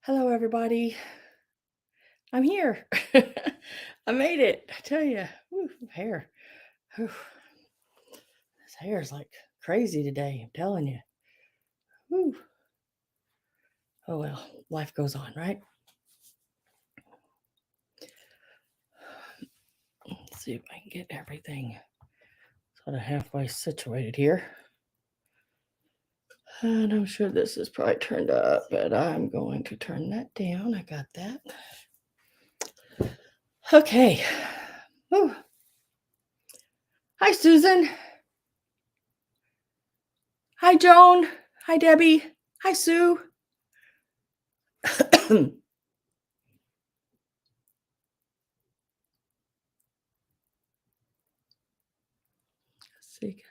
Hello, everybody. I'm here. I made it. I tell you, hair. Whew, this hair is like crazy today. I'm telling you. Whew. Oh well, life goes on, right? Let's see if I can get everything sort of halfway situated here. And I'm sure this is probably turned up, but I'm going to turn that down. I got that. Okay. Whew. Hi, Susan. Hi, Joan. Hi, Debbie. Hi, Sue. Let's see.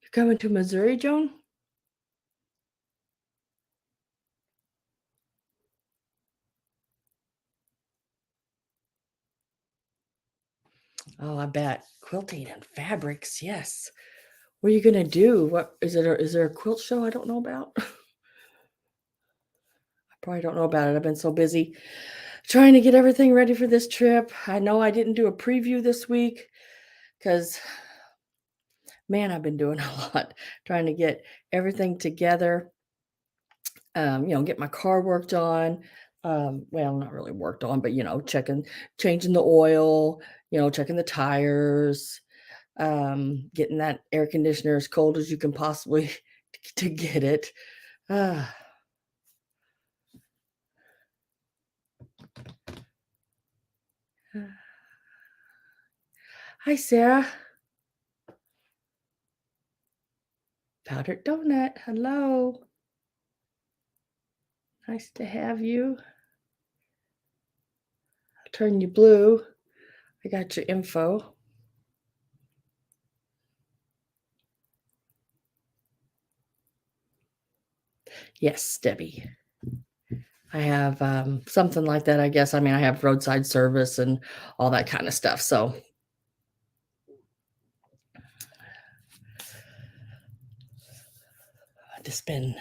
You're coming to Missouri, Joan? Oh, I bet. Quilting and fabrics, yes. What are you gonna do? What is it? Is there a quilt show I don't know about? I probably don't know about it. I've been so busy trying to get everything ready for this trip. I know I didn't do a preview this week because, man, I've been doing a lot trying to get everything together. Get my car worked on. Well, not really worked on, but changing the oil, checking the tires, getting that air conditioner as cold as you can possibly to get it. Ah. Hi, Sarah. Powdered donut. Hello. Nice to have you. I'll turn you blue. I got your info. Yes, Debbie. I have something like that, I guess. I mean, I have roadside service and all that kind of stuff. So to spend.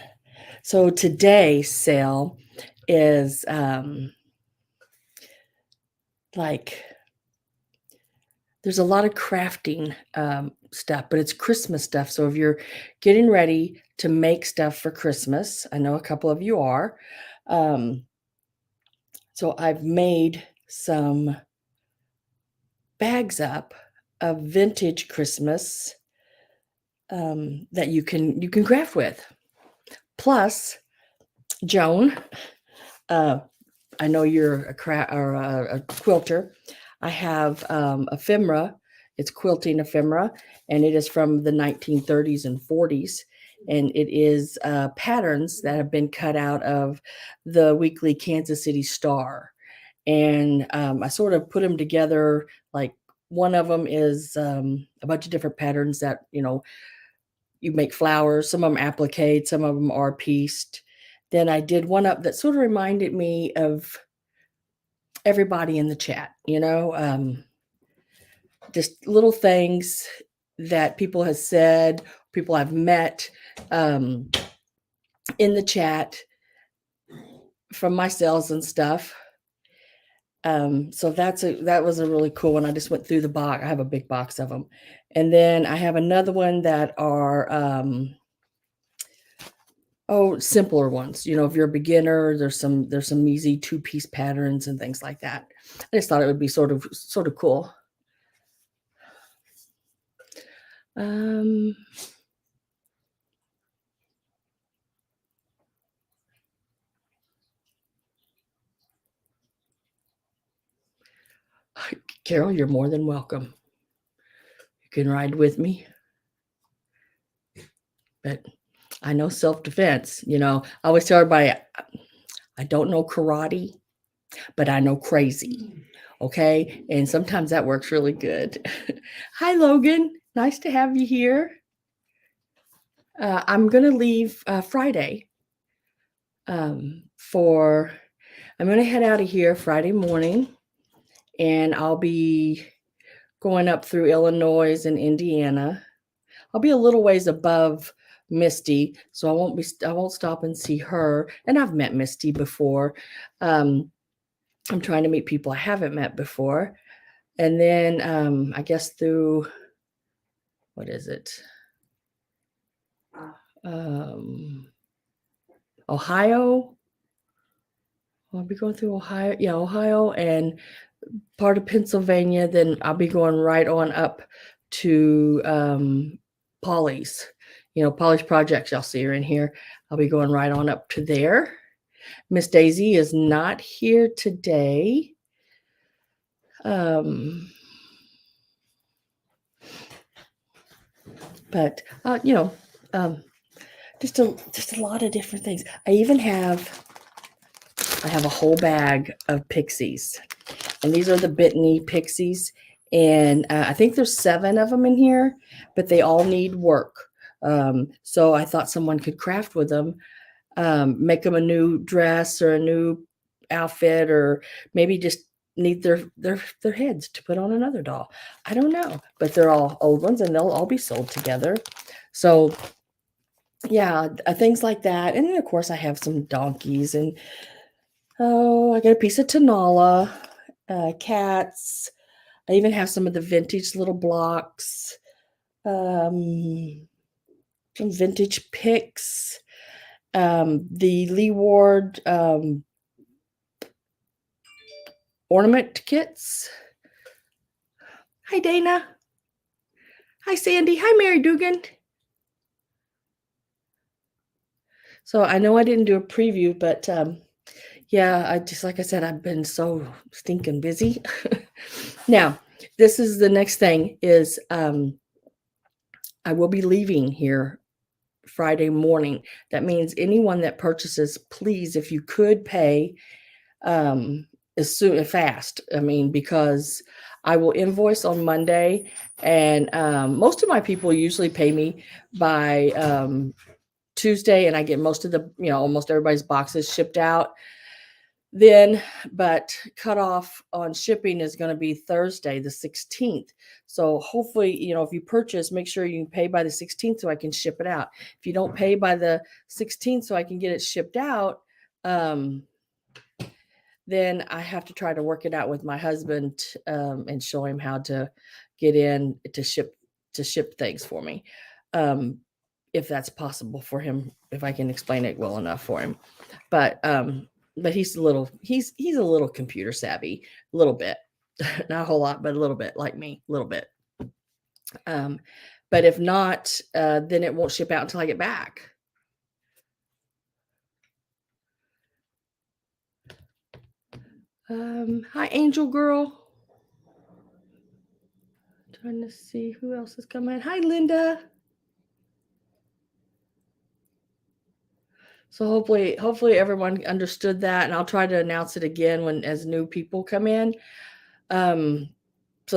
So today's sale is like there's a lot of crafting stuff, but it's Christmas stuff. So if you're getting ready to make stuff for Christmas, I know a couple of you are. So I've made some bags up of vintage Christmas that you can craft with. Plus, Joan, I know you're a quilter. I have ephemera. It's quilting ephemera, and it is from the 1930s and 40s. And it is patterns that have been cut out of the weekly Kansas City Star. And I sort of put them together. Like one of them is a bunch of different patterns that, you make flowers. Some of them appliqued, some of them are pieced. Then I did one up that sort of reminded me of everybody in the chat, just little things that people have said, people I've met in the chat from my sales and stuff. So that was a really cool one. I just went through the box. I have a big box of them. And then I have another one that are simpler ones. If you're a beginner, there's some easy two-piece patterns and things like that. I just thought it would be sort of cool. Carol, you're more than welcome. You can ride with me. But I know self-defense. I always tell everybody, I don't know karate, but I know crazy. Okay. And sometimes that works really good. Hi, Logan. Nice to have you here. I'm going to leave Friday I'm going to head out of here Friday morning, and I'll be going up through Illinois and Indiana. I'll be a little ways above Misty, so I won't stop and see her. And I've met Misty before. Um, I'm trying to meet people I haven't met before. And then I guess through what is it? Um, Ohio. I'll be going through Ohio. Yeah, Ohio and part of Pennsylvania. Then I'll be going right on up to Polly's. Polly's Projects. Y'all see her in here. I'll be going right on up to there. Miss Daisy is not here today. But just a lot of different things. I have a whole bag of pixies, and these are the Bitney pixies, and I think there's 7 of them in here, but they all need work. So I thought someone could craft with them, make them a new dress or a new outfit, or maybe just need their heads to put on another doll. I don't know, but they're all old ones, and they'll all be sold together. So yeah, things like that. And then of course I have some donkeys, and I got a piece of Tanala, cats. I even have some of the vintage little blocks, some vintage picks, the Leeward ornament kits. Hi, Dana. Hi, Sandy. Hi, Mary Dugan. So I know I didn't do a preview, but yeah, like I said, I've been so stinking busy. Now, this is the next thing is I will be leaving here Friday morning. That means anyone that purchases, please, if you could pay as soon as fast. I mean, because I will invoice on Monday, and most of my people usually pay me by Tuesday, and I get most of almost everybody's boxes shipped out then, but cutoff on shipping is going to be Thursday, the 16th. So hopefully, if you purchase, make sure you pay by the 16th so I can ship it out. If you don't pay by the 16th so I can get it shipped out, then I have to try to work it out with my husband and show him how to get in to ship things for me. If that's possible for him, if I can explain it well enough for him. But he's a little computer savvy, a little bit, not a whole lot, but a little bit like me, a little bit. But if not, then it won't ship out until I get back. Hi, Angel Girl. Trying to see who else is coming. Hi, Linda. So hopefully everyone understood that, and I'll try to announce it again as new people come in. So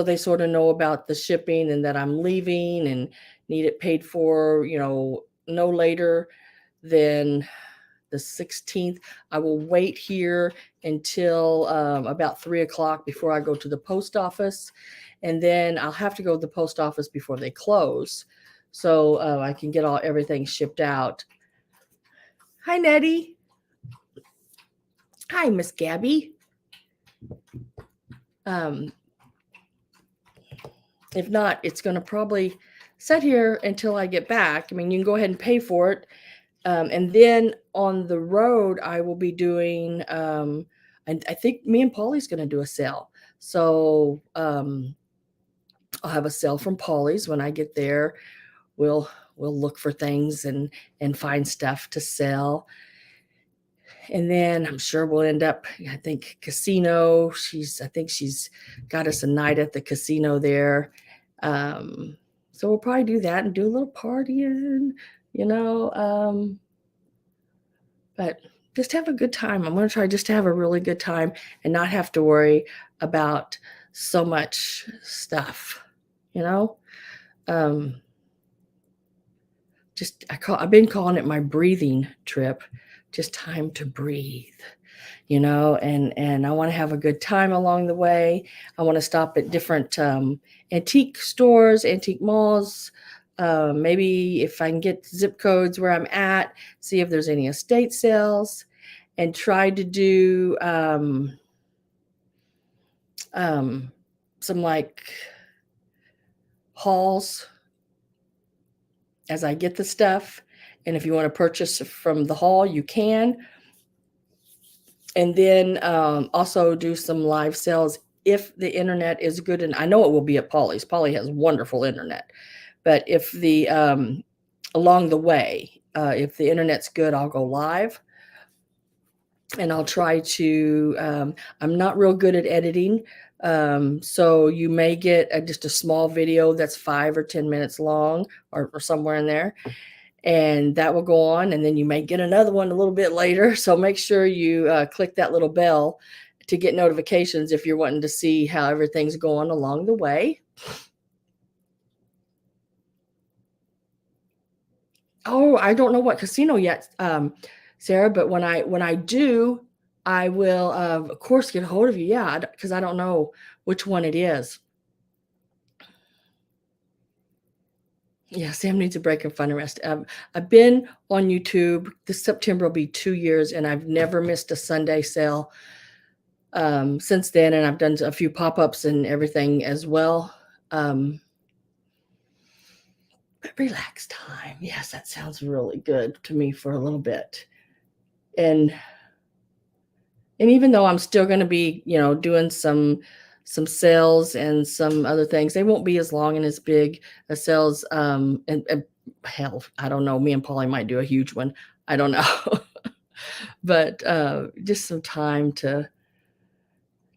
they sort of know about the shipping and that I'm leaving and need it paid for, no later than the 16th. I will wait here until about 3:00 before I go to the post office. And then I'll have to go to the post office before they close. So I can get everything shipped out. Hi, Nettie. Hi, Miss Gabby. If not, it's going to probably sit here until I get back. I mean, you can go ahead and pay for it. And then on the road, I will be doing, I think me and Polly's going to do a sale. So I'll have a sale from Polly's when I get there. We'll look for things and find stuff to sell. And then I'm sure we'll end up, I think, casino. I think she's got us a night at the casino there. So we'll probably do that and do a little partying, but just have a good time. I'm going to try just to have a really good time and not have to worry about so much stuff, I've been calling it my breathing trip, just time to breathe, and I want to have a good time along the way. I want to stop at different antique stores, antique malls, maybe if I can get zip codes where I'm at, see if there's any estate sales, and try to do some like hauls as I get the stuff. And if you want to purchase from the haul, you can. And then also do some live sales if the internet is good. And I know it will be at Polly's. Polly has wonderful internet. But if the along the way, if the internet's good, I'll go live. And I'll try to, I'm not real good at editing. So you may get just a small video that's 5 or 10 minutes long or somewhere in there. And that will go on. And then you may get another one a little bit later. So make sure you click that little bell to get notifications if you're wanting to see how everything's going along the way. Oh, I don't know what casino yet, Sarah, but when I do, I will, of course, get a hold of you. Yeah, because I don't know which one it is. Yeah, Sam needs a break and fun and rest. I've been on YouTube. This September will be 2 years, and I've never missed a Sunday sale since then. And I've done a few pop-ups and everything as well. But relax time. Yes, that sounds really good to me for a little bit. And even though I'm still going to be, doing some sales and some other things, they won't be as long and as big as sales. And hell, I don't know. Me and Polly might do a huge one. I don't know, but just some time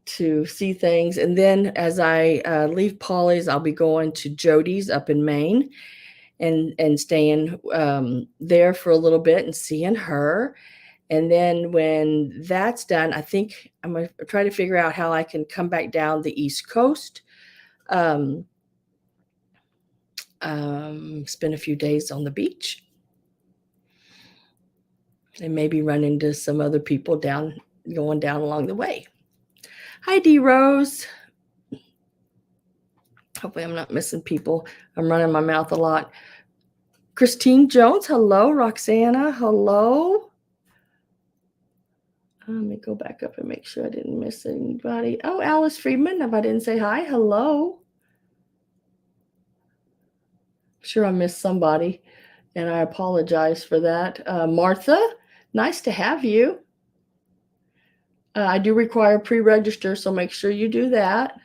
to see things. And then as I leave Polly's, I'll be going to Jody's up in Maine and staying there for a little bit and seeing her. And then when that's done, I think I'm going to try to figure out how I can come back down the East Coast, spend a few days on the beach, and maybe run into some other people going down along the way. Hi, D Rose. Hopefully I'm not missing people. I'm running my mouth a lot. Christine Jones, hello. Roxana, hello. Let me go back up and make sure I didn't miss anybody. Oh, Alice Friedman, if I didn't say hi, hello. I'm sure I missed somebody, and I apologize for that. Martha, nice to have you. I do require pre-register, so make sure you do that.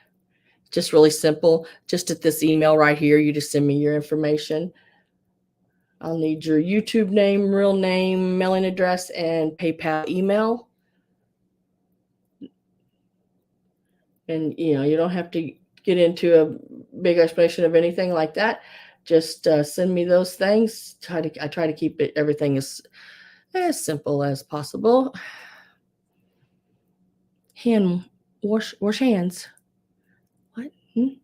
Just really simple. Just at this email right here, you just send me your information. I'll need your YouTube name, real name, mailing address, and PayPal email. And, you don't have to get into a big explanation of anything like that. Just send me those things. I try to keep everything as simple as possible. Wash hands. What? I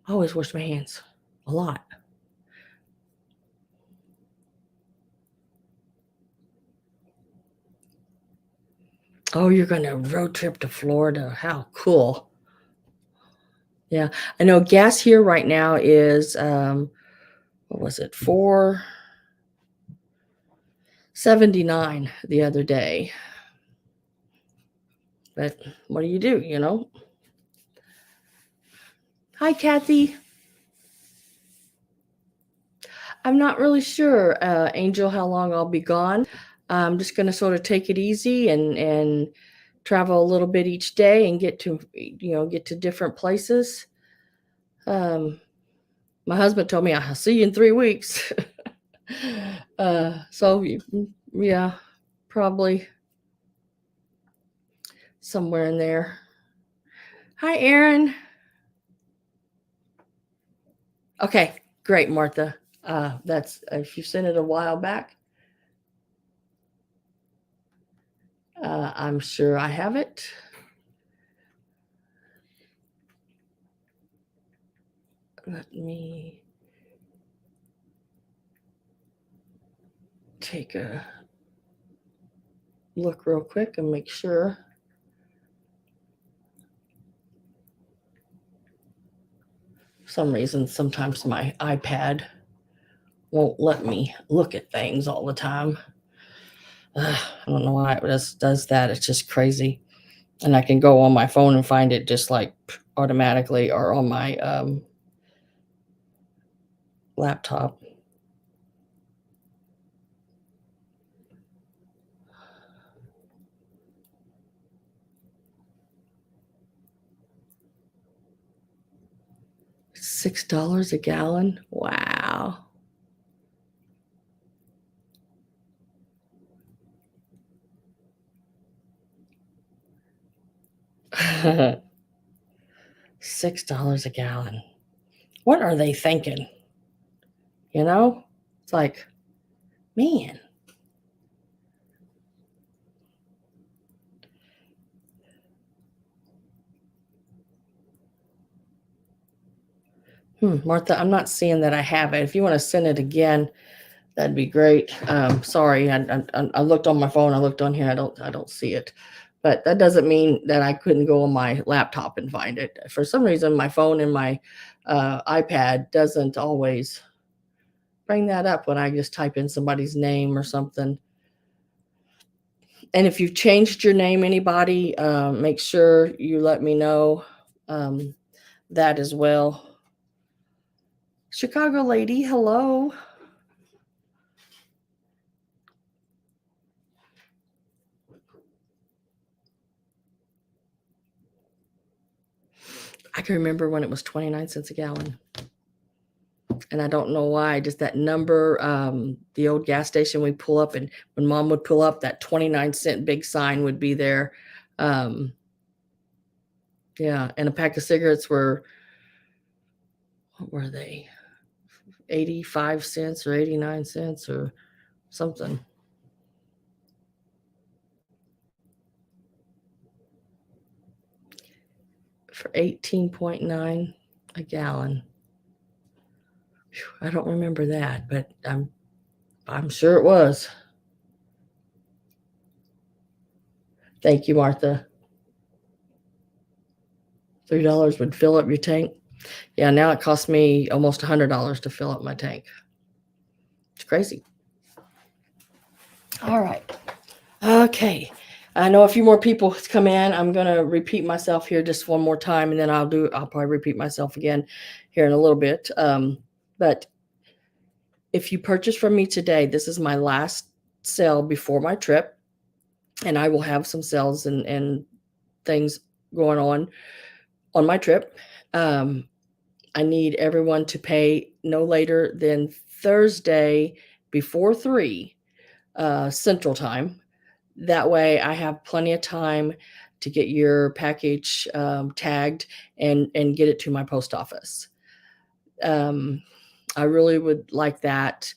always wash my hands a lot. Oh, you're going to road trip to Florida. How cool. Yeah. I know gas here right now is, what was it? $4.79 the other day. But what do you do, Hi, Kathy. I'm not really sure, Angel, how long I'll be gone. I'm just going to sort of take it easy and travel a little bit each day and get to different places. My husband told me I'll see you in 3 weeks. So yeah, probably somewhere in there. Hi, Aaron. Okay, great, Martha. That's if you sent it a while back. I'm sure I have it. Let me take a look real quick and make sure. For some reason, sometimes my iPad won't let me look at things all the time. I don't know why it just does that. It's just crazy. And I can go on my phone and find it just like automatically, or on my laptop. $6 a gallon. Wow. $6 a gallon. What are they thinking? You know? It's like, man. Martha, I'm not seeing that I have it. If you want to send it again, that'd be great. Sorry, I looked on my phone. I looked on here. I don't see it, but that doesn't mean that I couldn't go on my laptop and find it. For some reason, my phone and my iPad doesn't always bring that up when I just type in somebody's name or something. And if you've changed your name, anybody, make sure you let me know that as well. Chicago lady, hello. I can remember when it was 29 cents a gallon. And I don't know why, just that number, the old gas station we pull up, and when mom would pull up, that 29-cent big sign would be there. Yeah, and a pack of cigarettes were, what were they? 85 cents or 89 cents or something. For 18.9 a gallon. I don't remember that, but I'm sure it was. Thank you, Martha. $3 would fill up your tank. Yeah, now it costs me almost $100 to fill up my tank. It's crazy. All right. Okay. I know a few more people come in. I'm going to repeat myself here just one more time, and then I'll probably repeat myself again here in a little bit. But if you purchase from me today, this is my last sale before my trip, and I will have some sales and things going on my trip. I need everyone to pay no later than Thursday before 3 Central Time. That way I have plenty of time to get your package tagged and get it to my post office. I really would like that.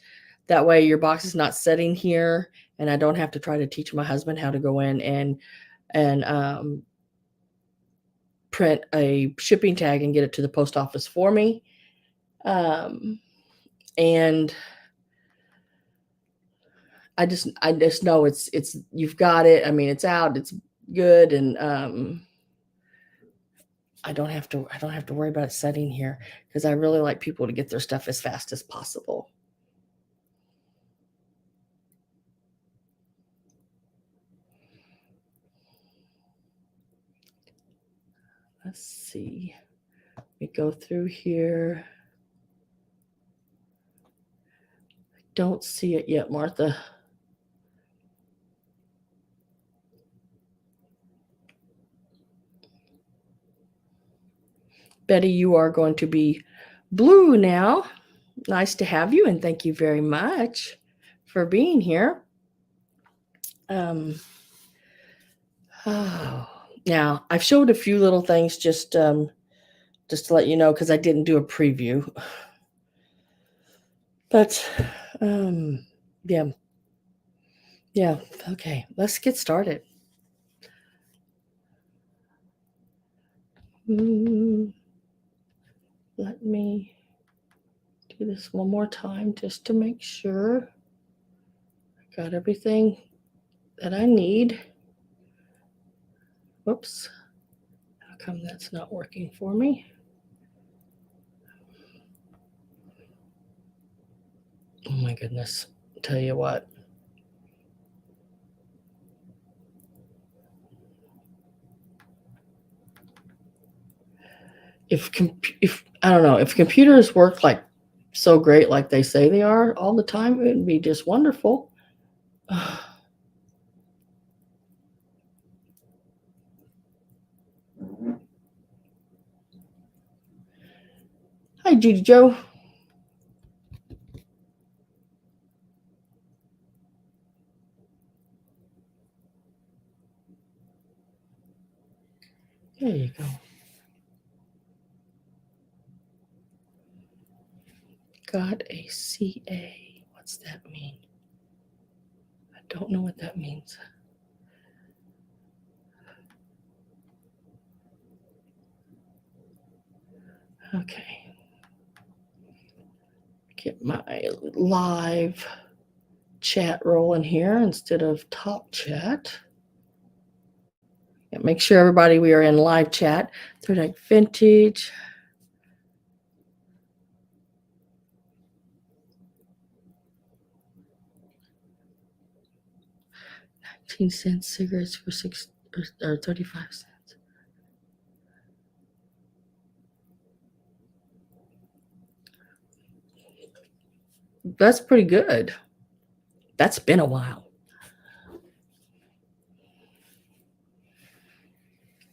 That way your box is not sitting here, and I don't have to try to teach my husband how to go in and print a shipping tag and get it to the post office for me. And I just know it's you've got it. I mean, it's out, it's good, and I don't have to worry about it setting here, because I really like people to get their stuff as fast as possible. Let's see. We go through here. I don't see it yet, Martha. Betty, you are going to be blue now. Nice to have you, and thank you very much for being here. Now I've showed a few little things just to let you know, because I didn't do a preview. But yeah, okay, let's get started. Let me do this one more time just to make sure I got everything that I need. Whoops. How come that's not working for me? my goodness. Tell you what. If I don't know, if computers work like so great like they say they are all the time, it would be just wonderful. Hi, Judy Joe. There you go. Got a CA. What's that mean? I don't know what that means. Okay. Get my live chat rolling here instead of talk chat. Yeah, make sure everybody we are in live chat. Third Act Vintage. 19-cent cigarettes for 6 or 35 cents. That's pretty good. That's been a while.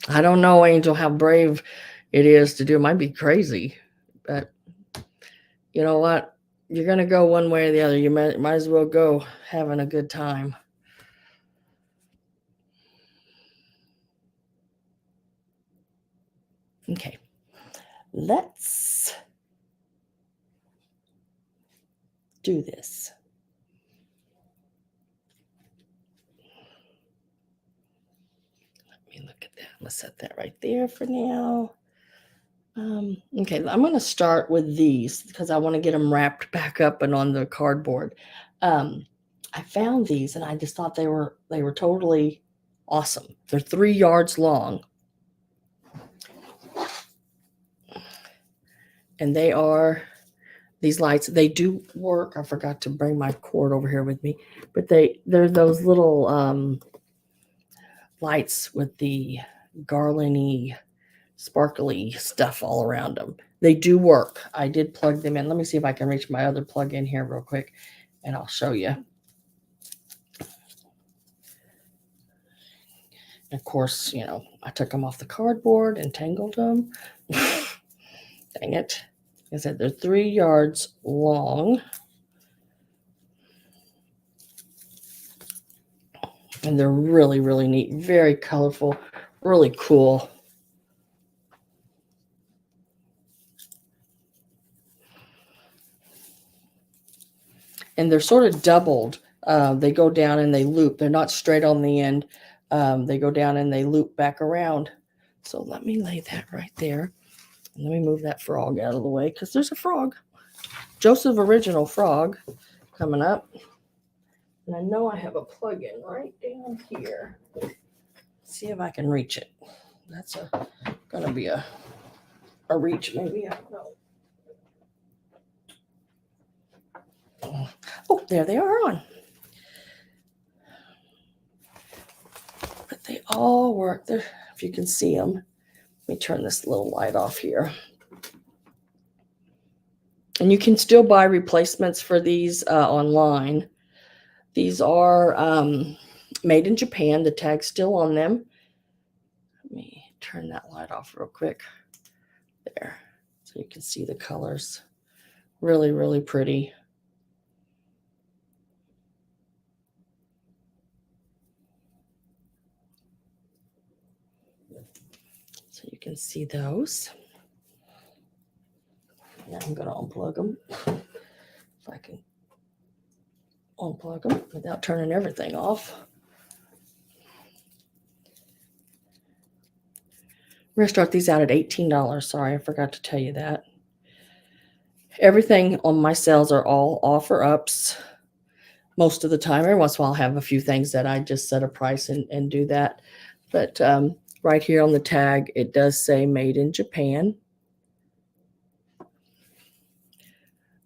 I don't know, Angel, how brave it is to do. It might be crazy, but you know what? You're going to go one way or the other. You might as well go having a good time. Okay. Let's do this. Let me look at that. I'm going to set that right there for now. Okay, I'm going to start with these because I want to get them wrapped back up and on the cardboard. I found these and I just thought they were totally awesome. They're 3 yards long. And they are these lights. They do work. I forgot to bring my cord over here with me, but they're those little lights with the garlandy, sparkly stuff all around them. They do work. I did plug them in. Let me see if I can reach my other plug in here real quick, and I'll show you. Of course, I took them off the cardboard and tangled them. Dang it. Like I said, they're 3 yards long. And they're really, really neat. Very colorful. Really cool. And they're sort of doubled. They go down and they loop. They're not straight on the end. They go down and they loop back around. So let me lay that right there. And let me move that frog out of the way because there's a frog. Joseph Original Frog coming up. And I know I have a plug-in right down here. See if I can reach it. That's going to be a reach maybe. I don't know. Oh, there they are on. But they all work. There, if you can see them. Let me turn this little light off here. And you can still buy replacements for these online. These are made in Japan. The tag's still on them. Let me turn that light off real quick. There. So you can see the colors. Really, really pretty. So you can see those. Now I'm going to unplug them. If I can unplug them without turning everything off. We're going to start these out at $18. Sorry, I forgot to tell you that. Everything on my sales are all offer ups most of the time. Every once in a while I'll have a few things that I just set a price and do that. But right here on the tag, it does say made in Japan.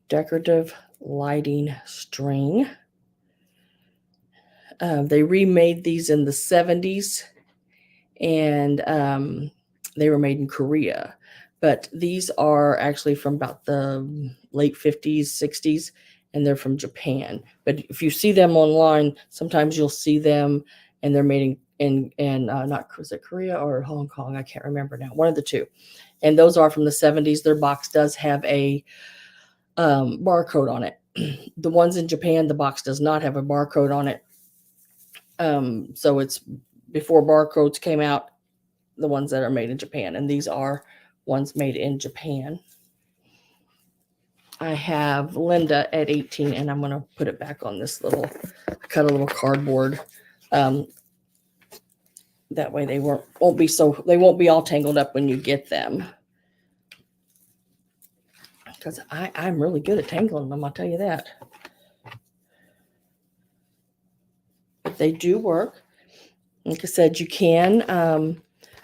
Decorative lighting string. They remade these in the 70s, and they were made in Korea. But these are actually from about the late 50s, 60s, and they're from Japan. But if you see them online, sometimes you'll see them, and they're made in not, was it Korea or Hong Kong? I can't remember now. One of the two. And those are from the 70s. Their box does have a barcode on it. The ones in Japan, the box does not have a barcode on it. So it's before barcodes came out, the ones that are made in Japan, and these are ones made in Japan. I have Linda at 18, and I'm going to put it back on this little, cut a little cardboard. That way they won't be all tangled up when you get them. Because I'm really good at tangling them, I'll tell you that. But they do work. Like I said, you can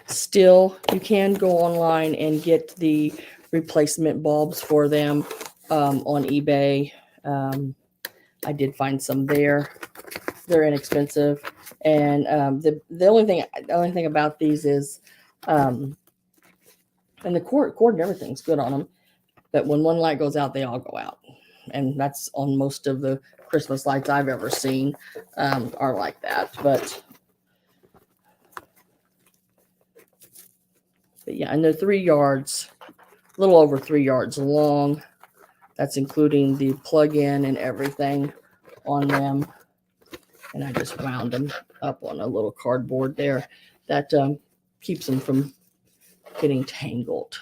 you can go online and get the replacement bulbs for them on eBay. I did find some there. They're inexpensive, and the only thing about these is, and the cord and everything's good on them. But when one light goes out, they all go out, and that's on most of the Christmas lights I've ever seen are like that. But yeah, and they're 3 yards, a little over 3 yards long. That's including the plug-in and everything on them. And I just wound them up on a little cardboard there that keeps them from getting tangled.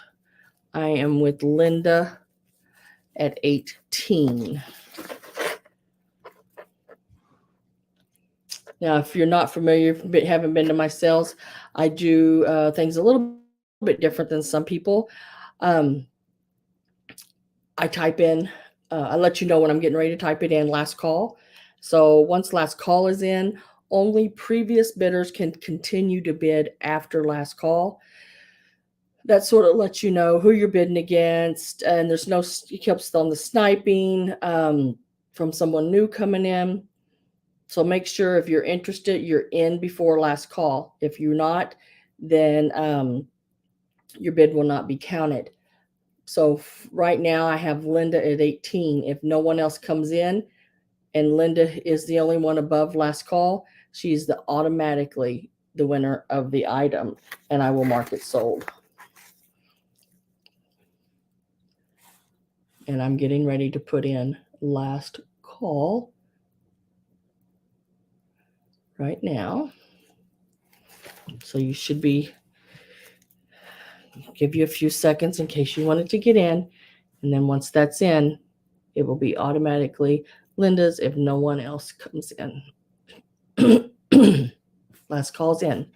I am with Linda at 18. Now, if you're not familiar, haven't been to my sales, I do things a little bit different than some people. I type in, I let you know when I'm getting ready to type it in, last call. So once last call is in, only previous bidders can continue to bid after last call. That sort of lets you know who you're bidding against, and there's no, it keeps on the sniping from someone new coming in. So make sure if you're interested, you're in before last call. If you're not, then your bid will not be counted. So right now I have Linda at 18. If no one else comes in and Linda is the only one above last call, she's automatically the winner of the item, and I will mark it sold. And I'm getting ready to put in last call right now. So you should give you a few seconds in case you wanted to get in. And then once that's in, it will be automatically Linda's if no one else comes in. Last call's in.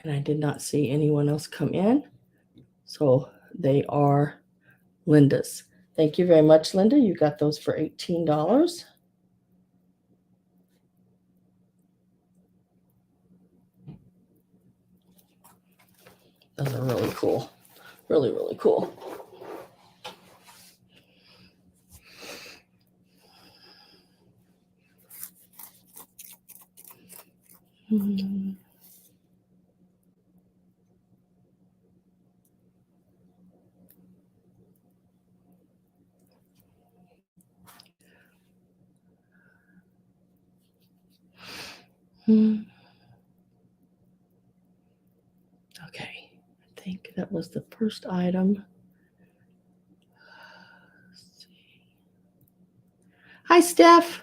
And I did not see anyone else come in. So they are Linda's. Thank you very much, Linda. You got those for $18. Those are really cool. Really, really cool. Okay, I think that was the first item. Let's see. Hi, Steph.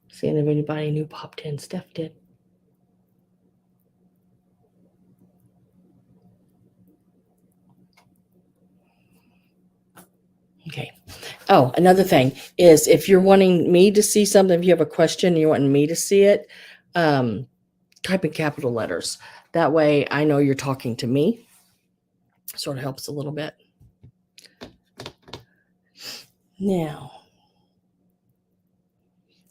Seeing if anybody new popped in. Steph did. Okay. Oh, another thing is if you're wanting me to see something, if you have a question and you're wanting me to see it, type in capital letters. That way I know you're talking to me. Sort of helps a little bit. Now,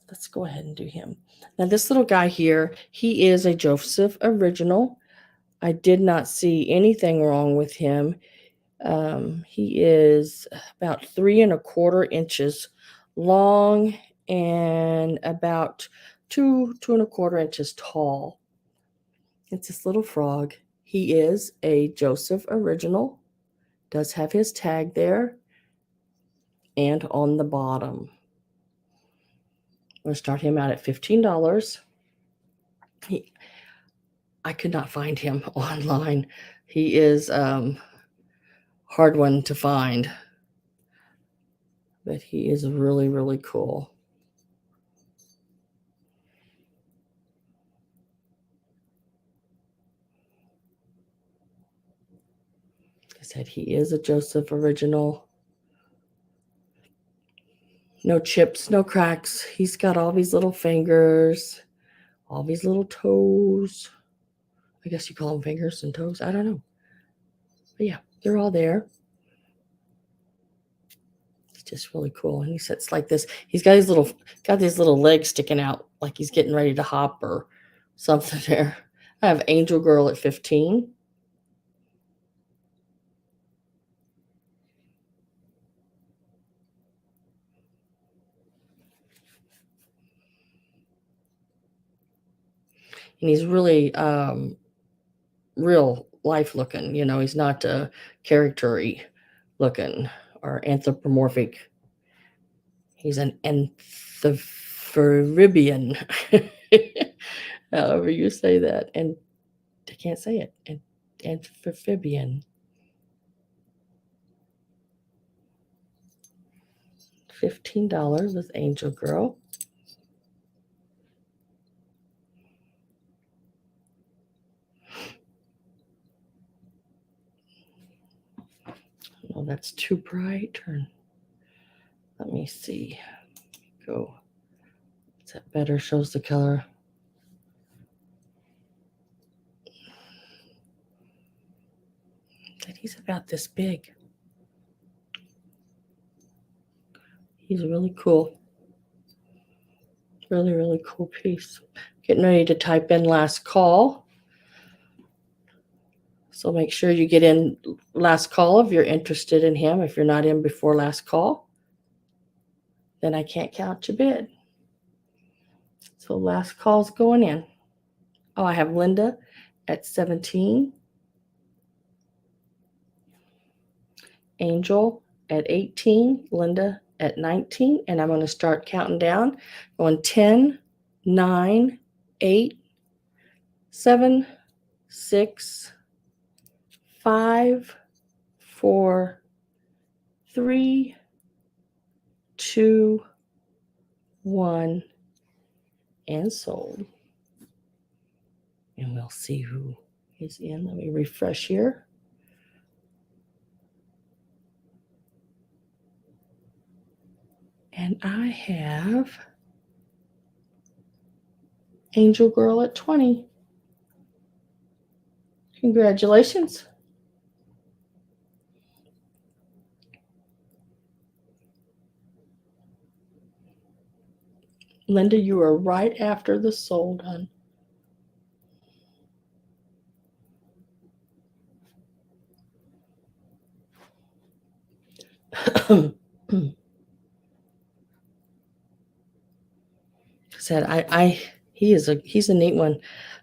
let's let's go ahead and do him. Now, this little guy here, he is a Joseph original. I did not see anything wrong with him. He is about 3¼ inches long and about 2¼ inches tall. It's this little frog. He is a Joseph original. Does have his tag there and on the bottom. I'm going to start him out at $15. I could not find him online. He is hard one to find, but he is really, really cool. Like I said, he is a Joseph original. No chips, no cracks. He's got all these little fingers, all these little toes. I guess you call them fingers and toes. I don't know. But yeah, they're all there. It's just really cool. And he sits like this. He's got these little legs sticking out like he's getting ready to hop or something there. I have Angel Girl at 15. And he's really real life looking. You know, he's not character-y looking or anthropomorphic. He's an amphibian. However you say that. And I can't say it. Amphibian. $15 with Angel Girl. Oh, that's too bright. Let me see. Go. Is that better? Shows the color. And he's about this big. He's really cool. Really, really cool piece. Getting ready to type in last call. So make sure you get in last call if you're interested in him. If you're not in before last call, then I can't count your bid. So last call's going in. Oh, I have Linda at 17. Angel at 18. Linda at 19. And I'm going to start counting down. Going 10, 9, 8, 7, 6, 5, 4, 3, 2, 1, and sold. And we'll see who is in. Let me refresh here. And I have Angel Girl at 20. Congratulations. Linda, you are right after the sold, hon. Said he's a neat one.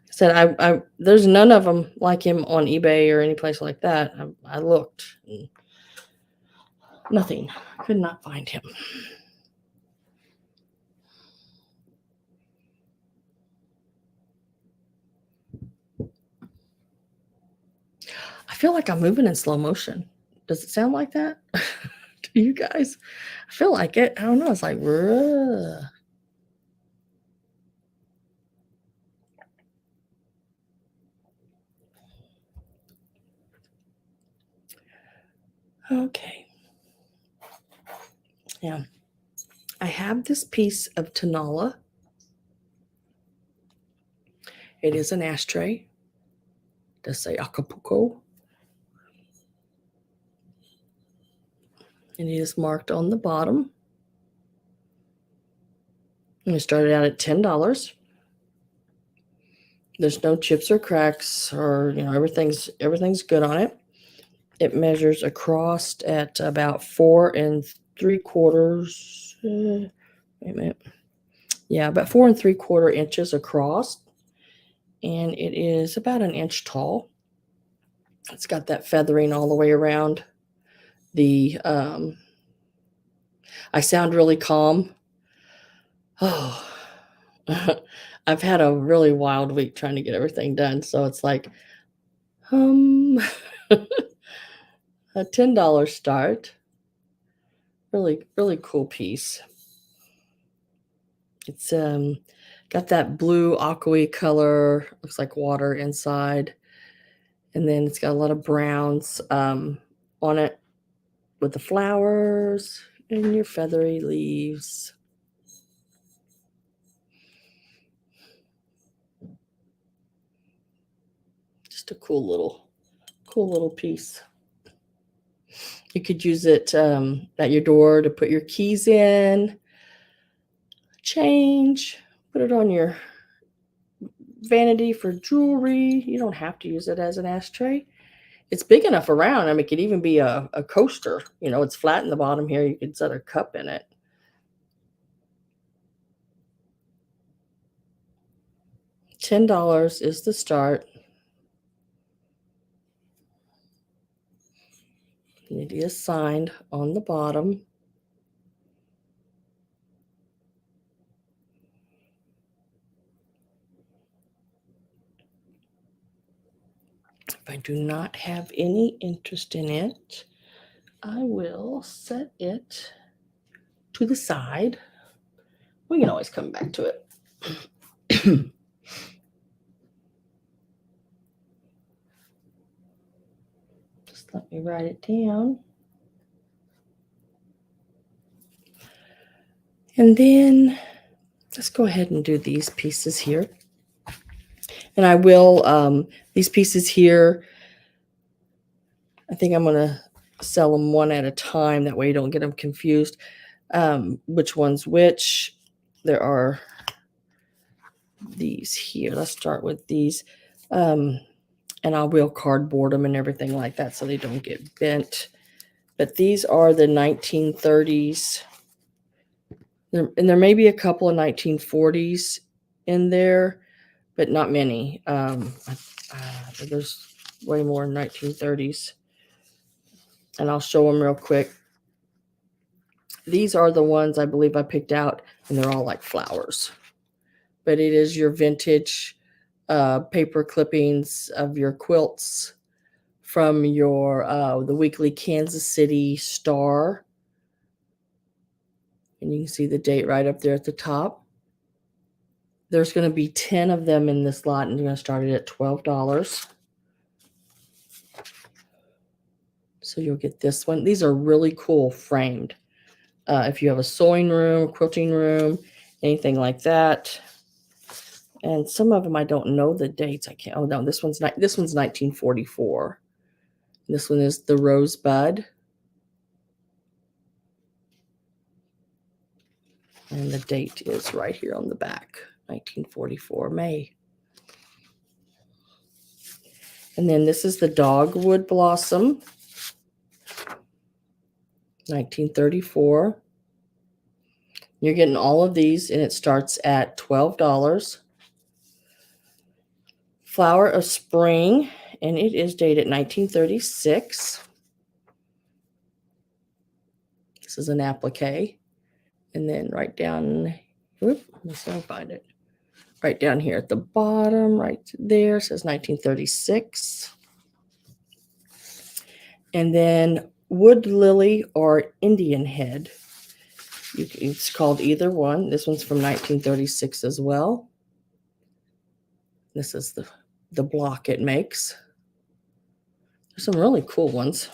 Said I there's none of them like him on eBay or any place like that. I looked, and nothing. Could not find him. I feel like I'm moving in slow motion. Does it sound like that to you guys? I feel like it. I don't know. It's like, "Ruh." Okay. Yeah. I have this piece of Tanala. It is an ashtray. It does say Acapulco. And it is marked on the bottom. And we started out at $10. There's no chips or cracks, or everything's good on it. It measures across at about 4 3/4. Wait a minute. Yeah, about 4 3/4 inches across, and it is about an inch tall. It's got that feathering all the way around. I sound really calm. Oh, I've had a really wild week trying to get everything done, so it's like, um, a $10 start. Really, really cool piece. It's got that blue aqua color, looks like water inside, and then it's got a lot of browns on it with the flowers and your feathery leaves. Just a cool little piece. You could use it at your door to put your keys in, change, put it on your vanity for jewelry. You don't have to use it as an ashtray. It's big enough around. I mean, it could even be a coaster. It's flat in the bottom here. You could set a cup in it. $10 is the start. It is signed on the bottom. If I do not have any interest in it, I will set it to the side. We can always come back to it. Just let me write it down. And then let's go ahead and do these pieces here. And I will, these pieces here, I think I'm going to sell them one at a time. That way you don't get them confused. Which one's which. There are these here. Let's start with these. And I will cardboard them and everything like that so they don't get bent. But these are the 1930s. And there may be a couple of 1940s in there, but not many. There's way more 1930s. And I'll show them real quick. These are the ones I believe I picked out, and they're all like flowers. But it is your vintage paper clippings of your quilts from your the weekly Kansas City Star. And you can see the date right up there at the top. There's going to be 10 of them in this lot, and you're going to start it at $12. So you'll get this one. These are really cool framed. If you have a sewing room, quilting room, anything like that. And some of them I don't know the dates. I can't. Oh no, this one's 1944. This one is the Rosebud. And the date is right here on the back, 1944, May. And then this is the Dogwood Blossom, 1934. You're getting all of these, and it starts at $12. Flower of Spring, and it is dated 1936. This is an applique. And then right down, let's find it. Right down here at the bottom, right there, says 1936. And then Wood Lily or Indian Head. It's called either one. This one's from 1936 as well. This is the block it makes. There's some really cool ones.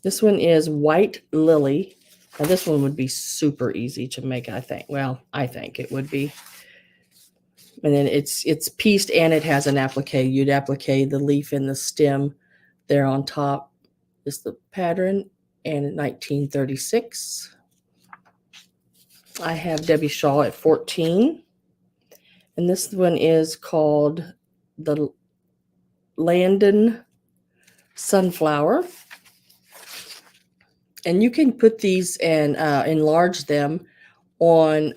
This one is White Lily. Now this one would be super easy to make, I think. Well, I think it would be. And then it's pieced, and it has an applique. You'd applique the leaf and the stem there on top. Is the pattern, and 1936. I have Debbie Shaw at 14. And this one is called the Landon Sunflower. And you can put these and enlarge them on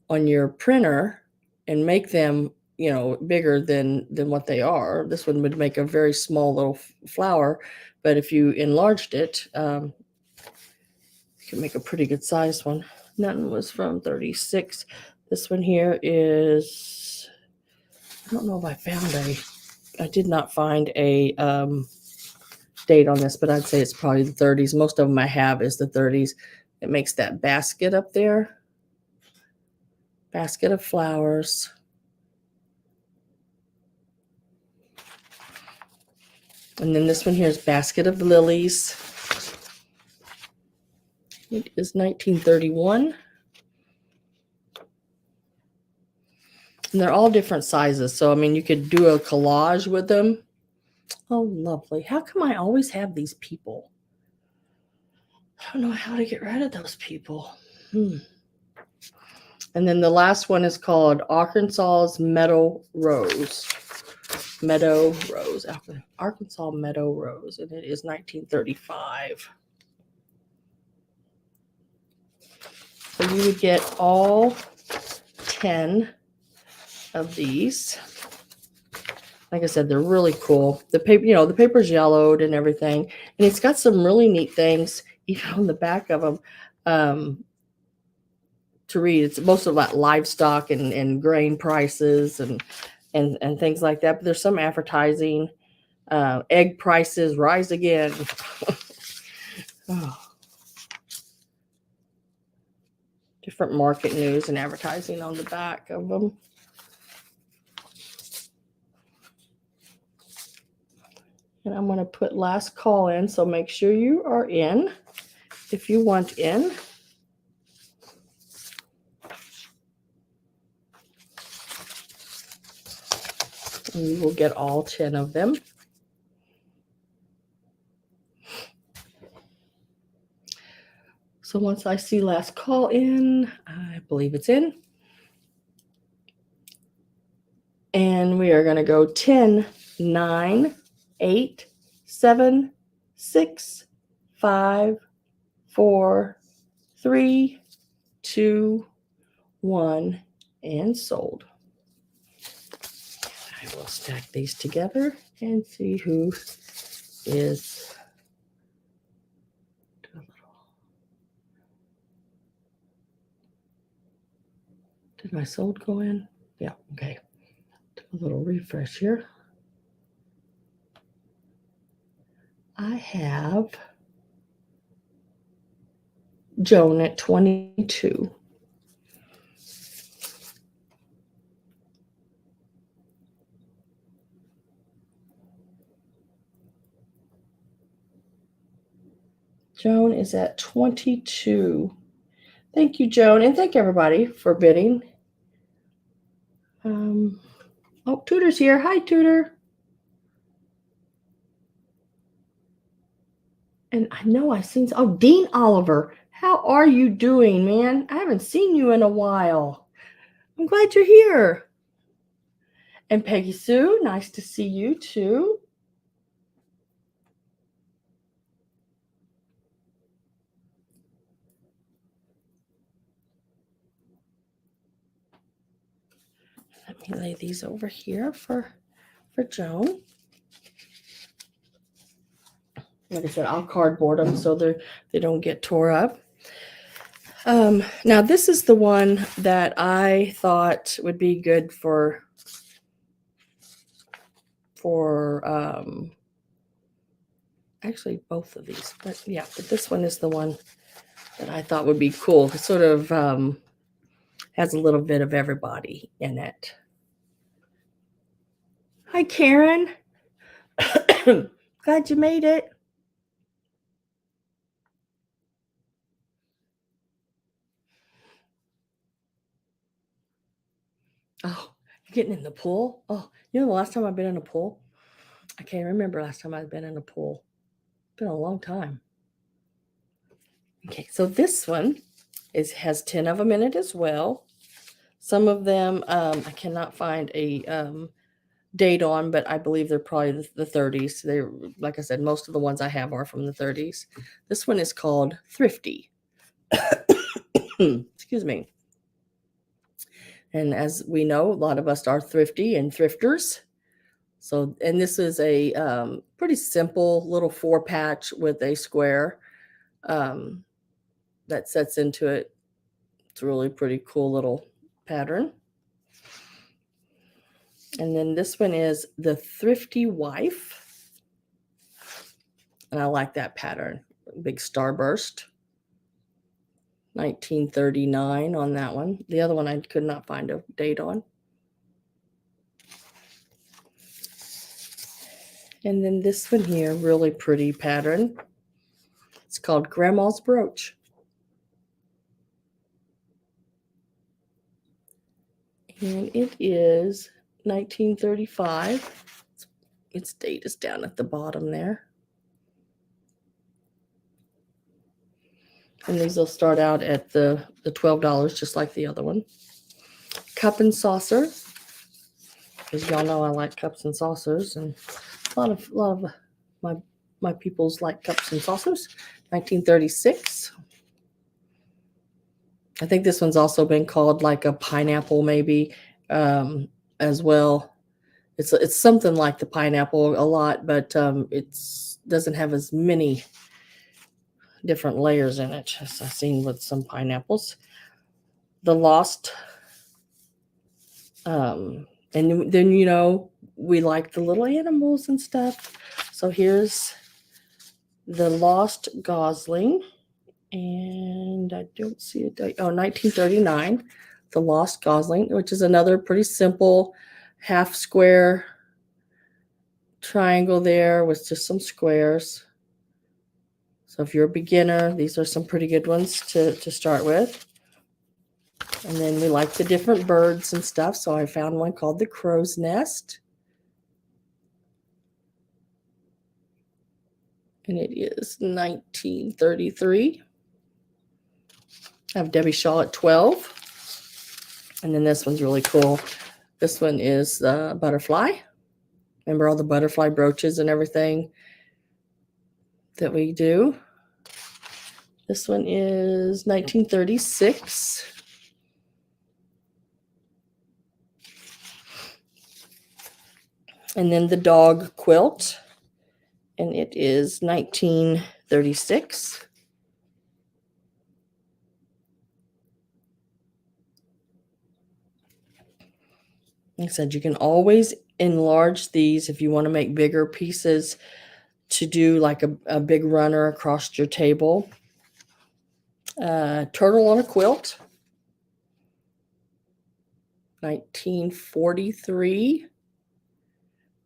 your printer and make them, bigger than what they are. This one would make a very small little flower, but if you enlarged it, you can make a pretty good sized one. That one was from 36. This one here is, I don't know if I did not find a date on this, but I'd say it's probably the 30s. Most of them I have is the 30s. It makes that basket up there. Basket of flowers. And then this one here is Basket of Lilies. It is 1931. And they're all different sizes. So, I mean, you could do a collage with them. Oh, lovely. How come I always have these people? I don't know how to get rid of those people. And then the last one is called Arkansas's Meadow Rose. Meadow Rose. Arkansas Meadow Rose. And it is 1935. So you would get all 10 of these. Like I said, they're really cool. The paper, the paper's yellowed and everything. And it's got some really neat things, even on the back of them, to read. It's most of like livestock and grain prices and things like that. But there's some advertising. Egg prices rise again. Oh. Different market news and advertising on the back of them. And I'm going to put last call in, so make sure you are in if you want in. And you will get all 10 of them. So once I see last call in, I believe it's in. And we are going to go 10, 9, 8, 7, 6, 5, 4, 3, 2, 1, and sold. I will stack these together and see who is. Did my sold go in? Yeah, okay. Do a little refresh here. I have Joan at 22. Joan is at 22. Thank you, Joan, and thank everybody for bidding. Oh, Tudor's here. Hi, Tudor. And I know I've seen, Dean Oliver. How are you doing, man? I haven't seen you in a while. I'm glad you're here. And Peggy Sue, nice to see you too. Let me lay these over here for Joan. Like I said, I'll cardboard them so they don't get tore up. Now this is the one that I thought would be good for actually both of these, but this one is the one that I thought would be cool. It sort of has a little bit of everybody in it. Hi, Karen. Glad you made it. Oh, you're getting in the pool? Oh, the last time I've been in a pool? I can't remember last time I've been in a pool. It's been a long time. Okay, so this one It has 10 of them in it as well. Some of them I cannot find a date on, but I believe they're probably the 30s. They're, like I said, most of the ones I have are from the 30s. This one is called Thrifty. Excuse me. And as we know, a lot of us are thrifty and thrifters. So, and this is a pretty simple little 4-patch with a square um, that sets into it. It's a really pretty cool little pattern. And then this one is the Thrifty Wife. And I like that pattern. Big starburst. 1939 on that one. The other one I could not find a date on. And then this one here, really pretty pattern. It's called Grandma's Brooch. And it is 1935. Its date is down at the bottom there. And these will start out at the $12, just like the other one. Cup and saucer, because y'all know I like cups and saucers, and a lot of my peoples like cups and saucers. 1936. I think this one's also been called like a pineapple, maybe as well. It's something like the pineapple a lot, but it doesn't have as many different layers in it as I've seen with some pineapples. The Lost, and then we like the little animals and stuff. So here's the Lost Gosling, and I don't see it. Oh, 1939, the Lost Gosling, which is another pretty simple half square triangle there with just some squares. So if you're a beginner, these are some pretty good ones to start with. And then we like the different birds and stuff. So I found one called the Crow's Nest. And it is 1933. I have Debbie Shaw at 12. And then this one's really cool. This one is the butterfly. Remember all the butterfly brooches and everything that we do? This one is 1936. And then the dog quilt, and it is 1936. Like I said, you can always enlarge these if you want to make bigger pieces to do like a big runner across your table. Turtle on a quilt, 1943.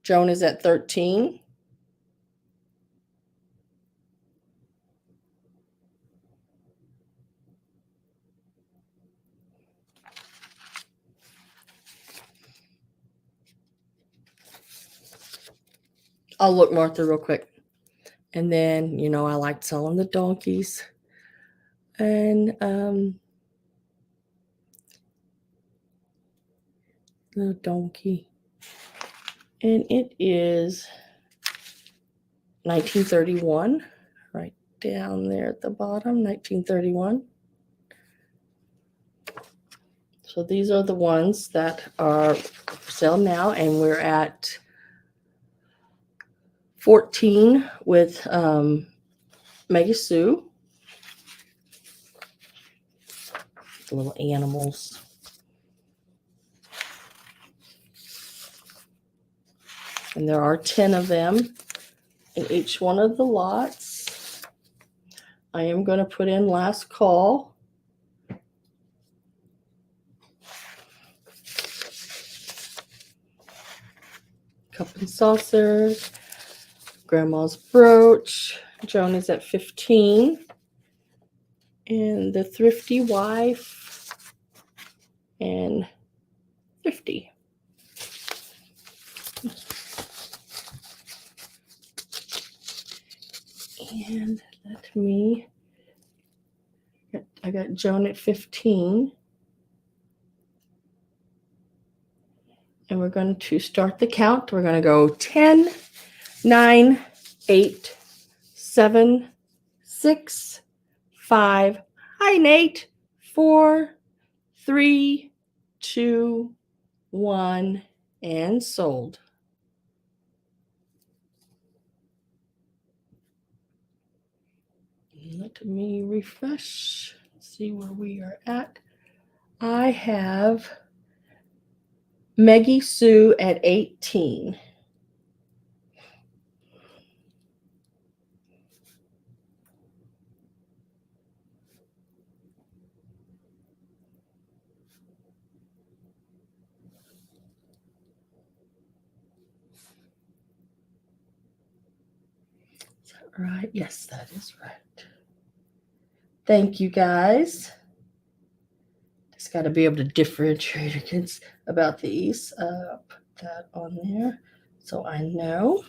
Joan is at 13. I'll look Martha real quick. And then, I like selling the donkeys. And the donkey. And it is 1931, right down there at the bottom, 1931. So these are the ones that are for sale now, and we're at 14 with Mega Sue. The little animals. And there are 10 of them in each one of the lots. I am going to put in last call. Cup and saucers. Grandma's brooch. Joan is at 15. And the Thrifty Wife. And Thrifty. And let me, I got Joan at 15. And we're going to start the count. We're going to go 10, 9, 8, 7, 6, 5. Hi, Nate. 4, 3, 2, 1, and sold. Let me refresh, see where we are at. I have Maggie Sue at 18. Is that right? Yes, that is right. Thank you, guys. Just got to be able to differentiate against about these. Put that on there so I know.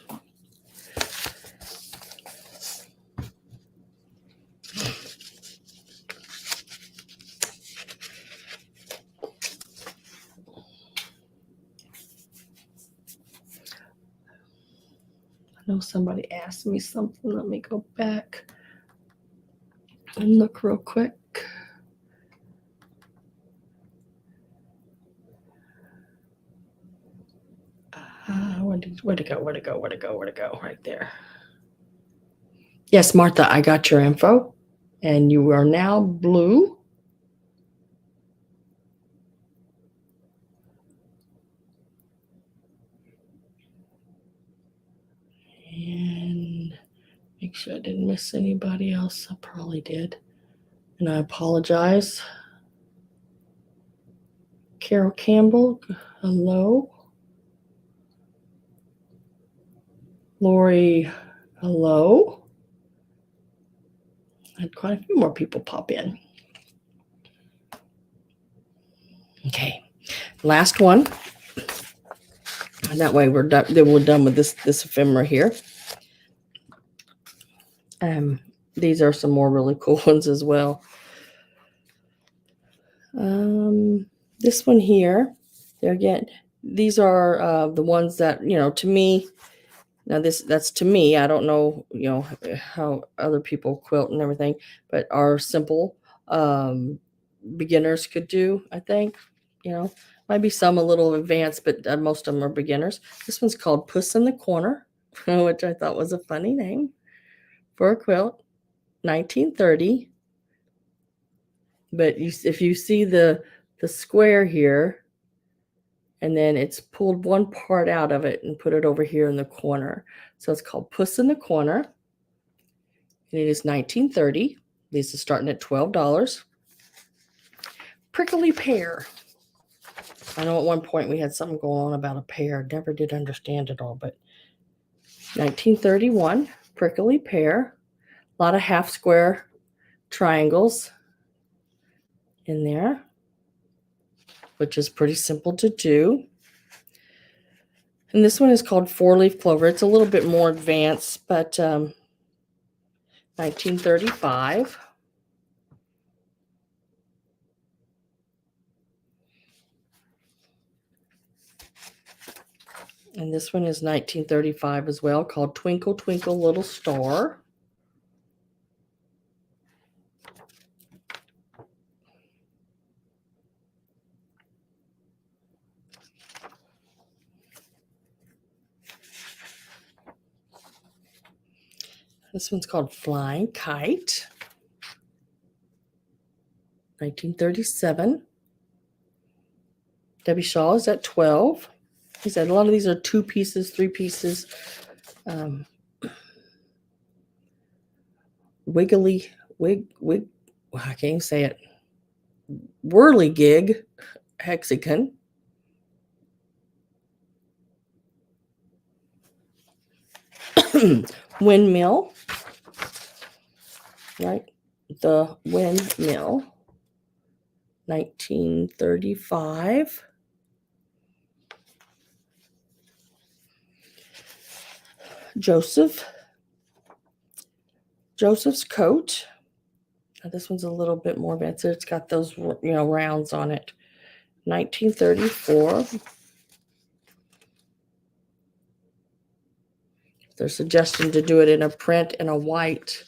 I know somebody asked me something. Let me go back and look real quick. Where'd it go? Right there. Yes, Martha, I got your info. And you are now blue. And make sure I didn't miss anybody else. I probably did. And I apologize. Carol Campbell, hello. Lori, hello. I had quite a few more people pop in. Okay, last one. And that way we're done with this ephemera here. These are some more really cool ones as well. This one here, there again, these are the ones that, to me, now that's to me, I don't know, how other people quilt and everything, but are simple, beginners could do, I think, might be some a little advanced, but most of them are beginners. This one's called Puss in the Corner, which I thought was a funny name for a quilt, 1930. But if you see the square here, and then it's pulled one part out of it and put it over here in the corner. So it's called Puss in the Corner. And it is 1930. These are starting at $12. Prickly Pear. I know at one point we had something going on about a pear. Never did understand it all, but 1931, Prickly Pear. A lot of half square triangles in there, which is pretty simple to do. And this one is called Four Leaf Clover. It's a little bit more advanced, but 1935. And this one is 1935 as well, called Twinkle Twinkle Little Star. This one's called Flying Kite, 1937. Debbie Shaw is at 12. He said a lot of these are 2 pieces, 3 pieces. Wiggly, I can't even say it. Whirligig hexagon. Windmill, right? The Windmill, 1935. Joseph's Coat, Now this one's a little bit more advanced. It's got those, rounds on it. 1934. They're suggesting to do it in a print and a white,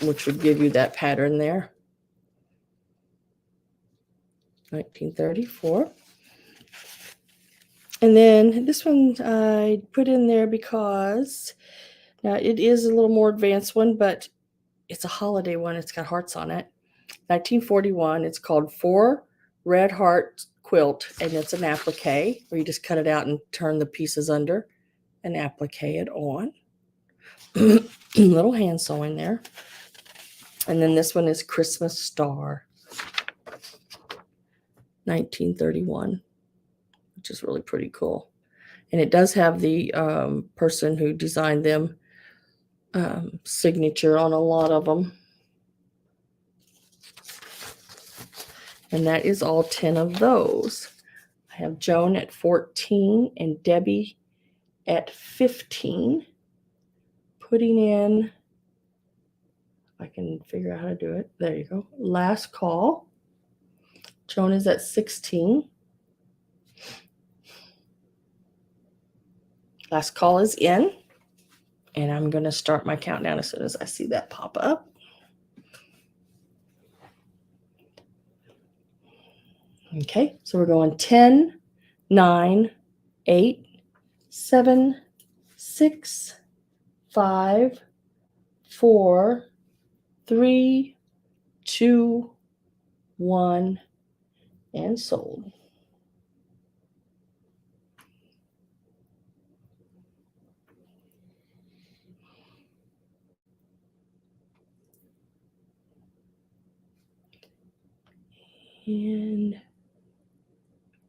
which would give you that pattern there. 1934. And then this one I put in there because now it is a little more advanced one, but it's a holiday one. It's got hearts on it. 1941. It's called Four Red Heart Quilt, and it's an applique where you just cut it out and turn the pieces under and applique it on. Little hand sewing there. And then this one is Christmas Star, 1931, which is really pretty cool. And it does have the person who designed them signature on a lot of them. And that is all 10 of those. I have Joan at 14 and Debbie at 15. Putting in, I can figure out how to do it. There you go. Last call. Joan is at 16. Last call is in. And I'm going to start my countdown as soon as I see that pop up. Okay, so we're going 10, 9, 8, 7, 6, 5, 4, 3, 2, 1, and sold. And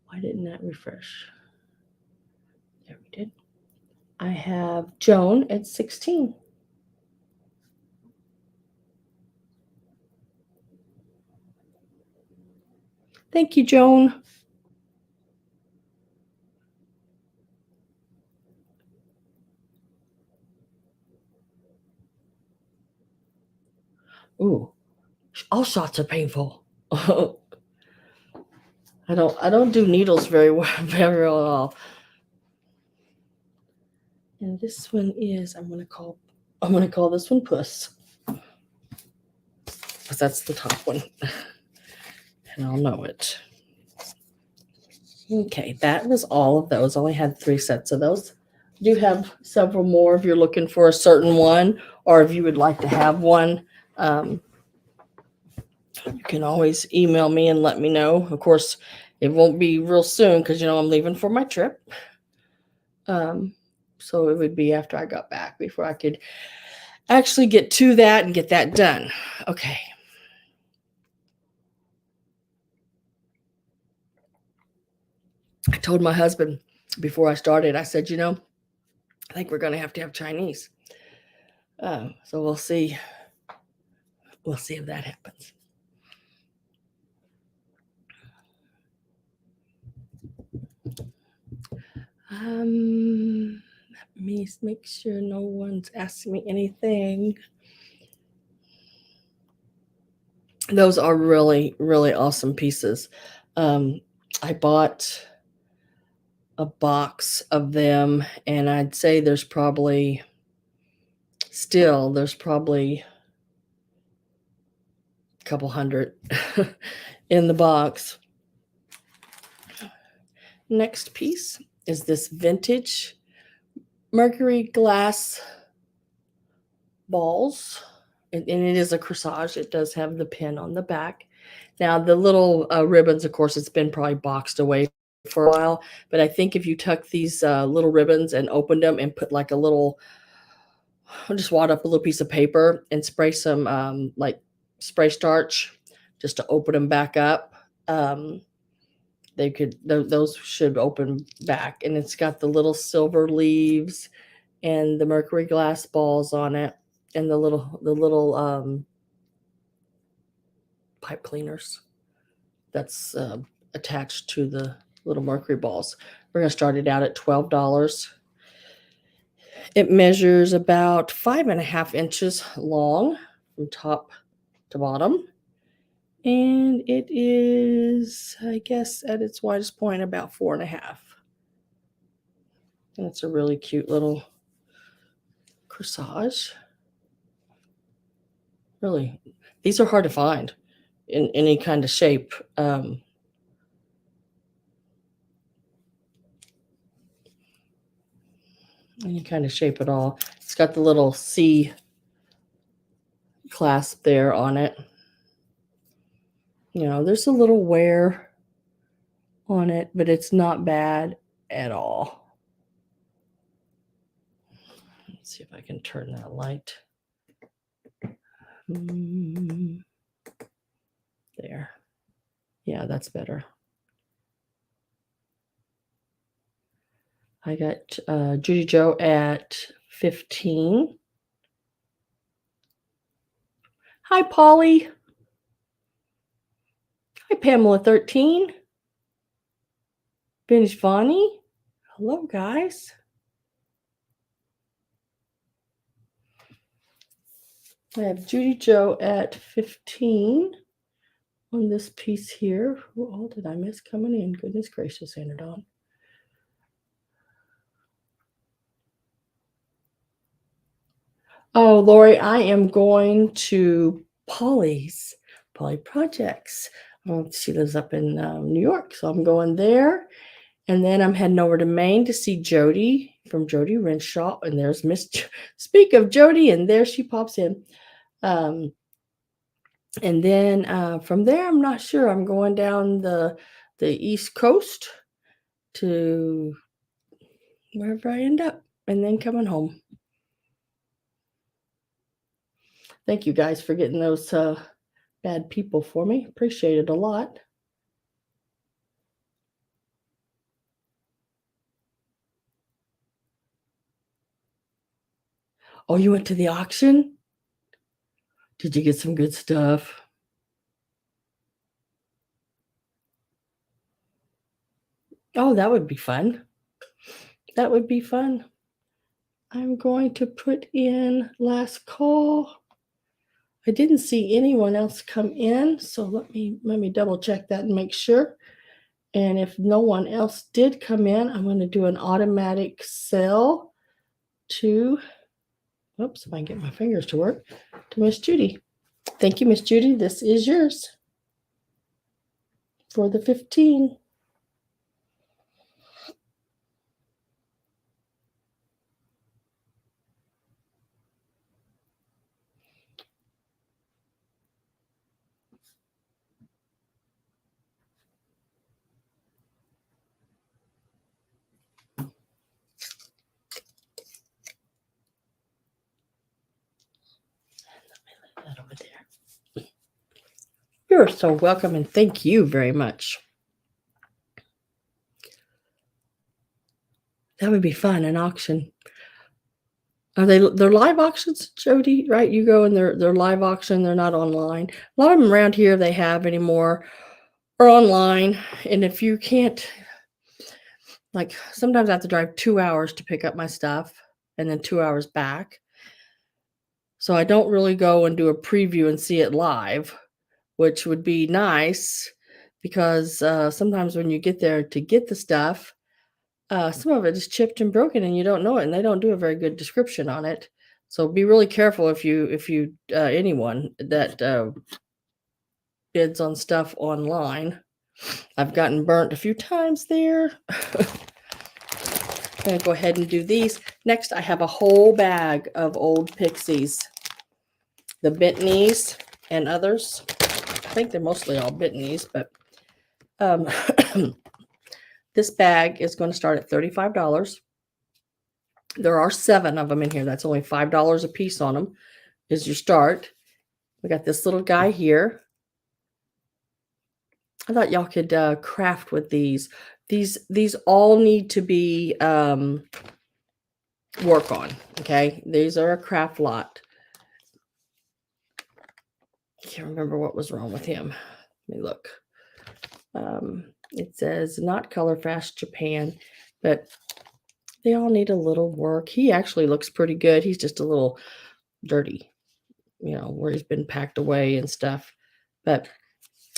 why didn't that refresh? There we did. I have Joan at 16. Thank you, Joan. Ooh, all shots are painful. I don't do needles very well at all. And this one is I'm gonna call this one Puss, because that's the top one. And I'll know it. Okay, that was all of those. I only had 3 sets of those. I do have several more if you're looking for a certain one, or if you would like to have one. You can always email me and let me know. Of course, it won't be real soon because I'm leaving for my trip. So it would be after I got back before I could actually get to that and get that done. Okay. I told my husband before I started, I said, I think we're going to have Chinese. So we'll see. We'll see if that happens. Let me make sure no one's asking me anything. Those are really, really awesome pieces. I bought a box of them, and I'd say there's probably a couple hundred in the box. Next piece is this vintage mercury glass balls, and it is a corsage. It does have the pin on the back. Now the little ribbons, of course, it's been probably boxed away for a while, but I think if you tuck these little ribbons and opened them and put like a little, just wad up a little piece of paper and spray some like spray starch just to open them back up, those should open back. And it's got the little silver leaves and the mercury glass balls on it, and the little pipe cleaners that's attached to the little mercury balls. We're going to start it out at $12. It measures about 5.5 inches long from top to bottom. And it is, I guess, at its widest point, about 4.5. And it's a really cute little corsage. Really, these are hard to find in any kind of shape. Any kind of shape at all. It's got the little C clasp there on it. You know, there's a little wear on it, but it's not bad at all. Let's see if I can turn that light. There. Yeah, that's better. I got Judy Joe at 15. Hi, Polly. Hi, Pamela 13. Vintage Vonnie. Hello, guys. I have Judy Joe at 15 on this piece here. Who all did I miss coming in? Goodness gracious, ain't it on? Oh, Lori, I am going to Polly Projects. She lives up in New York, so I'm going there. And then I'm heading over to Maine to see Jody from Jody Renshaw. And there's Speak of Jody, and there she pops in. And then from there, I'm not sure. I'm going down the East Coast to wherever I end up, and then coming home. Thank you guys for getting those bad people for me. Appreciate it a lot. Oh, you went to the auction? Did you get some good stuff? Oh, that would be fun. That would be fun. I'm going to put in last call. I didn't see anyone else come in, so let me double check that and make sure. And if no one else did come in, I'm going to do an automatic sell to, oops, if I can get my fingers to work, to Miss Judy. Thank you, Miss Judy. This is yours for the 15. That over there. You're so welcome, and thank you very much. That would be fun, an auction. They're live auctions, Jody, right? You go and they're live auction, they're not online. A lot of them around here they have anymore or online. And if you can't, like, sometimes I have to drive 2 hours to pick up my stuff and then 2 hours back. So I don't really go and do a preview and see it live, which would be nice because sometimes when you get there to get the stuff, some of it is chipped and broken and you don't know it, and they don't do a very good description on it. So be really careful if you anyone that bids on stuff online. I've gotten burnt a few times there. I'm going to go ahead and do these. Next, I have a whole bag of old Pixies. The Bentneys and others. I think they're mostly all Bentneys, but this bag is going to start at $35. There are 7 of them in here. That's only $5 a piece on them is your start. We got this little guy here. I thought y'all could craft with these. These all need to be work on. Okay, these are a craft lot. I can't remember what was wrong with him. Let me look. It says not color fast Japan, but they all need a little work. He actually looks pretty good. He's just a little dirty. where he's been packed away and stuff. But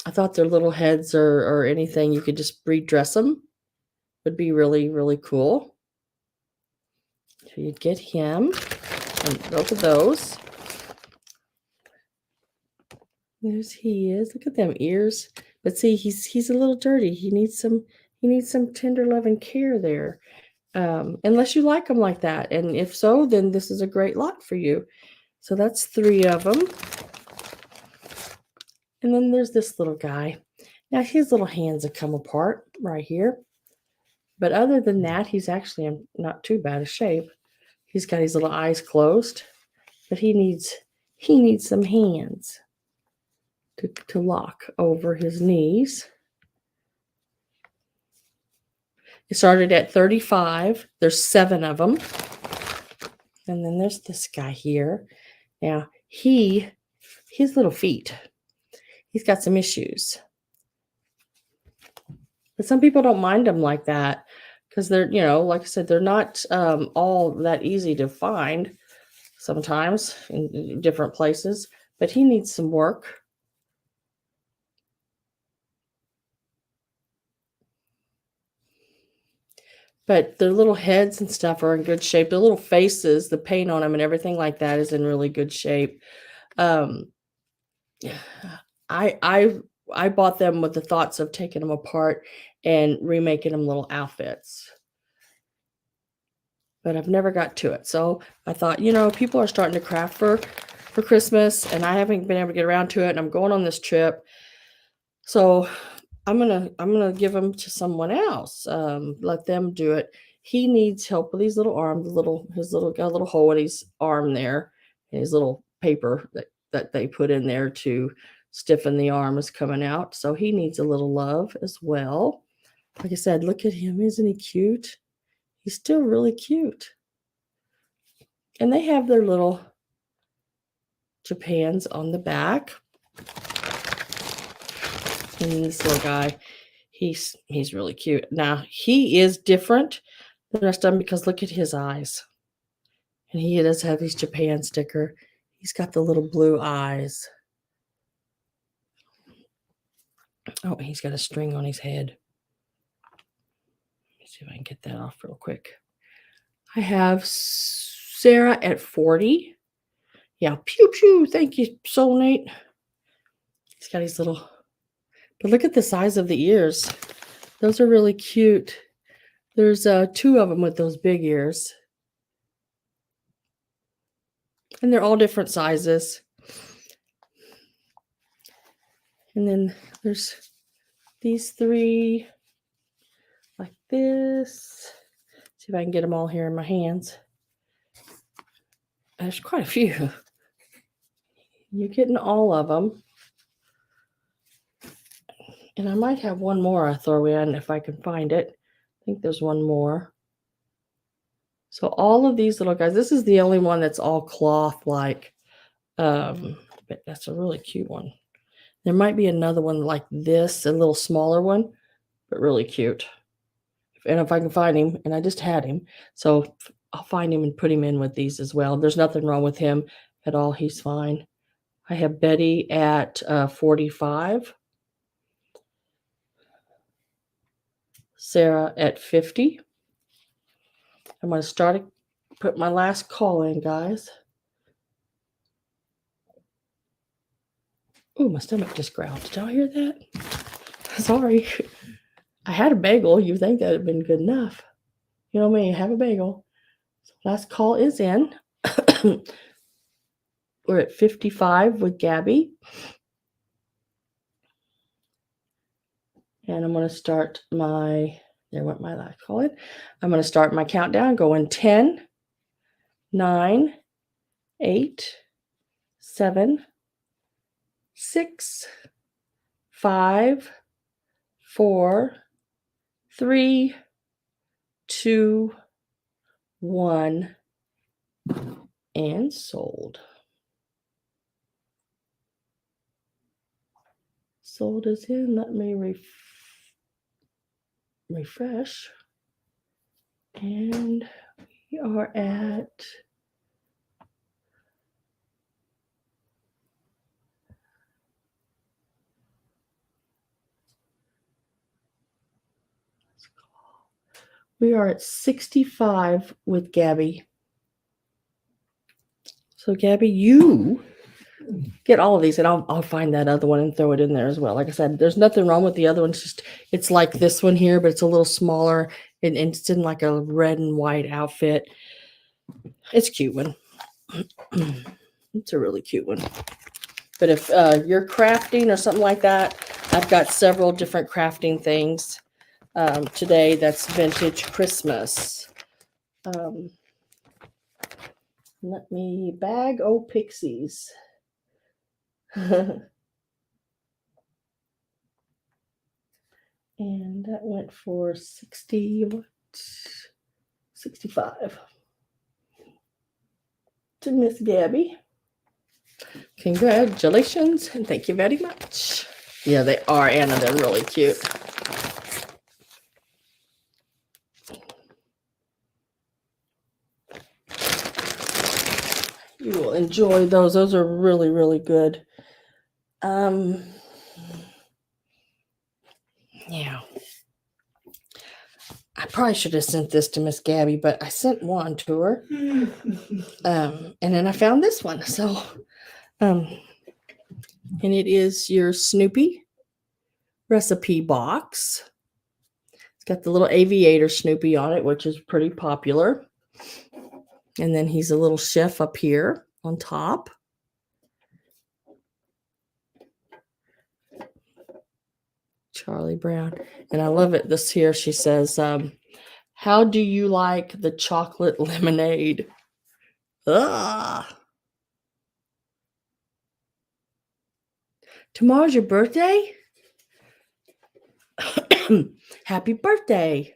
I thought their little heads or anything you could just redress them would be really, really cool. So you'd get him and both of those. There's he is. Look at them ears. But see, he's a little dirty. He needs some tender love and care there. Unless you like them like that. And if so, then this is a great lot for you. So that's 3 of them. And then there's this little guy. Now his little hands have come apart right here. But other than that, he's actually in not too bad a shape. He's got his little eyes closed, but he needs some hands to lock over his knees. It started at 35. There's 7 of them. And then there's this guy here. Now, his little feet, he's got some issues. But some people don't mind them like that because they're, like I said, they're not all that easy to find sometimes in different places. But he needs some work. But their little heads and stuff are in good shape. Their little faces, the paint on them and everything like that is in really good shape. Um, I bought them with the thoughts of taking them apart and remaking them little outfits. But I've never got to it. So I thought, people are starting to craft for Christmas, and I haven't been able to get around to it, and I'm going on this trip. So I'm gonna give them to someone else. Let them do it. He needs help with these little arms. Got a little hole in his arm there, and his little paper that they put in there to stiffen the arm is coming out. So he needs a little love as well. Like I said, look at him. Isn't he cute? He's still really cute. And they have their little Japans on the back. And this little guy, he's really cute. Now, he is different than the rest of them because look at his eyes. And he does have his Japan sticker. He's got the little blue eyes. Oh, he's got a string on his head. Let me see if I can get that off real quick. I have Sarah at 40. Yeah, pew pew. Thank you, Soulmate. He's got his little... But look at the size of the ears. Those are really cute. There's 2 of them with those big ears. And they're all different sizes. And then there's these 3 like this. See if I can get them all here in my hands. There's quite a few. You're getting all of them. And I might have one more I throw in if I can find it. I think there's one more. So all of these little guys, this is the only one that's all cloth like. But that's a really cute one. There might be another one like this, a little smaller one, but really cute. And if I can find him, and I just had him, so I'll find him and put him in with these as well. There's nothing wrong with him at all. He's fine. I have Betty at 45. Sarah at 50. I'm going to put my last call in, guys. Oh, my stomach just growled. Did y'all hear that? Sorry. I had a bagel. You think that would have been good enough. You know me, have a bagel. So last call is in. We're at 55 with Gabby. And I'm going to start there went my last call in. I'm going to start my countdown going 10, 9, 8, 7, 6, 5, 4, 3, 2, 1, and sold. Sold is in. Let me refresh. And we are at We are at 65 with Gabby. So Gabby, you get all of these, and I'll find that other one and throw it in there as well. Like I said, there's nothing wrong with the other one. It's just it's like this one here, but it's a little smaller and it's in like a red and white outfit. It's a cute one. It's a really cute one. But if you're crafting or something like that, I've got several different crafting things today that's vintage Christmas. Let me bag pixies. And that went for 65 to Miss Gabby. Congratulations and thank you very much. Yeah, they are, Anna. They're really cute. You will enjoy those. Those are really, really good. Yeah. I probably should have sent this to Miss Gabby, but I sent one to her. And then I found this one. So, and it is your Snoopy recipe box. It's got the little aviator Snoopy on it, which is pretty popular. And then he's a little chef up here on top. Charlie Brown. And I love it. This here, she says, how do you like the chocolate lemonade? Tomorrow's your birthday? Happy birthday.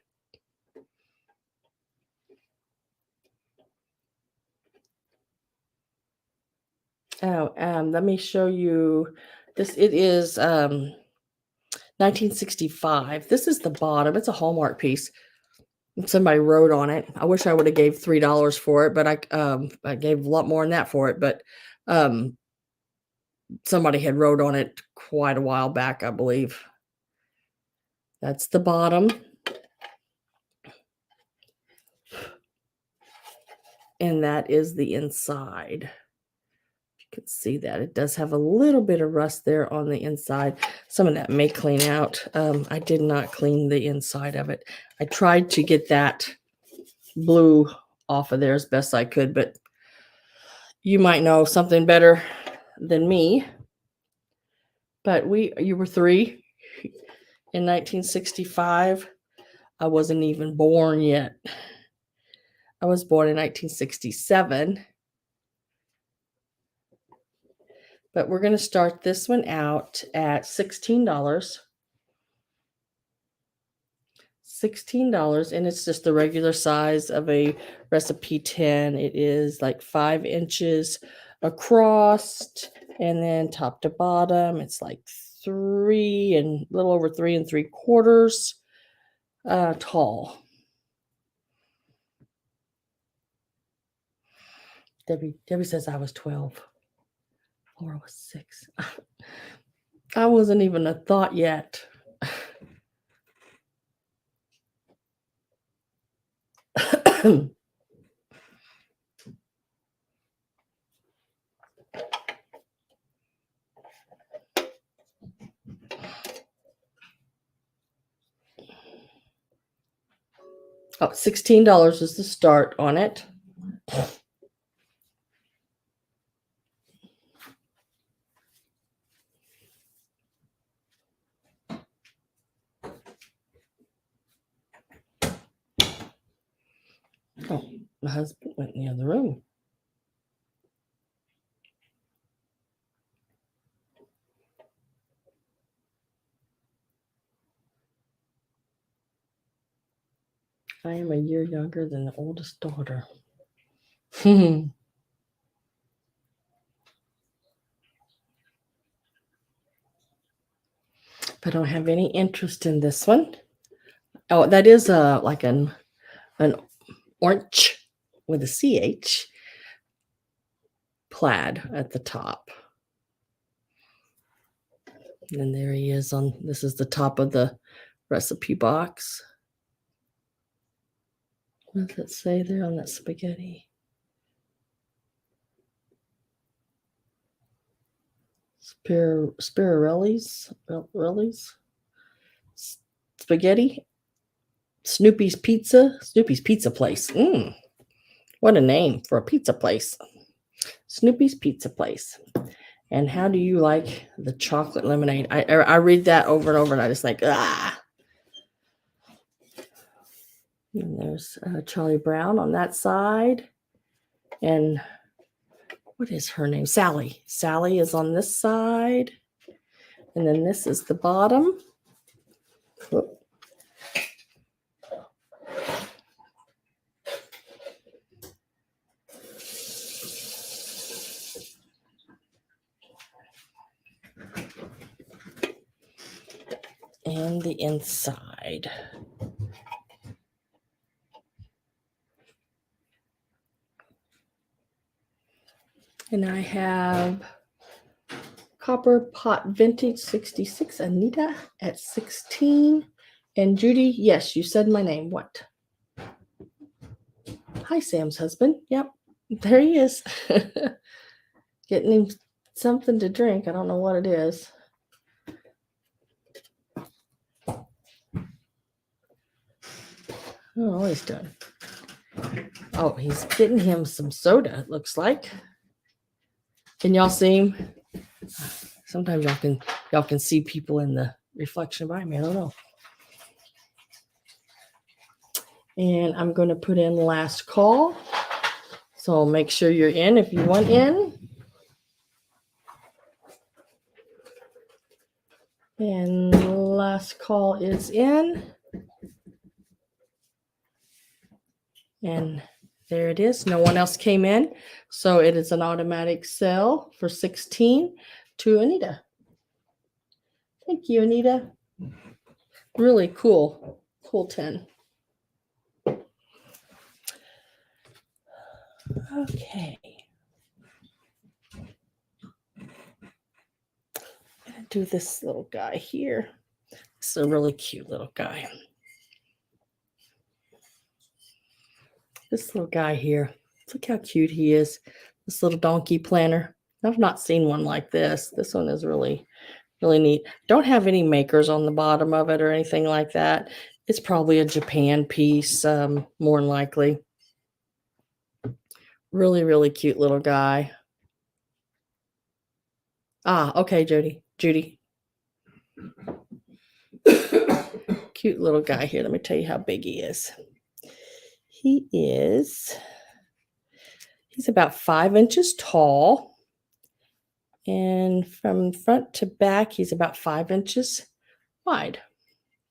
Oh, let me show you this. It is 1965. This is the bottom. It's a Hallmark piece. Somebody wrote on it. I wish I would have gave $3 for it, but I gave a lot more than that for it. But somebody had wrote on it quite a while back, I believe. That's the bottom. And that is the inside. You can see that it does have a little bit of rust there on the inside. Some of that may clean out. I did not clean the inside of it. I tried to get that blue off of there as best I could, but you might know something better than me. But you were 3 in 1965. I wasn't even born yet. I was born in 1967. But we're going to start this one out at $16. $16, and it's just the regular size of a recipe tin. It is like 5 inches across, and then top to bottom, it's like 3 and a little over 3 3/4 tall. Debbie says I was 12. Laura was 6. I wasn't even a thought yet. Oh, $16 is the start on it. Oh, my husband went in the other room. I am a year younger than the oldest daughter. I don't have any interest in this one. Oh, that is like an orange with a CH plaid at the top. And there he is this is the top of the recipe box. What does it say there on that spaghetti? Spirelli's? Spaghetti? Snoopy's Pizza? Snoopy's Pizza Place. What a name for a pizza place. Snoopy's Pizza Place. And how do you like the chocolate lemonade? I read that over and over and I just like, ah. And there's Charlie Brown on that side. And what is her name? Sally. Sally is on this side. And then this is the bottom. Whoop. And the inside. And I have Copper Pot Vintage 66, Anita at 16. And Judy, yes, you said my name. What? Hi, Sam's husband. Yep, there he is. Getting him something to drink. I don't know what it is. I don't know what he's doing. Oh, he's getting him some soda, it looks like. Can y'all see him? Sometimes y'all can see people in the reflection behind me. I don't know. And I'm going to put in last call. So make sure you're in if you want in. And last call is in. And there it is. No one else came in. So it is an automatic sell for 16 to Anita. Thank you, Anita. Really cool. Cool 10. Okay. I'm going to do this little guy here. This is a really cute little guy. This little guy here. Look how cute he is. This little donkey planner. I've not seen one like this. This one is really, really neat. Don't have any makers on the bottom of it or anything like that. It's probably a Japan piece, more than likely. Really, really cute little guy. Ah, okay, Judy. Cute little guy here. Let me tell you how big he is. He's about 5 inches tall. And from front to back, he's about 5 inches wide.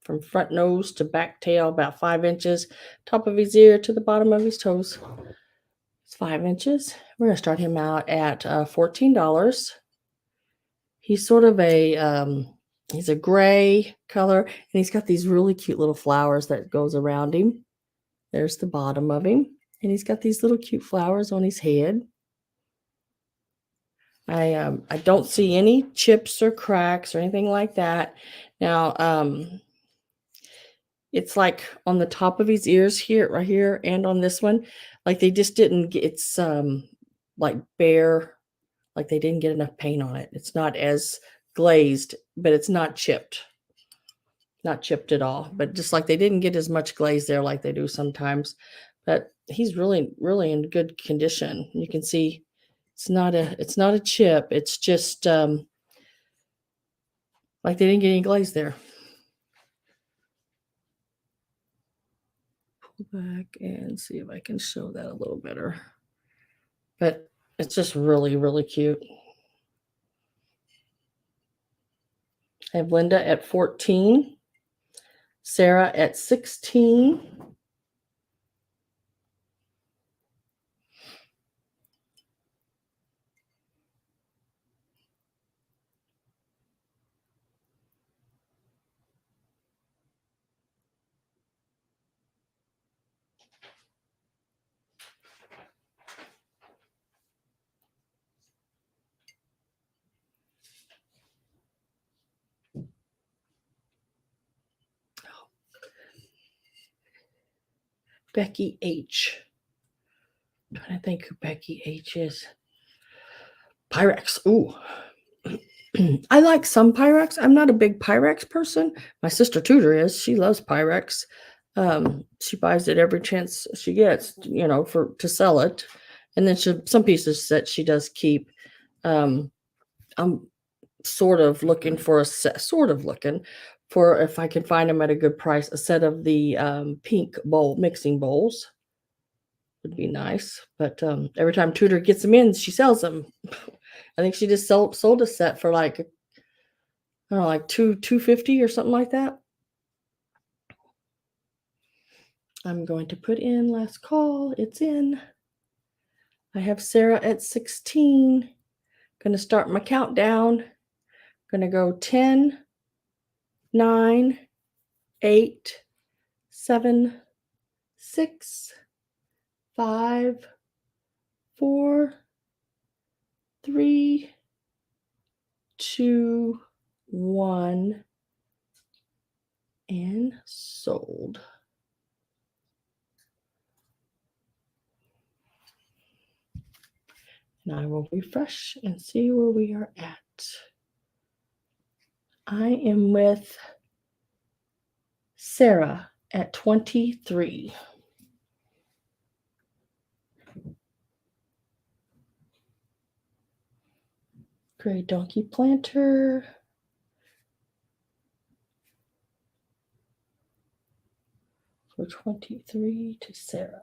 From front nose to back tail, about 5 inches. Top of his ear to the bottom of his toes. It's 5 inches. We're going to start him out at $14. He's sort of he's a gray color, and he's got these really cute little flowers that goes around him. There's the bottom of him, and he's got these little cute flowers on his head. I don't see any chips or cracks or anything like that. Now, it's like on the top of his ears here, right here, and on this one, like they just didn't get, it's like bare, like they didn't get enough paint on it. It's not as glazed, but it's not chipped. Not chipped at all, but just like they didn't get as much glaze there like they do sometimes. But he's really, really in good condition. You can see it's not a chip. It's just like they didn't get any glaze there. Pull back and see if I can show that a little better. But it's just really, really cute. I have Linda at 14, Sarah at 16. Becky H. I'm trying to think who Becky H is. Pyrex. Ooh. I like some Pyrex. I'm not a big Pyrex person. My sister Tudor is. She loves Pyrex. She buys it every chance she gets, to sell it. And then some pieces that she does keep. I'm sort of looking for if I can find them at a good price, a set of the pink mixing bowls would be nice. But every time Tudor gets them in, she sells them. I think she just sold a set for like, I don't know, like $250 or something like that. I'm going to put in last call. It's in. I have Sarah at 16. Going to start my countdown. Going to go 10, 9, 8, 7, 6, 5, 4, 3, 2, 1, and sold. And I will refresh and see where we are at. I am with Sarah at 23. Gray Donkey Planter. For 23 to Sarah.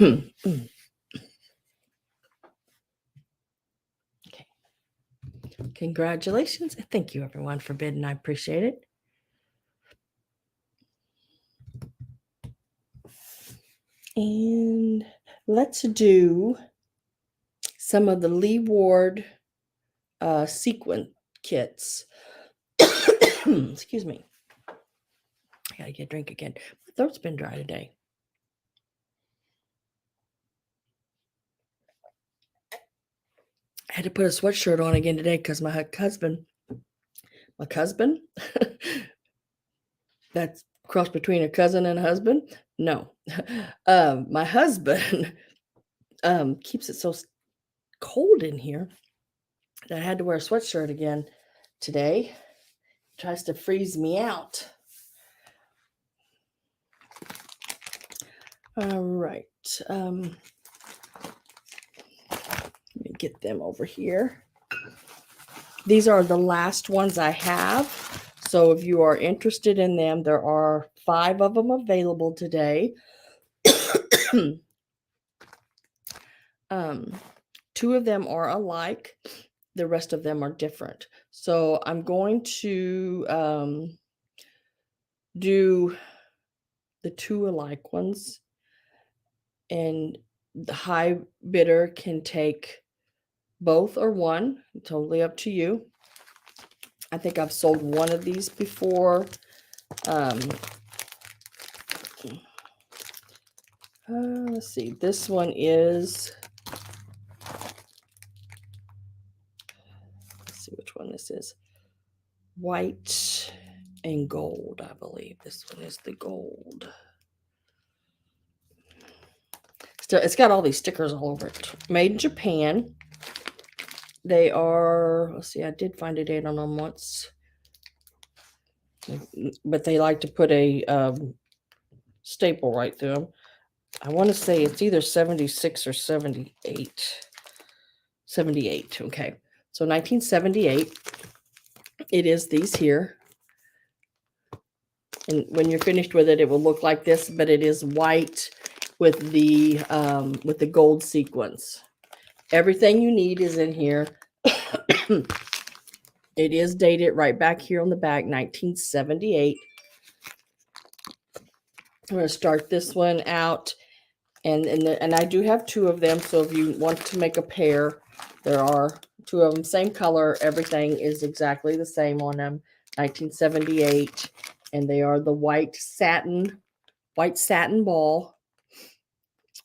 Okay. Congratulations, and thank you everyone for bidding. I appreciate it. And let's do some of the Lee Ward sequin kits. Excuse me. I gotta get a drink again. My throat's been dry today. I had to put a sweatshirt on again today because my husband, that's cross between a cousin and a husband. No, my husband keeps it so cold in here that I had to wear a sweatshirt again today. Tries to freeze me out. All right. Let me get them over here. These are the last ones I have. So if you are interested in them, there are 5 of them available today. 2 of them are alike. The rest of them are different. So I'm going to do the 2 alike ones, and the high bidder can take both or one, totally up to you. I think I've sold one of these before. Let's see, this one is, let's see which one this is. White and gold, I believe. This one is the gold. Still, it's got all these stickers all over it. Made in Japan. They are, let's see, I did find a date on them once. But they like to put a staple right through them. I want to say it's either 76 or 78. 78, okay. So 1978. It is these here. And when you're finished with it, it will look like this, but it is white with the gold sequins. Everything you need is in here. It is dated right back here on the back, 1978. I'm going to start this one out, and I do have 2 of them. So if you want to make a pair, there are 2 of them, same color. Everything is exactly the same on them. 1978, and they are the white satin ball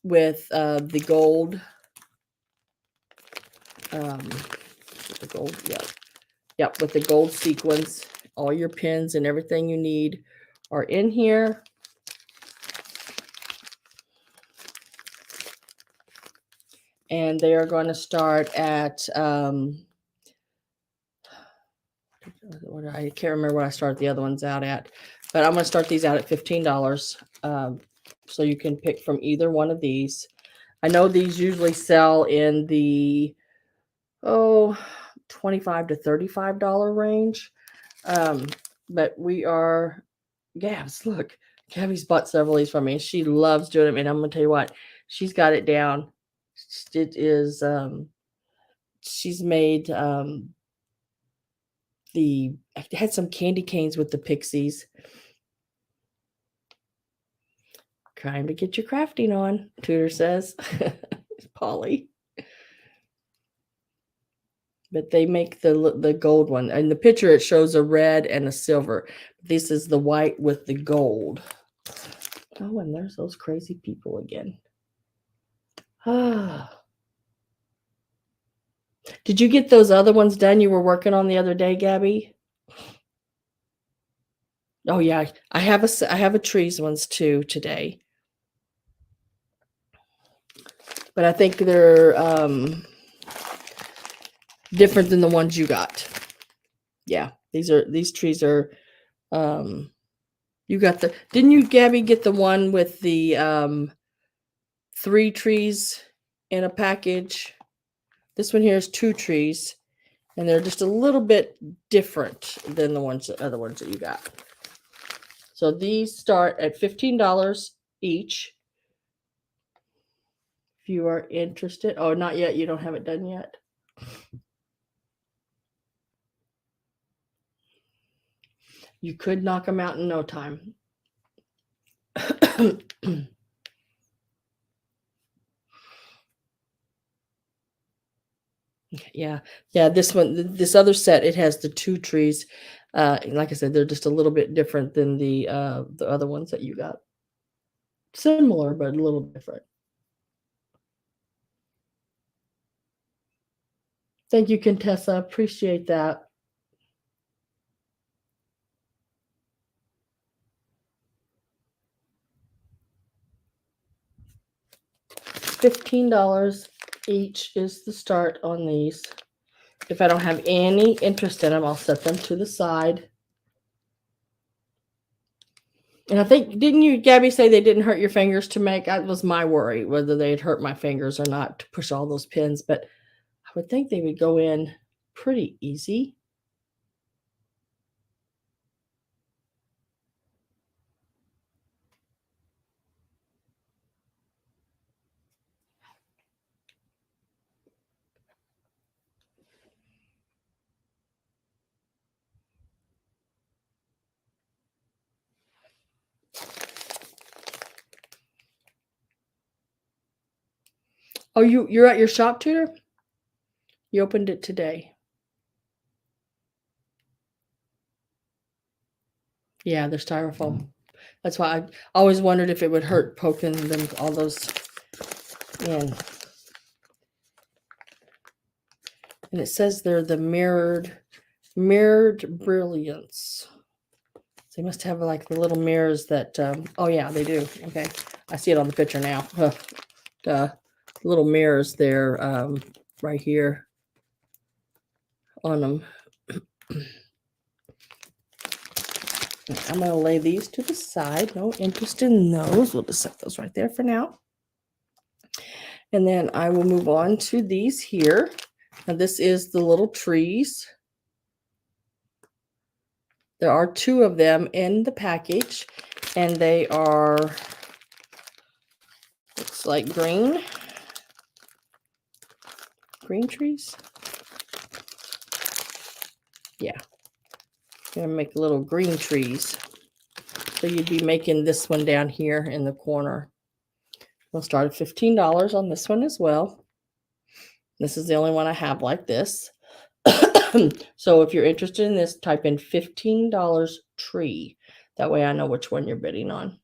with the gold. Yep, with the gold sequins. All your pins and everything you need are in here. And they are going to start at I can't remember what I started the other ones out at, but I'm going to start these out at $15. So you can pick from either one of these. I know these usually sell in the $25 to $35 range. But we are Gabs, look, Gabby's bought several of these from me. She loves doing them, and I'm gonna tell you what, she's got it down. It is she's made I had some candy canes with the pixies. Trying to get your crafting on, Tudor says. Polly. But they make the gold one. In the picture, it shows a red and a silver. This is the white with the gold. Oh, and there's those crazy people again. Ah. Did you get those other ones done you were working on the other day, Gabby? Oh yeah, I have a trees ones too today. But I think they're different than the ones you got. Yeah, these trees are you got didn't you, Gabby, get the one with the 3 trees in a package? This one here is 2 trees, and they're just a little bit different than the other ones that you got. So these start at $15 each. If you are interested. Oh, not yet. You don't have it done yet. You could knock them out in no time. Yeah. This other set, it has the 2 trees. Like I said, they're just a little bit different than the other ones that you got. Similar, but a little different. Thank you, Contessa. Appreciate that. $15 each is the start on these. If I don't have any interest in them, I'll set them to the side. And I think, didn't you, Gabby, say they didn't hurt your fingers to make? That was my worry, whether they'd hurt my fingers or not to push all those pins. But I would think they would go in pretty easy. Oh, you're at your shop, Tudor? You opened it today. Yeah, they're styrofoam. That's why I always wondered if it would hurt poking them all those in. And it says they're the mirrored brilliance. They must have like the little mirrors that, oh yeah, they do. Okay. I see it on the picture now. The little mirrors there, right here on them. I'm going to lay these to the side. No interest in those. We'll just set those right there for now. And then I will move on to these here. Now this is the little trees. There are 2 of them in the package, and they are, looks like green trees. Yeah, gonna make little green trees. So you'd be making this one down here in the corner. We'll start at $15 on this one as well. This is the only one I have like this. So if you're interested in this, type in $15 tree. That way I know which one you're bidding on.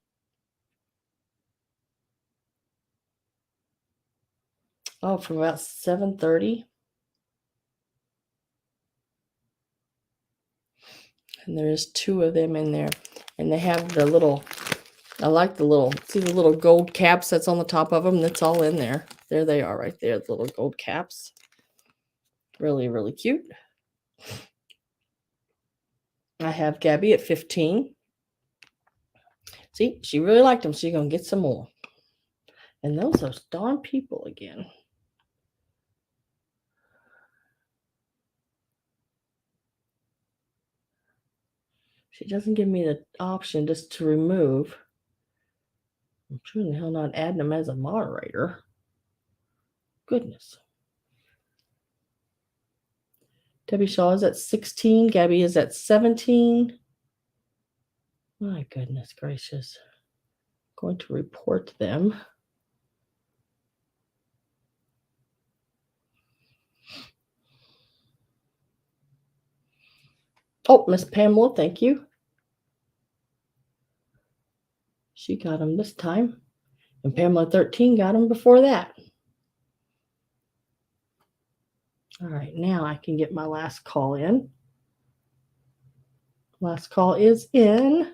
Oh, from about 7:30. And there's 2 of them in there. And they have the little, I like the little, see the little gold caps that's on the top of them? That's all in there. There they are right there, the little gold caps. Really, really cute. I have Gabby at 15. See, she really liked them. She's going to get some more. And those darn people again. She doesn't give me the option just to remove. I'm sure in the hell not adding them as a moderator. Goodness. Debbie Shaw is at 16. Gabby is at 17. My goodness gracious. I'm going to report them. Oh, Miss Pamela, thank you. She got them this time. And Pamela 13 got them before that. All right, now I can get my last call in. Last call is in.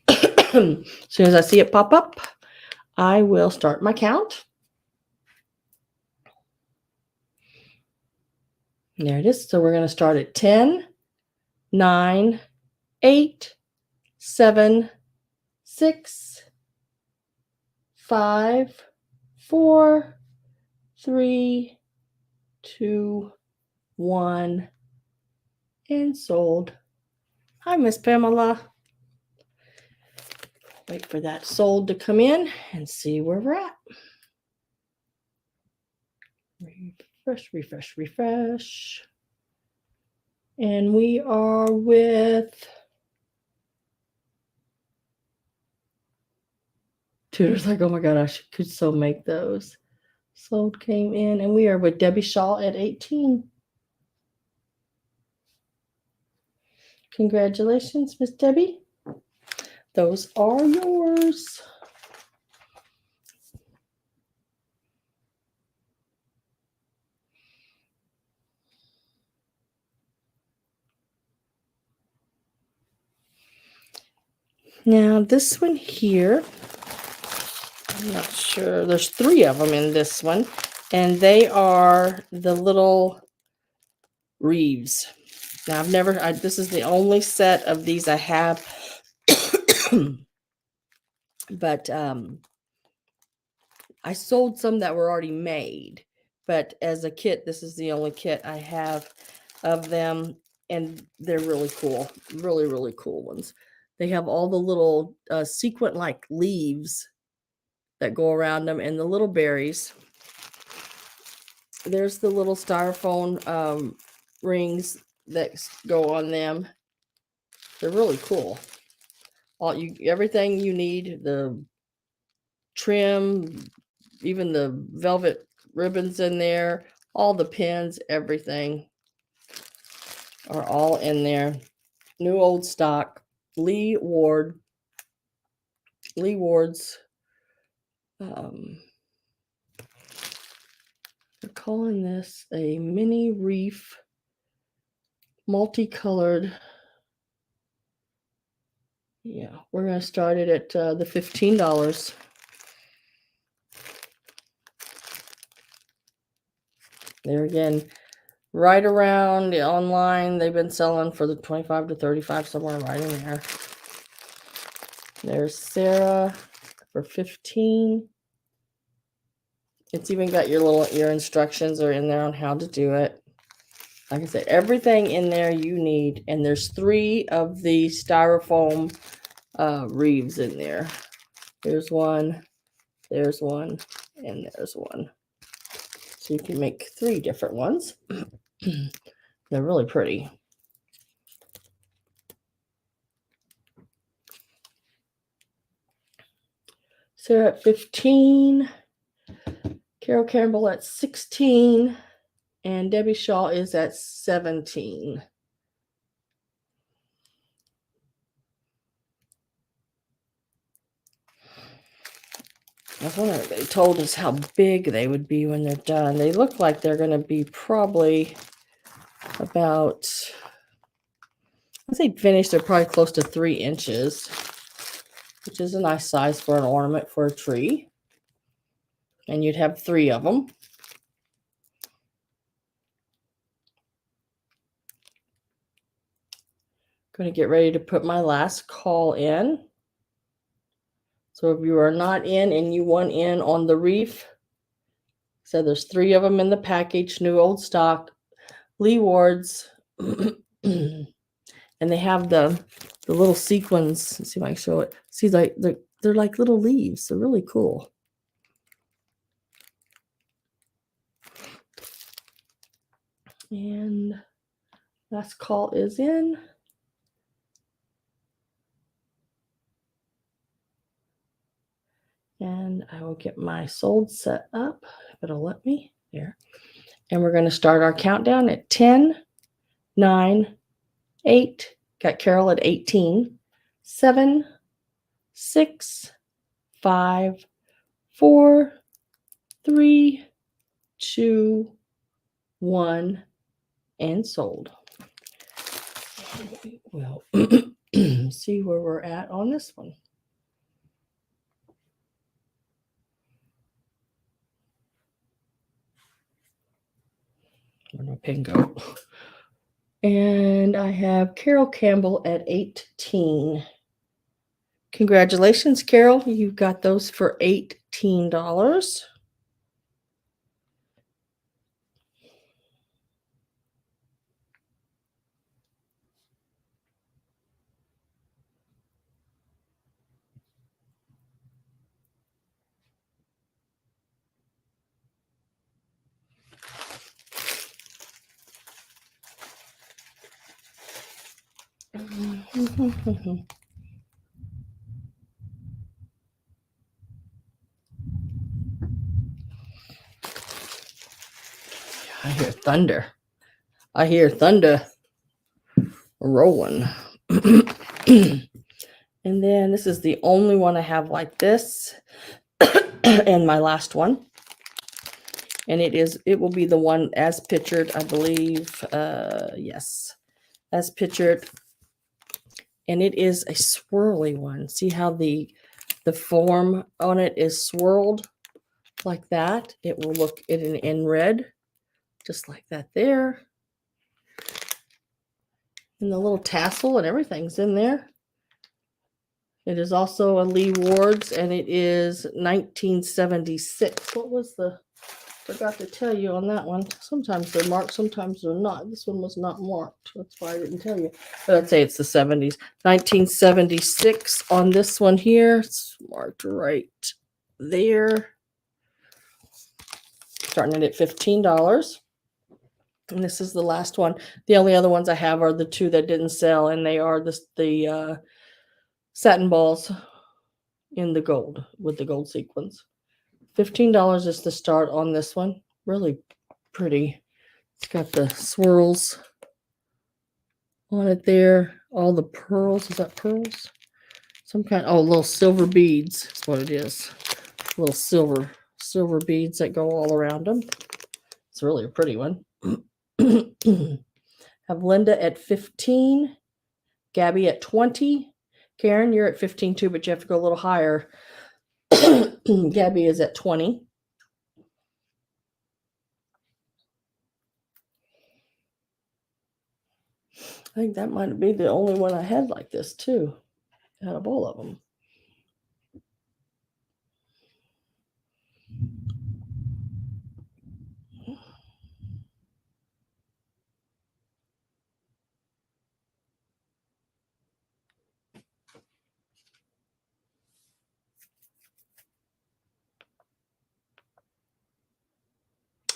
As soon as I see it pop up, I will start my count. There it is. So we're going to start at 10, 9, 8, 7, 6, 5, 4, 3, 2, 1, and sold. Hi, Miss Pamela. Wait for that sold to come in and see where we're at. Refresh, refresh, refresh. And we are with Tudor's like, oh my God, I could so make those. Sold came in, and we are with Debbie Shaw at 18. Congratulations, Miss Debbie. Those are yours. Now this one here, I'm not sure. There's 3 of them in this one, and they are the little Reeves. Now this is the only set of these I have, but I sold some that were already made, but as a kit, this is the only kit I have of them, and they're really cool. Really, really cool ones. They have all the little sequin-like leaves that go around them and the little berries. There's the little styrofoam rings that go on them. They're really cool. Everything you need, the trim, even the velvet ribbons in there, all the pins, everything are all in there. New old stock. Lee Ward's they're calling this a mini reef, multicolored. Yeah, we're going to start it at the $15. There again, right around online, they've been selling for the 25 to 35, somewhere right in there. There's Sarah for 15. It's even got your instructions are in there on how to do it. Like I said, everything in there you need. And there's 3 of the styrofoam Reeves in there. There's one, and there's one. So you can make 3 different ones. They're really pretty. Sarah at 15. Carol Campbell at 16. And Debbie Shaw is at 17. I was wondering if they told us how big they would be when they're done. They look like they're going to be probably about I say finished, they're probably close to 3 inches, which is a nice size for an ornament for a tree. And you'd have 3 of them. Going to get ready to put my last call in. So if you are not in and you want in on the wreath, so there's 3 of them in the package, new old stock, Lee Ward's, and they have the little sequins. Let's see if I can show it. See, like they're like little leaves. They're really cool. And last call is in. And I will get my sold set up, if it'll let me. There. And we're going to start our countdown at 10, 9, 8. Got Carol at 18. 7, 6, 5, 4, 3, 2, 1, and sold. We'll see where we're at on this one. Where'd my pen go? And I have Carol Campbell at 18. Congratulations, Carol. You got those for $18. I hear thunder. I hear thunder rolling. And then this is the only one I have like this. And my last one. And it will be the one as pictured, I believe. Yes. As pictured. And it is a swirly one. See how the form on it is swirled like that? It will look in red, just like that there. And the little tassel and everything's in there. It is also a Lee Ward's, and it is 1976. What was forgot to tell you on that one. Sometimes they're marked, sometimes they're not. This one was not marked. That's why I didn't tell you. But I'd say it's the 70s. 1976 on this one here. It's marked right there. Starting it at $15. And this is the last one. The only other ones I have are the 2 that didn't sell, and they are the satin balls in the gold with the gold sequins. $15 is the start on this one. Really pretty. It's got the swirls on it there. All the pearls. Is that pearls? Some kind. Oh, little silver beads. That's what it is. Little silver beads that go all around them. It's really a pretty one. Have Linda at 15. Gabby at 20. Karen, you're at 15 too, but you have to go a little higher. Gabby is at 20. I think that might be the only one I had like this too, out of all of them.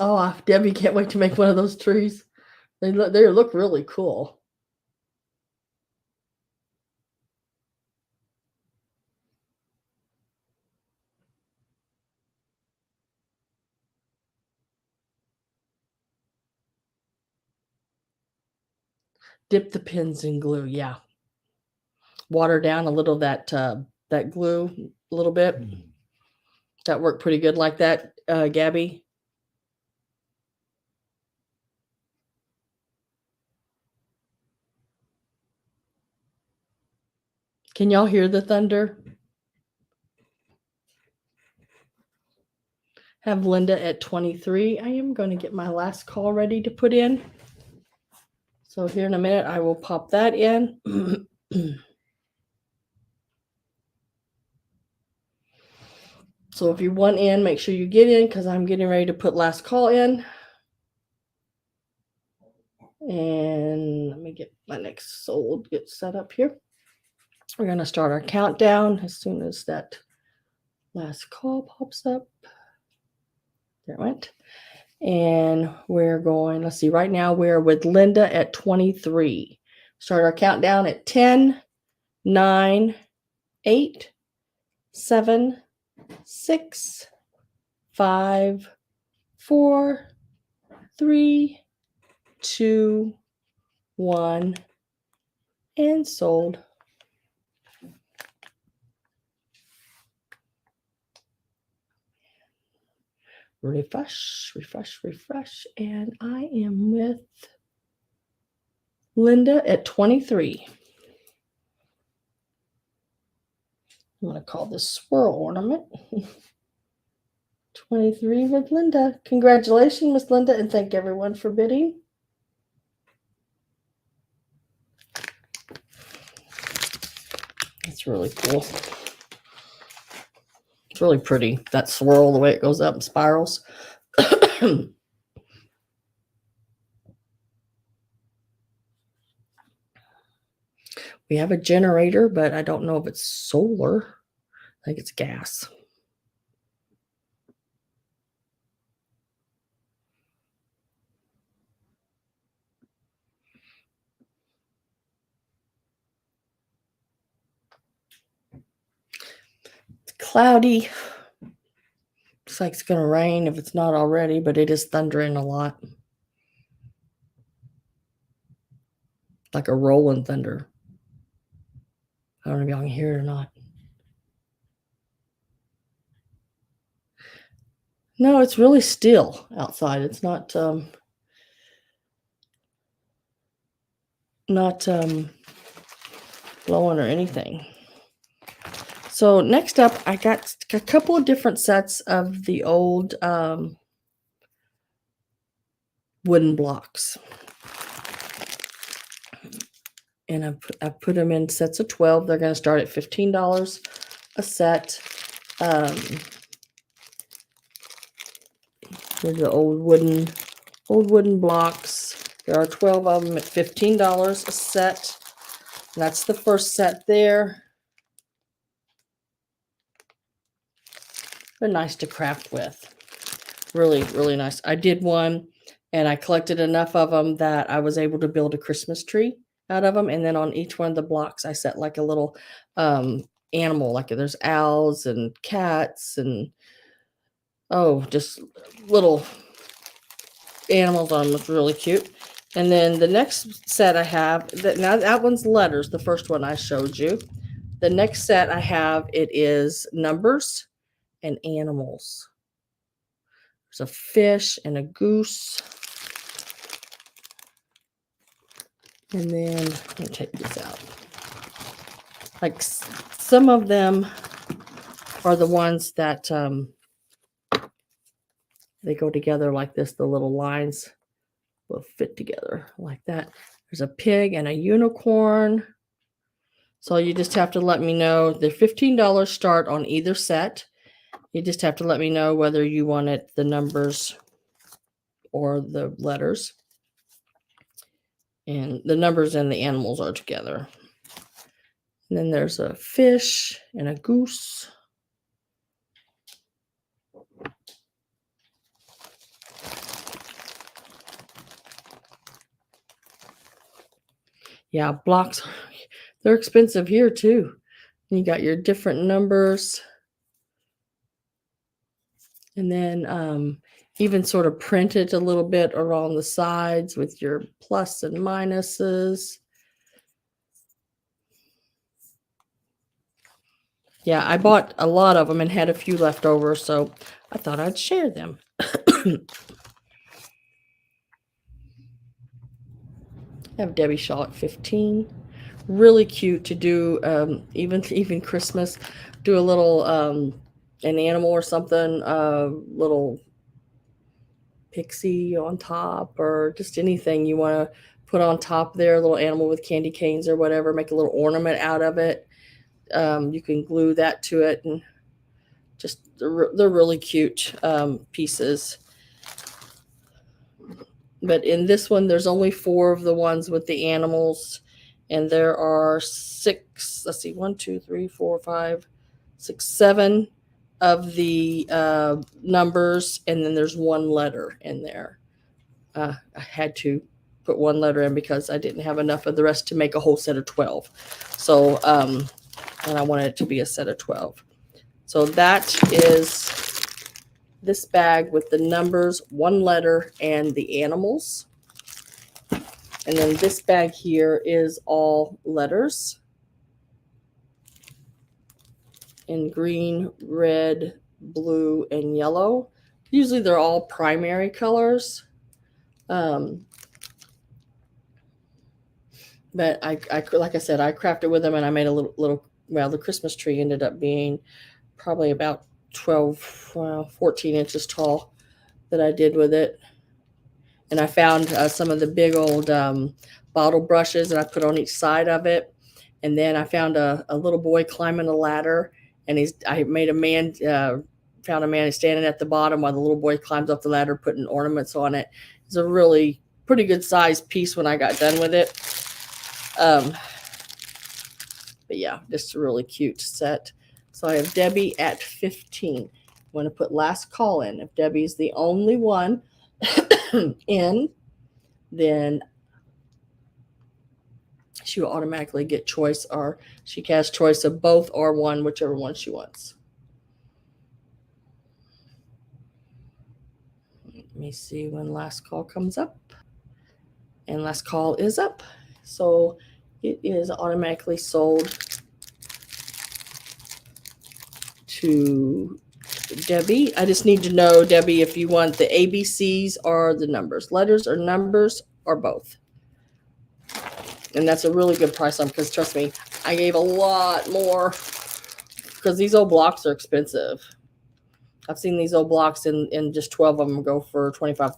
Oh, Debbie can't wait to make one of those trees. They look really cool. Dip the pins in glue, yeah. Water down a little that glue a little bit. That worked pretty good like that, Gabby. Can y'all hear the thunder? Have Linda at 23. I am going to get my last call ready to put in. So here in a minute, I will pop that in. So if you want in, make sure you get in because I'm getting ready to put last call in. And let me get my next sold get set up here. We're going to start our countdown as soon as that last call pops up. There it went. And we're going, let's see, right now we're with Linda at 23. Start our countdown at 10, 9, 8, 7, 6, 5, 4, 3, 2, 1, and sold. Refresh, refresh, refresh. And I am with Linda at 23. I'm going to call this swirl ornament. 23 with Linda. Congratulations, Miss Linda, and thank everyone for bidding. It's really cool. It's really pretty. That swirl, the way it goes up and spirals. We have a generator, but I don't know if it's solar. I think it's gas. It's cloudy. Looks like it's going to rain if it's not already, but it is thundering a lot. Like a rolling thunder. I don't know if y'all can hear it or not. No, it's really still outside. It's not blowing or anything. So next up, I got a couple of different sets of the old wooden blocks. And I put them in sets of 12. They're going to start at $15 a set. They're the old wooden blocks. There are 12 of them at $15 a set. And that's the first set there. They're nice to craft with. Really, really nice. I did one and I collected enough of them that I was able to build a Christmas tree out of them. And then on each one of the blocks, I set like a little animal, like there's owls and cats and just little animals on them. It's really cute. And then the next set I have, now that one's letters, the first one I showed you. The next set I have, it is numbers and animals. There's a fish and a goose. And then, let me take these out. Like some of them are the ones that they go together like this. The little lines will fit together like that. There's a pig and a unicorn. So you just have to let me know. The $15 start on either set. You just have to let me know whether you wanted the numbers or the letters. And the numbers and the animals are together. And then there's a fish and a goose. Yeah, blocks, they're expensive here too. You got your different numbers. And then even sort of printed a little bit around the sides with your plus and minuses. Yeah, I bought a lot of them and had a few left over, so I thought I'd share them. I have Debbie Shaw at 15. really cute to do, even Christmas. Do a little an animal or something, little pixie on top, or just anything you want to put on top there. A little animal with candy canes or whatever. Make a little ornament out of it. You can glue that to it, and just they're really cute pieces. But in this one, there's only 4 of the ones with the animals, and there are 6. Let's see, 1, 2, 3, 4, 5, 6, 7 of the numbers, and then there's 1 letter in there. I had to put 1 letter in because I didn't have enough of the rest to make a whole set of 12. So, and I wanted it to be a set of 12. So that is this bag with the numbers, 1 letter, and the animals. And then this bag here is all letters in green, red, blue, and yellow. Usually they're all primary colors. But I like I said, I crafted with them, and I made a little, well, the Christmas tree ended up being probably about 12, 14 inches tall that I did with it. And I found some of the big old bottle brushes that I put on each side of it. And then I found a little boy climbing a ladder, and I made a man, found a man standing at the bottom while the little boy climbs up the ladder, putting ornaments on it. It's a really pretty good sized piece when I got done with it. But yeah, just a really cute set. So I have Debbie at 15. I'm going to put last call in. If Debbie's the only one in, then she will automatically get choice, or she has choice of both or one, whichever one she wants. Let me see when last call comes up. And last call is up. So it is automatically sold to Debbie. I just need to know, Debbie, if you want the ABCs or the numbers, letters or numbers or both. And that's a really good price on, because trust me, I gave a lot more, because these old blocks are expensive. I've seen these old blocks in just 12 of them go for $25,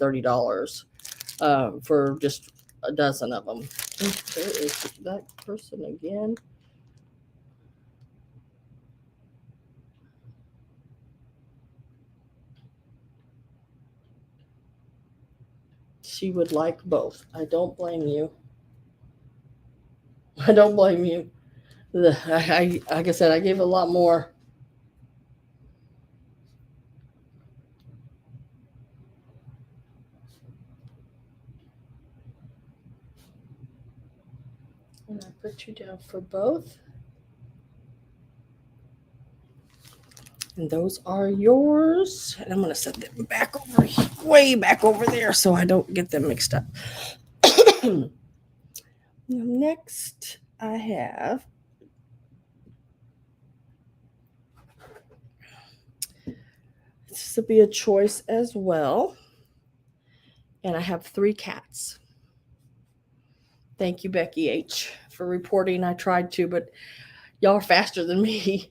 $30 for just a dozen of them. There is that person again. She would like both. I don't blame you. I don't blame you. Like I said, I gave a lot more. And I put you down for both. And those are yours. And I'm going to set them back over, way back over there, so I don't get them mixed up. Next, I have this will be a choice as well. And I have 3 cats. Thank you, Becky H., for reporting. I tried to, but y'all are faster than me.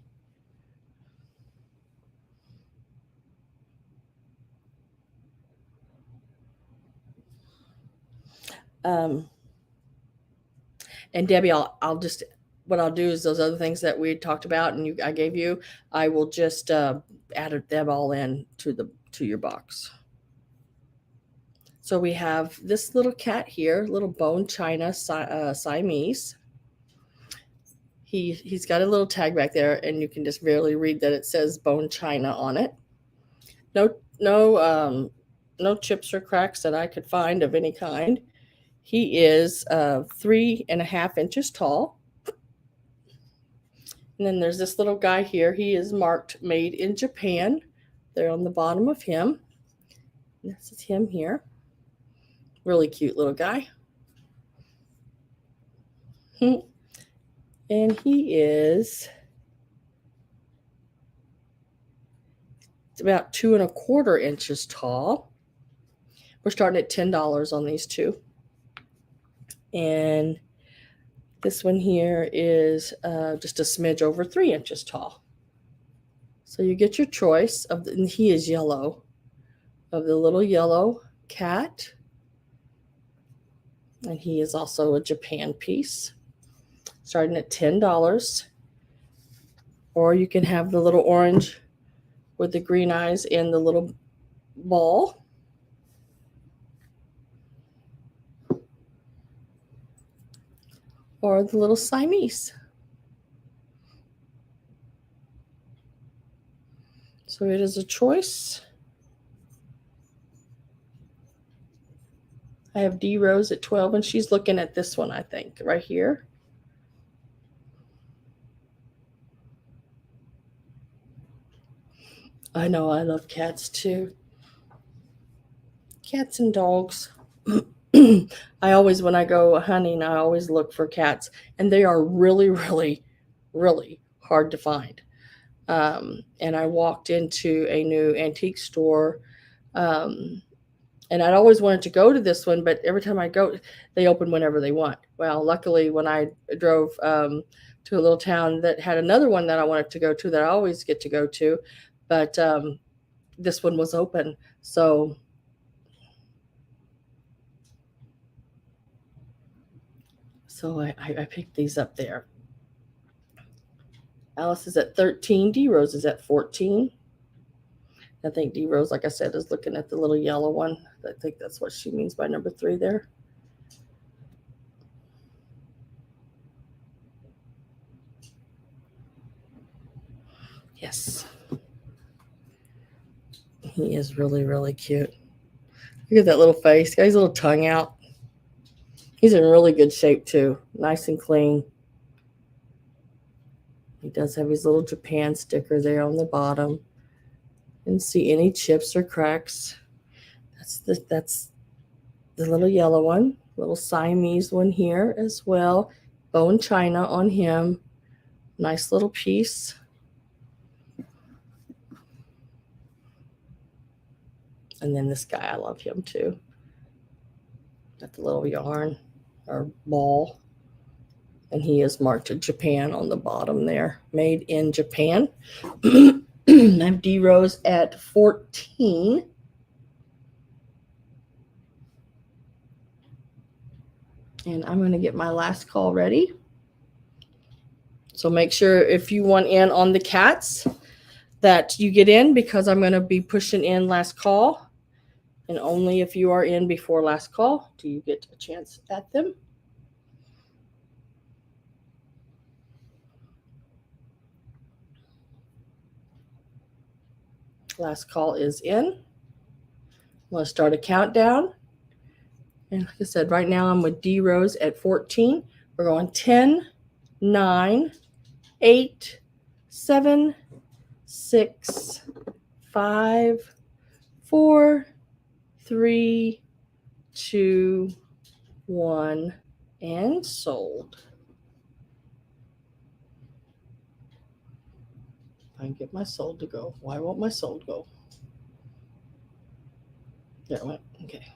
And Debbie, I'll just, what I'll do is those other things that we talked about and I gave you, I will just add them all in to your box. So we have this little cat here, little bone china Siamese. He's got a little tag back there, and you can just barely read that it says bone china on it. No chips or cracks that I could find of any kind. He is 3.5 inches tall. And then there's this little guy here. He is marked made in Japan. They're on the bottom of him. This is him here. Really cute little guy. And he is about 2.25 inches tall. We're starting at $10 on these two. And This one here is just a smidge over 3 inches tall. So you get your choice of, and he is yellow, of the little yellow cat. And he is also a Japan piece, starting at $10. Or you can have the little orange with the green eyes and the little ball. Or the little Siamese. So it is a choice. I have D Rose at 12, and she's looking at this one, I think, right here. I know, I love cats too. Cats and dogs. I always, when I go hunting, I always look for cats, and they are really, really, really hard to find. And I walked into a new antique store, and I'd always wanted to go to this one, but every time I go, they open whenever they want. Well, luckily, when I drove to a little town that had another one that I wanted to go to, that I always get to go to, but this one was open. So I picked these up there. Alice is at 13. D Rose is at 14. I think D Rose, like I said, is looking at the little yellow one. I think that's what she means by number 3 there. Yes. He is really, really cute. Look at that little face. Got his little tongue out. He's in really good shape too. Nice and clean. He does have his little Japan sticker there on the bottom. Didn't see any chips or cracks. That's the little yellow one. Little Siamese one here as well. Bone china on him. Nice little piece. And then this guy, I love him too. Got the little yarn or ball. And he is marked Japan on the bottom there. Made in Japan. I have D Rose at 14. And I'm going to get my last call ready. So make sure if you want in on the cats that you get in, because I'm going to be pushing in last call. And only if you are in before last call do you get a chance at them. Last call is in. I'm going to start a countdown. And like I said, right now I'm with D Rose at 14. We're going 10, 9, 8, 7, 6, 5, 4, 3, 2, 1, and sold. I can get my sold to go. Why won't my sold go? There it went. Okay.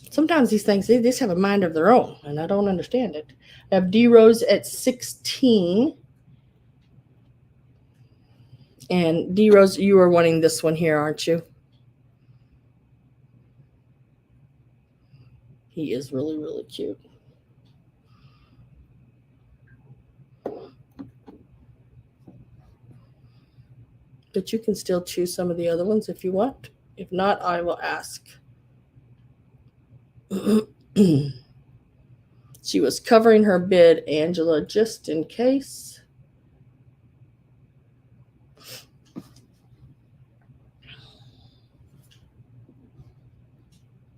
Sometimes these things, they just have a mind of their own, and I don't understand it. I have D Rose at 16. And D Rose, you are wanting this one here, aren't you? He is really, really cute. But you can still choose some of the other ones if you want. If not, I will ask. She was covering her bid, Angela, just in case.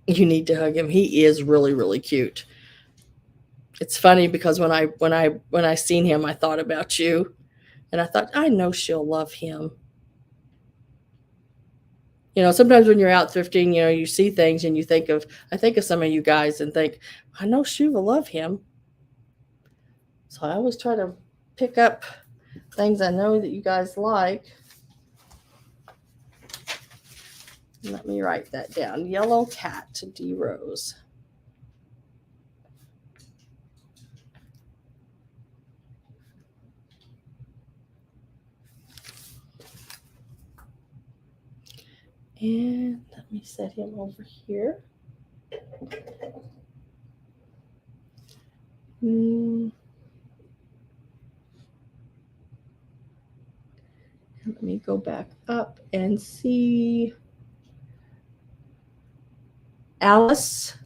You need to hug him. He is really, really cute. It's funny because when I seen him, I thought about you, and I thought, I know she'll love him. You know, sometimes when you're out thrifting, you know, you see things and I think of some of you guys and think, I know she will love him. So I always try to pick up things I know that you guys like. Let me write that down. Yellow cat, D Rose. And let me set him over here. Let me go back up and see. Alice,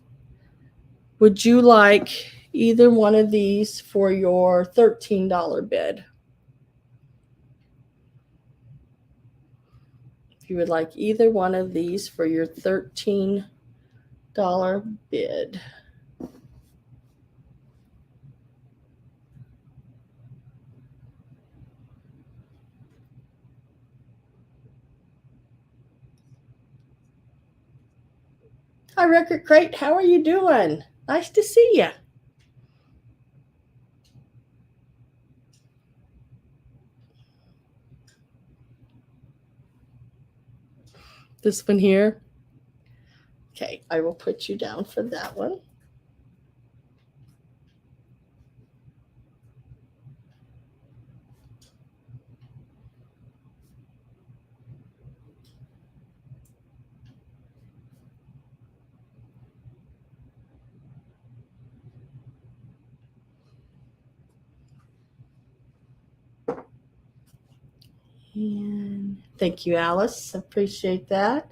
would you like either one of these for your $13 bid? If you would like either one of these for your $13 bid. Hi, Record Crate. How are you doing? Nice to see you. This one here. Okay, I will put you down for that one. And thank you, Alice. Appreciate that.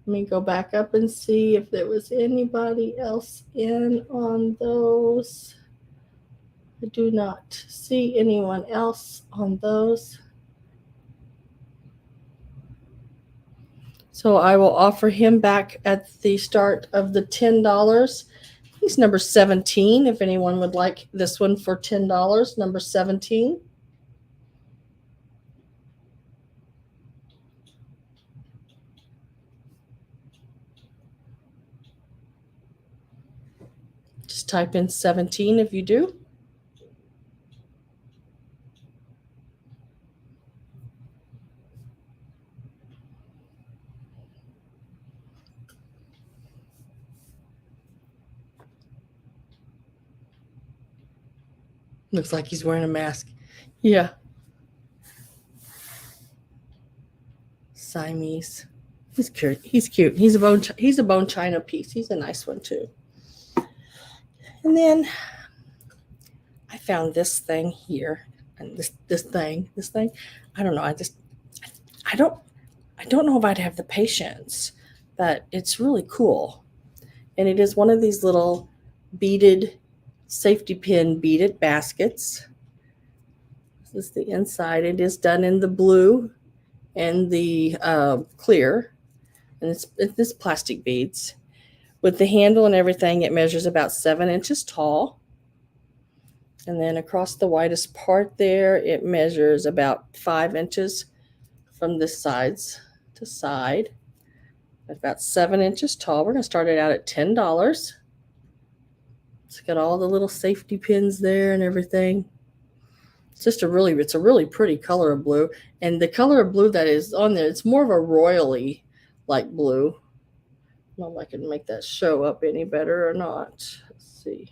Let me go back up and see if there was anybody else in on those. I do not see anyone else on those. So I will offer him back at the start of the $10. He's number 17, if anyone would like this one for $10, number 17. Just type in 17 if you do. Looks like he's wearing a mask. Yeah. Siamese. He's cute. He's cute. He's a bone china piece. He's a nice one too. And then I found this thing here, and this thing. I don't know. I don't know if I'd have the patience, but it's really cool. And it is one of these little beaded safety pin beaded baskets. This is the inside. It is done in the blue and the clear, and it's plastic beads. With the handle and everything, it measures about 7 inches tall. And then across the widest part there, it measures about 5 inches from the sides to side. About 7 inches tall. We're going to start it out at $10. It's got all the little safety pins there and everything. It's a really pretty color of blue. And the color of blue that is on there, it's more of a royally like blue. I don't know if I can make that show up any better or not. Let's see.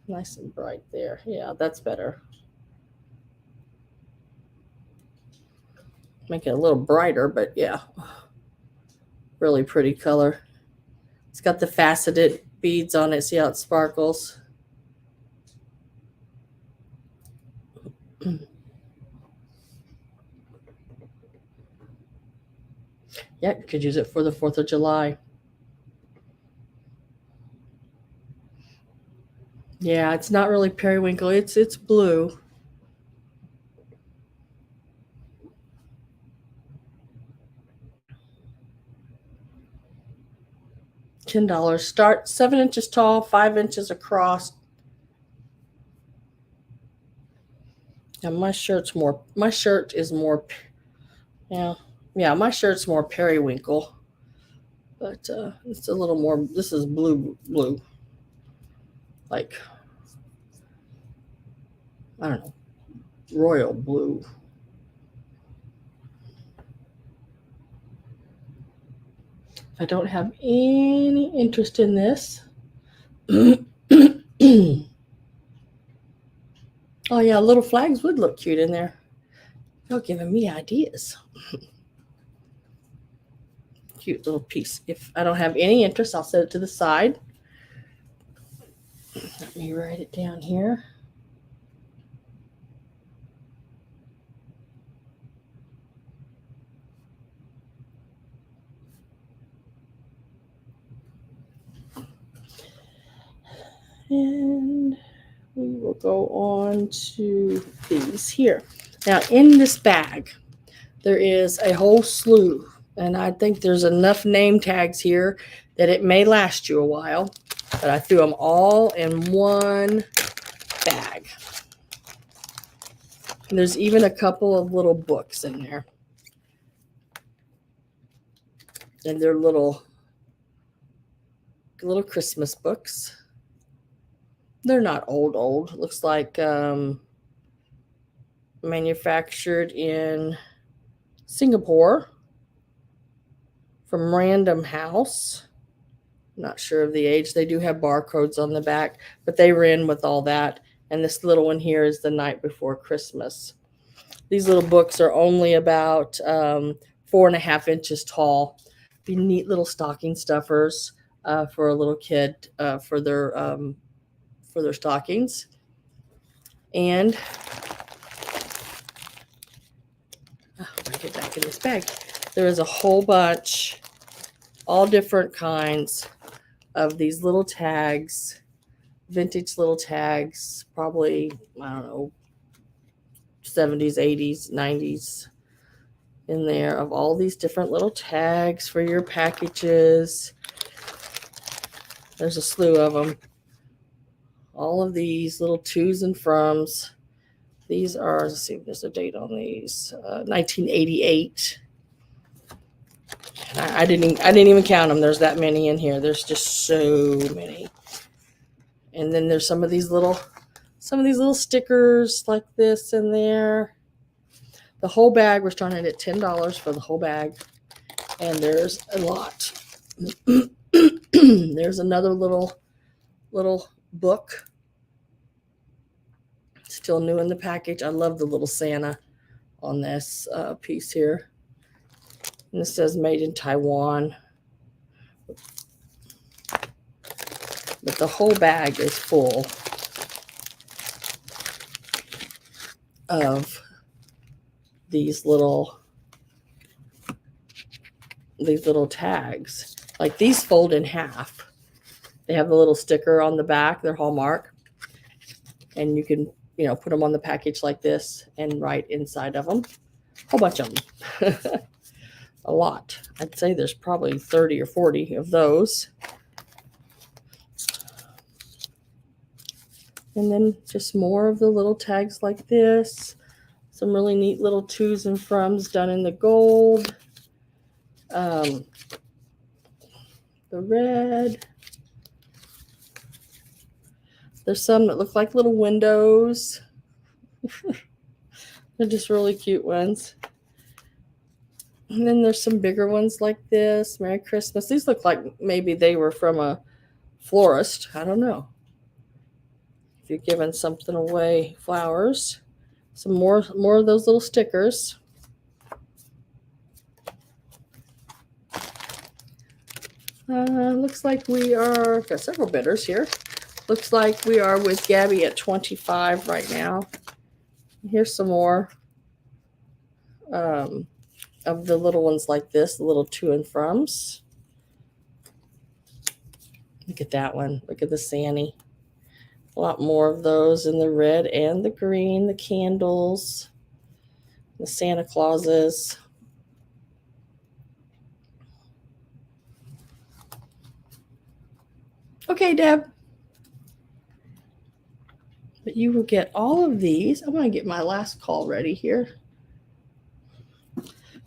Nice and bright there. Yeah, that's better. Make it a little brighter, but yeah. Really pretty color. It's got the faceted beads on it. See how it sparkles? Yeah, you could use it for the 4th of July. Yeah, it's not really periwinkle. It's blue. $10. Start 7 inches tall, 5 inches across. And my shirt is more, yeah, my shirt's more periwinkle. But it's a little more, this is blue. Like, I don't know, royal blue. I don't have any interest in this. Oh yeah, little flags would look cute in there. Y'all giving me ideas. Cute little piece. If I don't have any interest, I'll set it to the side. Let me write it down here. And we will go on to these here. Now, in this bag, there is a whole slew, and I think there's enough name tags here that it may last you a while, but I threw them all in one bag. And there's even a couple of little books in there. And they're little Christmas books. They're not old. Looks like manufactured in Singapore from Random House. Not sure of the age. They do have barcodes on the back, but they ran with all that. And this little one here is The Night Before Christmas. These little books are only about 4.5 inches tall. Be neat little stocking stuffers for a little kid for their stockings. And let me get back in this bag. There is a whole bunch, all different kinds of these little tags, vintage little tags, probably, I don't know, 70s, 80s, 90s in there, of all these different little tags for your packages. There's a slew of them. All of these little to's and froms. These are, let's see if there's a date on these, 1988. I didn't even count them. There's that many in here. There's just so many. And then there's some of these little stickers like this in there. The whole bag, we're starting at $10 for the whole bag. And there's a lot. There's another little book. Still new in the package. I love the little Santa on this piece here. And this says made in Taiwan. But the whole bag is full of these little tags. Like these fold in half. They have the little sticker on the back, they're Hallmark. And you can, put them on the package like this and write inside of them. A whole bunch of them. A lot. I'd say there's probably 30 or 40 of those. And then just more of the little tags like this. Some really neat little to's and froms done in the gold. The red. There's some that look like little windows. They're just really cute ones. And then there's some bigger ones like this. Merry Christmas. These look like maybe they were from a florist. I don't know. If you're giving something away, flowers. Some more of those little stickers. Looks like we are, got several bidders here. Looks like we are with Gabby at 25 right now. Here's some more of the little ones like this, the little to and froms. Look at that one. Look at the Sanny. A lot more of those in the red and the green, the candles, the Santa Clauses. Okay, Deb. But you will get all of these. I'm going to get my last call ready here.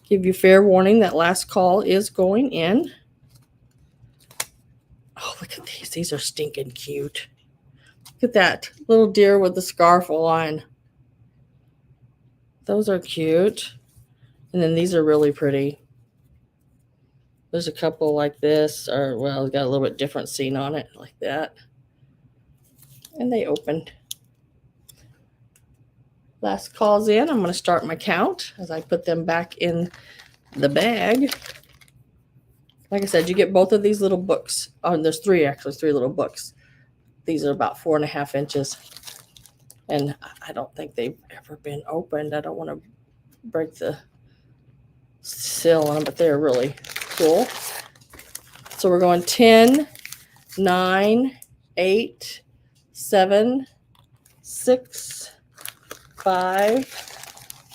Give you fair warning that last call is going in. Oh, look at these. These are stinking cute. Look at that little deer with the scarf on. Those are cute. And then these are really pretty. There's a couple like this, or well, it's got a little bit different scene on it, like that. And they opened. Last call's in. I'm going to start my count as I put them back in the bag. Like I said, you get both of these little books. Oh, and there's three little books. These are about 4.5 inches. And I don't think they've ever been opened. I don't want to break the seal on them, but they're really cool. So we're going 10, 9, 8, 7, 6, 5,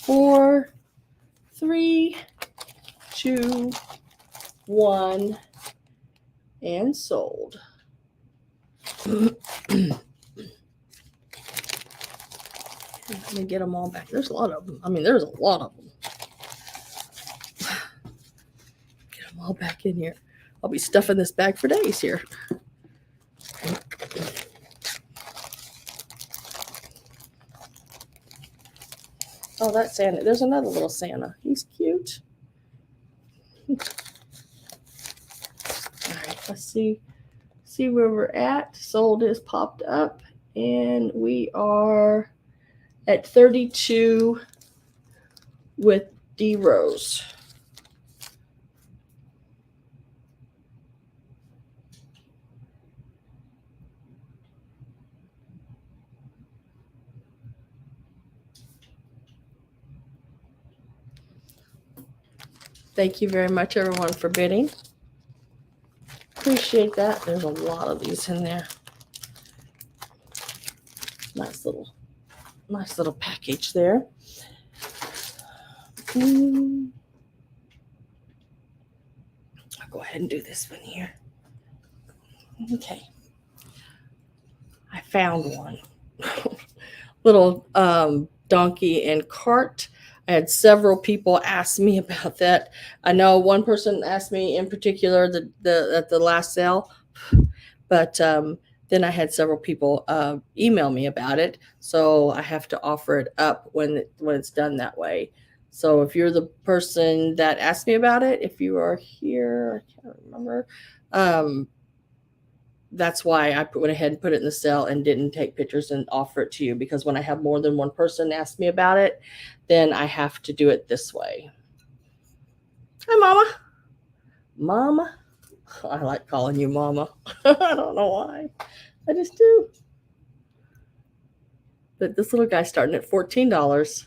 4, 3, 2, 1, and sold. Let me get them all back. There's a lot of them. I mean, there's a lot of them. Get them all back in here. I'll be stuffing this bag for days here. Oh, that's Santa. There's another little Santa. He's cute. All right, let's see where we're at. Sold is popped up, and we are at 32 with D Rose. Thank you very much, everyone, for bidding. Appreciate that. There's a lot of these in there. Nice little package there. I'll go ahead and do this one here. Okay. I found one. Little donkey and cart. I had several people ask me about that. I know one person asked me in particular at the last sale, but then I had several people email me about it. So I have to offer it up when it's done that way. So if you're the person that asked me about it, if you are here, I can't remember. That's why I went ahead and put it in the sale and didn't take pictures and offer it to you, because when I have more than one person ask me about it, then I have to do it this way. Hi, Mama. Mama. I like calling you Mama. I don't know why. I just do. But this little guy's starting at $14.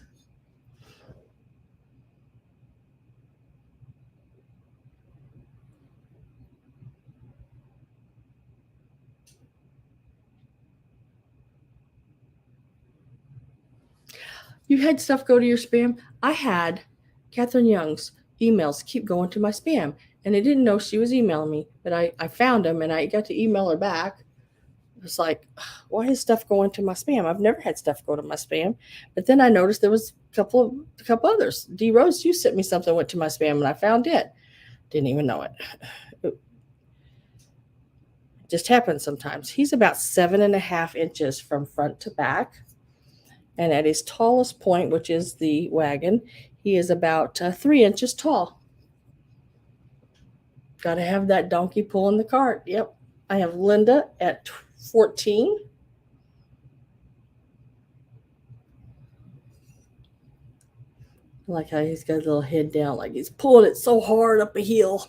You had stuff go to your spam? I had Catherine Young's emails keep going to my spam, and I didn't know she was emailing me, but I found them and I got to email her back. It was like, why is stuff going to my spam? I've never had stuff go to my spam. But then I noticed there was a couple others. D Rose, you sent me something went to my spam, and I found it. Didn't even know it. It just happens sometimes. He's about 7.5 inches from front to back. And at his tallest point, which is the wagon, he is about 3 inches tall. Got to have that donkey pulling the cart. Yep. I have Linda at 14. I like how he's got his little head down, like he's pulling it so hard up a hill.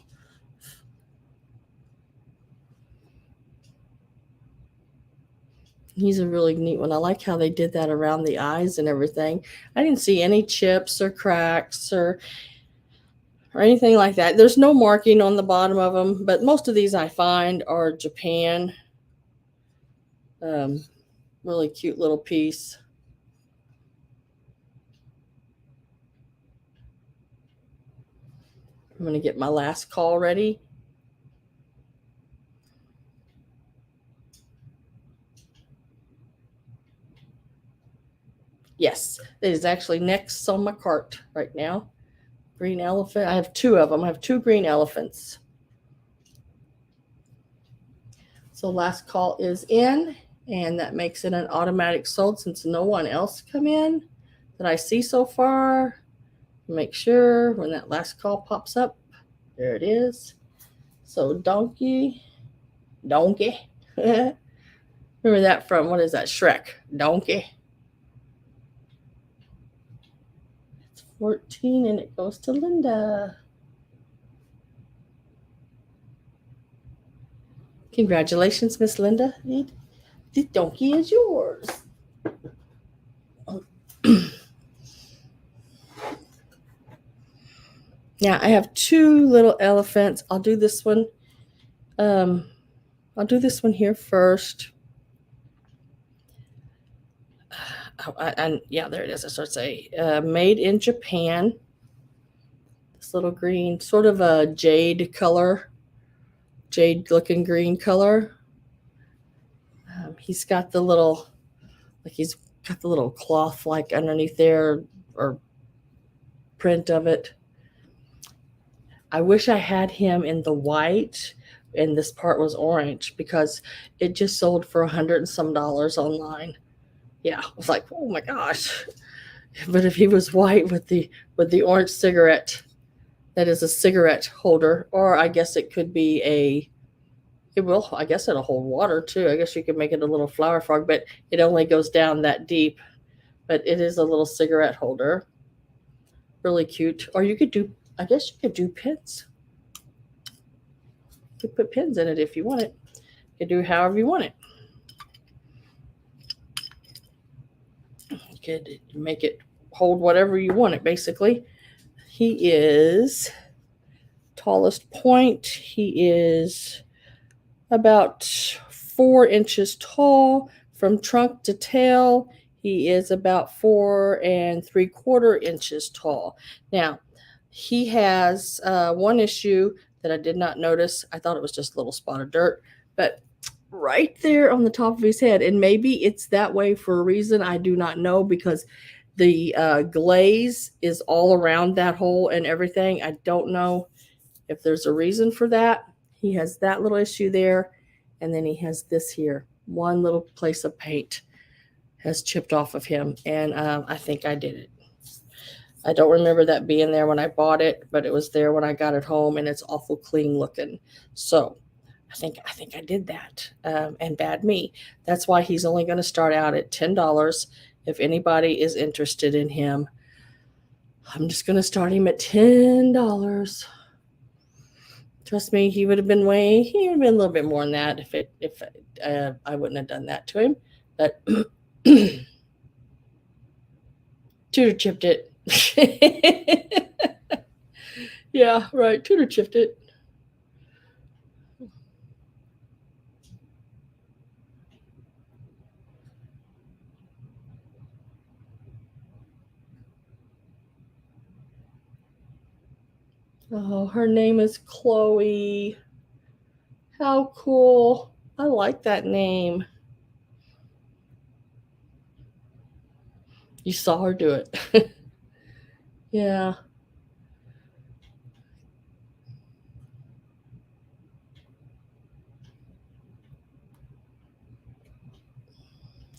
He's a really neat one. I like how they did that around the eyes and everything. I didn't see any chips or cracks or anything like that. There's no marking on the bottom of them, but most of these I find are Japan. Really cute little piece. I'm going to get my last call ready. Yes, it is actually next on my cart right now. Green elephant. I have two of them. I have two green elephants. So last call is in, and that makes it an automatic sold since no one else come in that I see so far. Make sure when that last call pops up, there it is. So donkey. Remember that from, what is that, Shrek? Donkey. 14, and it goes to Linda. Congratulations, Miss Linda. The donkey is yours. Now I have two little elephants. I'll do this one. I'll do this one here first. And yeah, there it is. I start to say, made in Japan. This little green, sort of a jade color, jade-looking green color. He's got the little, like he's got the little cloth like underneath there, or print of it. I wish I had him in the white and this part was orange, because it just sold for $100 and some online. Yeah, I was like, oh my gosh. But if he was white with the orange cigarette, that is a cigarette holder, or I guess it could be I guess it'll hold water too. I guess you could make it a little flower frog, but it only goes down that deep. But it is a little cigarette holder. Really cute. Or you could do, I guess you could do pins. You could put pins in it if you want it. You could do however you want it. You could make it hold whatever you want it, basically. He is tallest point. He is about 4 inches tall from trunk to tail. He is about 4 3/4 inches tall. Now, he has one issue that I did not notice. I thought it was just a little spot of dirt, but right there on the top of his head, and maybe it's that way for a reason I do not know, because the glaze is all around that hole and everything. I don't know if there's a reason for that. He has that little issue there, and then he has this here. One little place of paint has chipped off of him, and I think I did it. I don't remember that being there when I bought it, but it was there when I got it home, and it's awful clean looking. So I think I did that, and bad me. That's why he's only going to start out at $10. If anybody is interested in him, I'm just going to start him at $10. Trust me, he would have been a little bit more than that if I wouldn't have done that to him. But Tudor chipped it. Yeah, right. Tudor chipped it. Oh, her name is Chloe. How cool. I like that name. You saw her do it. Yeah.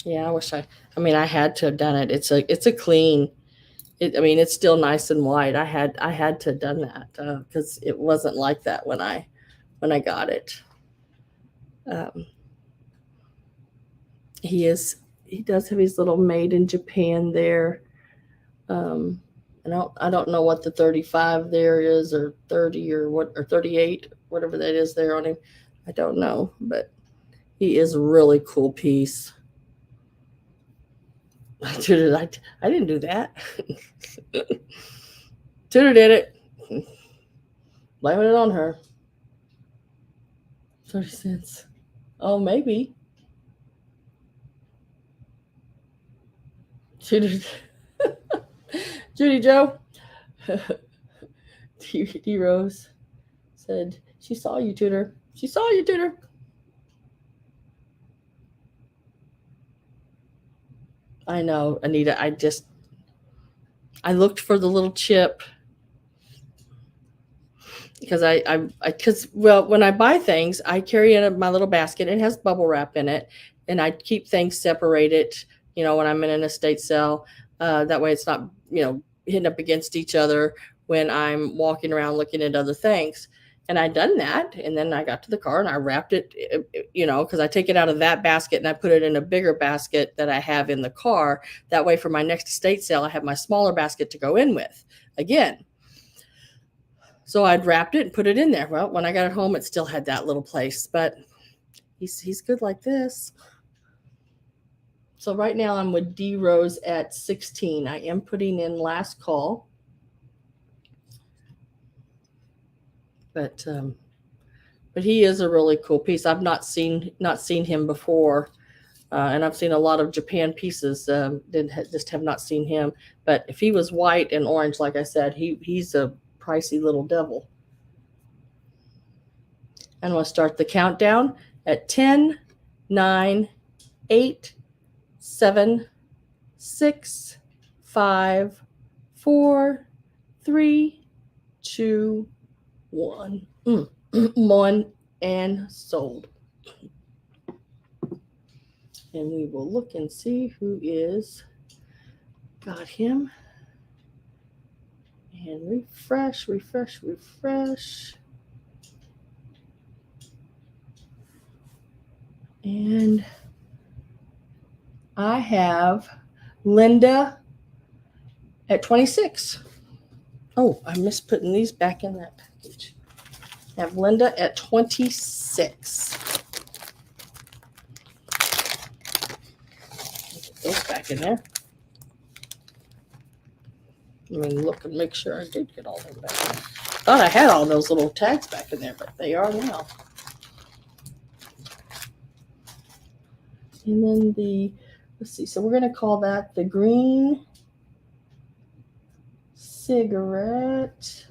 Yeah, I had to have done it. It's a clean. It's still nice and white. I had to have done that because it wasn't like that when I got it. Um, he does have his little made in Japan there. Um, I don't know what the 35 there is, or 30, or 38, whatever that is there on him. I don't know, but he is a really cool piece. I didn't do that. Tudor did it. Blaming it on her. 30 cents. Oh, maybe. Judy Joe. D Rose said she saw you, Tudor. She saw you, Tudor. I know, Anita. I looked for the little chip, because well, when I buy things, I carry in my little basket. It has bubble wrap in it, and I keep things separated. When I'm in an estate sale, that way it's not hitting up against each other when I'm walking around looking at other things. And I'd done that. And then I got to the car and I wrapped it, because I take it out of that basket and I put it in a bigger basket that I have in the car. That way, for my next estate sale, I have my smaller basket to go in with again. So I'd wrapped it and put it in there. Well, when I got it home, it still had that little place, but he's good like this. So right now I'm with D Rose at 16. I am putting in last call. But he is a really cool piece. I've not seen him before, and I've seen a lot of Japan pieces. Just have not seen him. But if he was white and orange, like I said, he's a pricey little devil. And we'll start the countdown at 10, 9, 8, 7, 6, 5, 4, 3, 2, 1. One and sold. And we will look and see who is got him. And refresh. And I have Linda at 26. Oh, I missed putting these back in that package. I have Linda at 26. Put those back in there. Let me look and make sure I did get all them back in there. Thought I had all those little tags back in there, but they are now. And then let's see, so we're going to call that the green cigarette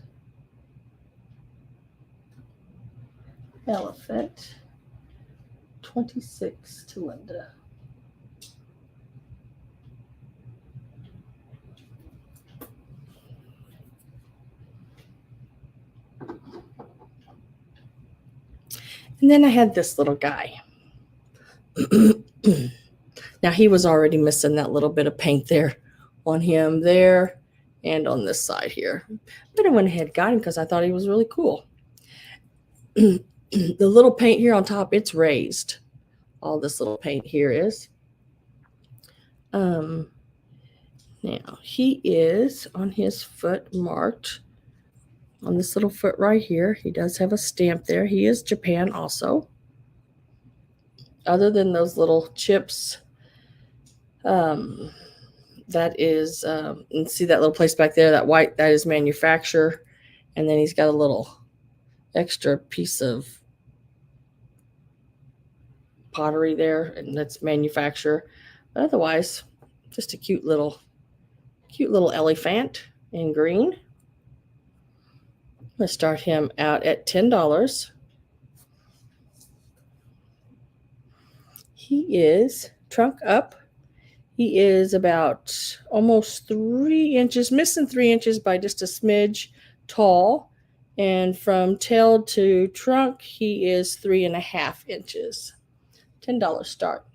elephant. 26 to Linda. And then I had this little guy. Now he was already missing that little bit of paint there on him there and on this side here. But I went ahead and got him because I thought he was really cool. The little paint here on top, it's raised. All this little paint here is. Now he is on his foot marked on this little foot right here. He does have a stamp there. He is Japan also. Other than those little chips, that is, and see that little place back there, that white, that is manufacturer. And then he's got a little extra piece of pottery there, and that's manufacturer. But otherwise, just a cute little elephant in green. Let's start him out at $10. He is trunk up. He is about almost 3 inches, missing 3 inches by just a smidge tall. And from tail to trunk, he is 3.5 inches. $10 start.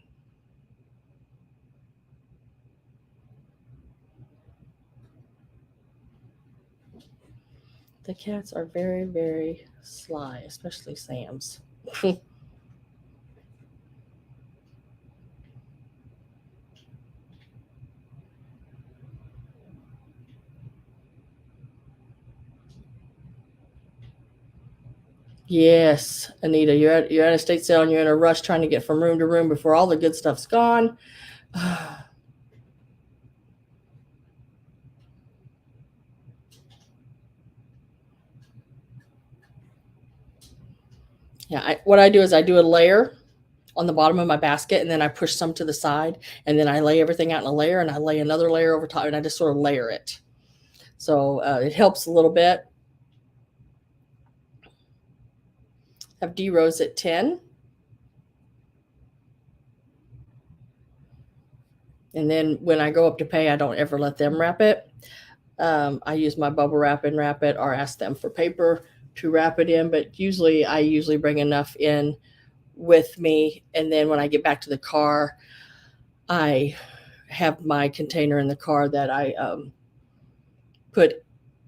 The cats are very, very sly, especially Sam's. Yes, Anita, you're at a estate sale and you're in a rush trying to get from room to room before all the good stuff's gone. Yeah, what I do is I do a layer on the bottom of my basket, and then I push some to the side, and then I lay everything out in a layer, and I lay another layer over top, and I just sort of layer it. So it helps a little bit. Have D Rose at 10. And then when I go up to pay, I don't ever let them wrap it. I use my bubble wrap and wrap it, or ask them for paper to wrap it in. But I usually bring enough in with me. And then when I get back to the car, I have my container in the car that I put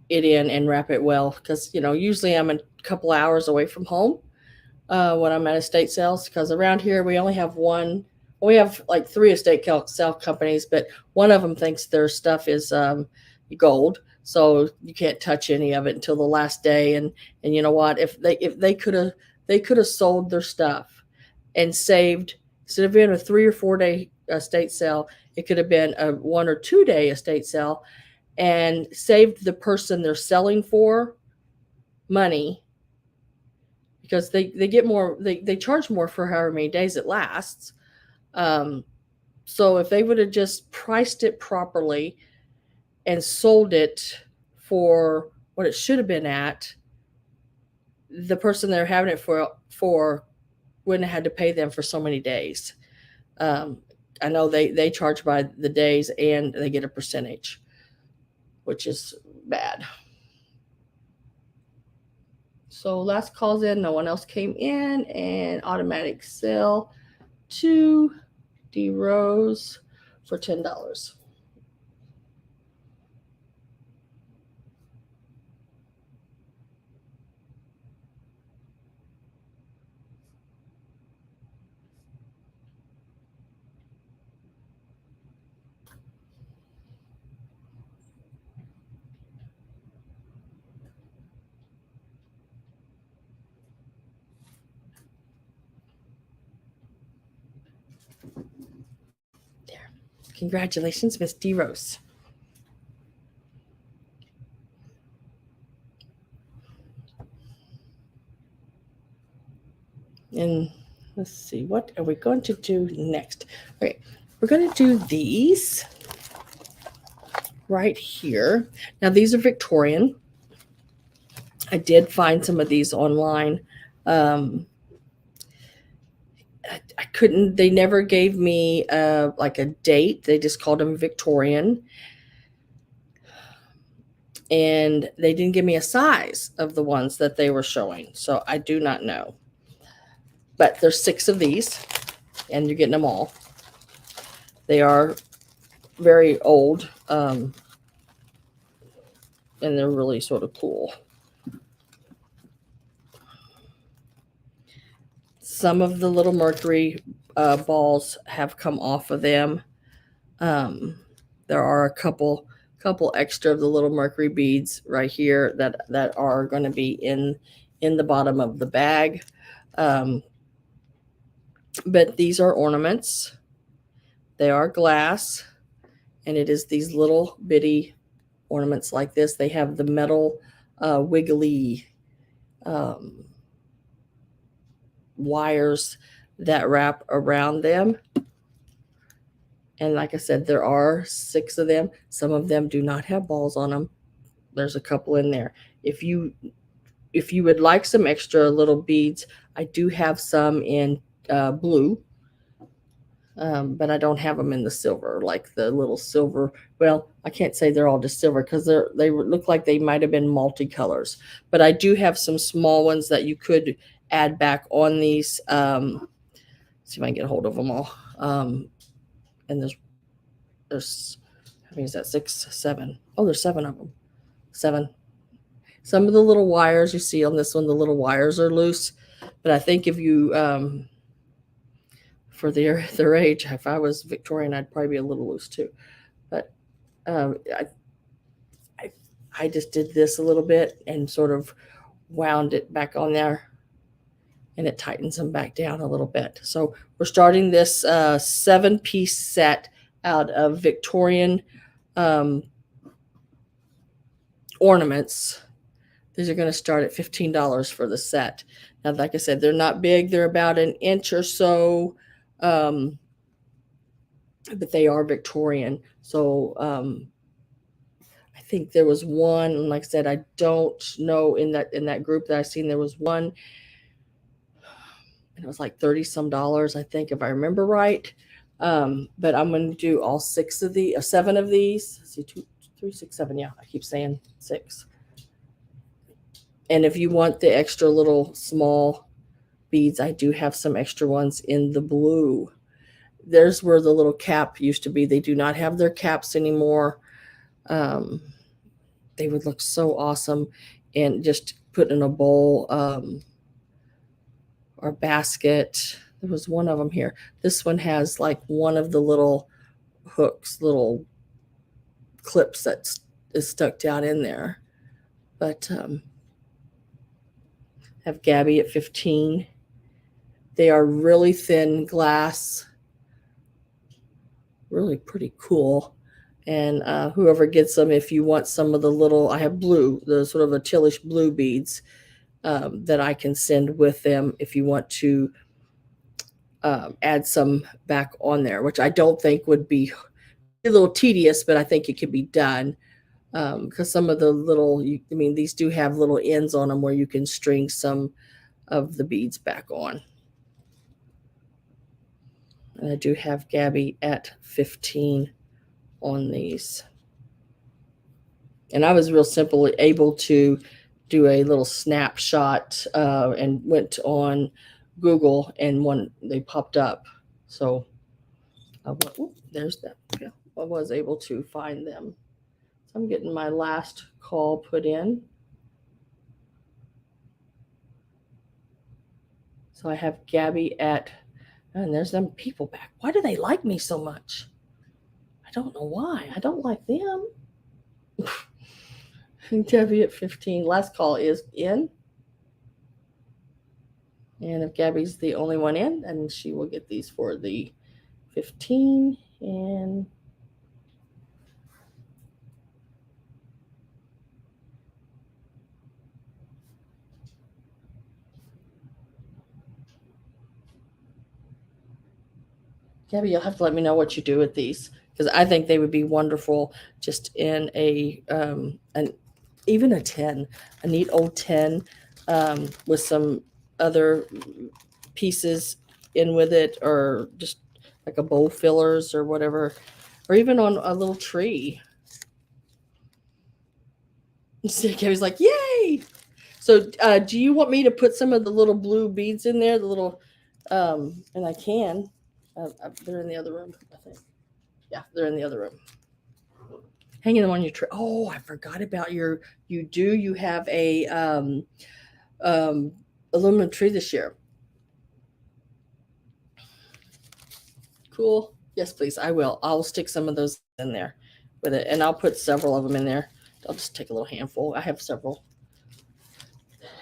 it in and wrap it well. Because, usually I'm couple hours away from home when I'm at estate sales, because around here we only have one. We have like three estate sale companies, but one of them thinks their stuff is gold, so you can't touch any of it until the last day. And you know what? If they could have sold their stuff and saved, instead of being a 3 or 4 day estate sale, it could have been a 1 or 2 day estate sale, and saved the person they're selling for money, because they get more, they charge more for however many days it lasts. So if they would have just priced it properly and sold it for what it should have been at, the person they're having it for wouldn't have had to pay them for so many days. I know they charge by the days and they get a percentage, which is bad. So last calls in, no one else came in, and automatic sale to D Rose for $10. There. Congratulations, Miss D Rose. And let's see, what are we going to do next? Okay, we're going to do these right here. Now, these are Victorian. I did find some of these online. I couldn't, they never gave me like a date. They just called them Victorian. And they didn't give me a size of the ones that they were showing. So I do not know. But there's 6 of these, and you're getting them all. They are very old, and they're really sort of cool. Some of the little mercury balls have come off of them. There are a couple extra of the little mercury beads right here that are going to be in the bottom of the bag. But these are ornaments. They are glass, and it is these little bitty ornaments like this. They have the metal wiggly wires that wrap around them. And like I said, there are 6 of them. Some of them do not have balls on them. There's a couple in there. If you would like some extra little beads, I do have some in blue, but I don't have them in the silver, like the little silver. Well, I can't say they're all just silver, because they look like they might have been multicolors. But I do have some small ones that you could add back on these. See if I can get a hold of them all. And there's how many is that? 6, 7. Oh, there's 7 of them. 7. Some of the little wires you see on this one, the little wires are loose. But I think if you for their age, if I was Victorian, I'd probably be a little loose too. But I just did this a little bit and sort of wound it back on there, and it tightens them back down a little bit. So we're starting this 7-piece set out of Victorian ornaments. These are going to start at $15 for the set. Now, like I said, they're not big. They're about an inch or so, but they are Victorian. So I think there was one, and like I said, I don't know, in that group that I seen, there was one, and it was like 30 some dollars, I think, if I remember right. But I'm going to do all 7 of these. Let's see, 2, 3, 6, 7. Yeah, I keep saying 6. And if you want the extra little small beads, I do have some extra ones in the blue. There's where the little cap used to be. They do not have their caps anymore. They would look so awesome, and just put in a bowl or basket. There was one of them here. This one has like one of the little hooks, little clips that is stuck down in there. But have Gabby at 15. They are really thin glass, really pretty cool. And whoever gets them, if you want some of the little, I have blue, the sort of a tealish blue beads that I can send with them if you want to add some back on there, which I don't think would be a little tedious, but I think it could be done because some of the little, these do have little ends on them where you can string some of the beads back on. And I do have Gabby at 15 on these. And I was real simply able to do a little snapshot and went on Google, and they popped up. So there's that. Yeah, I was able to find them. So I'm getting my last call put in. So I have Gabby at, and there's them people back. Why do they like me so much? I don't know why. I don't like them. Gabby at 15. Last call is in. And if Gabby's the only one in, then she will get these for the 15. And Gabby, you'll have to let me know what you do with these, because I think they would be wonderful just in even a 10, a neat old 10 with some other pieces in with it, or just like a bowl fillers or whatever, or even on a little tree. See, Gabby's like, yay! So do you want me to put some of the little blue beads in there, the little, and I can. They're in the other room, I think. Yeah, they're in the other room. Hanging them on your tree. Oh, I forgot about you have a aluminum tree this year. Cool. Yes, please. I will. I'll stick some of those in there with it, and I'll put several of them in there. I'll just take a little handful. I have several.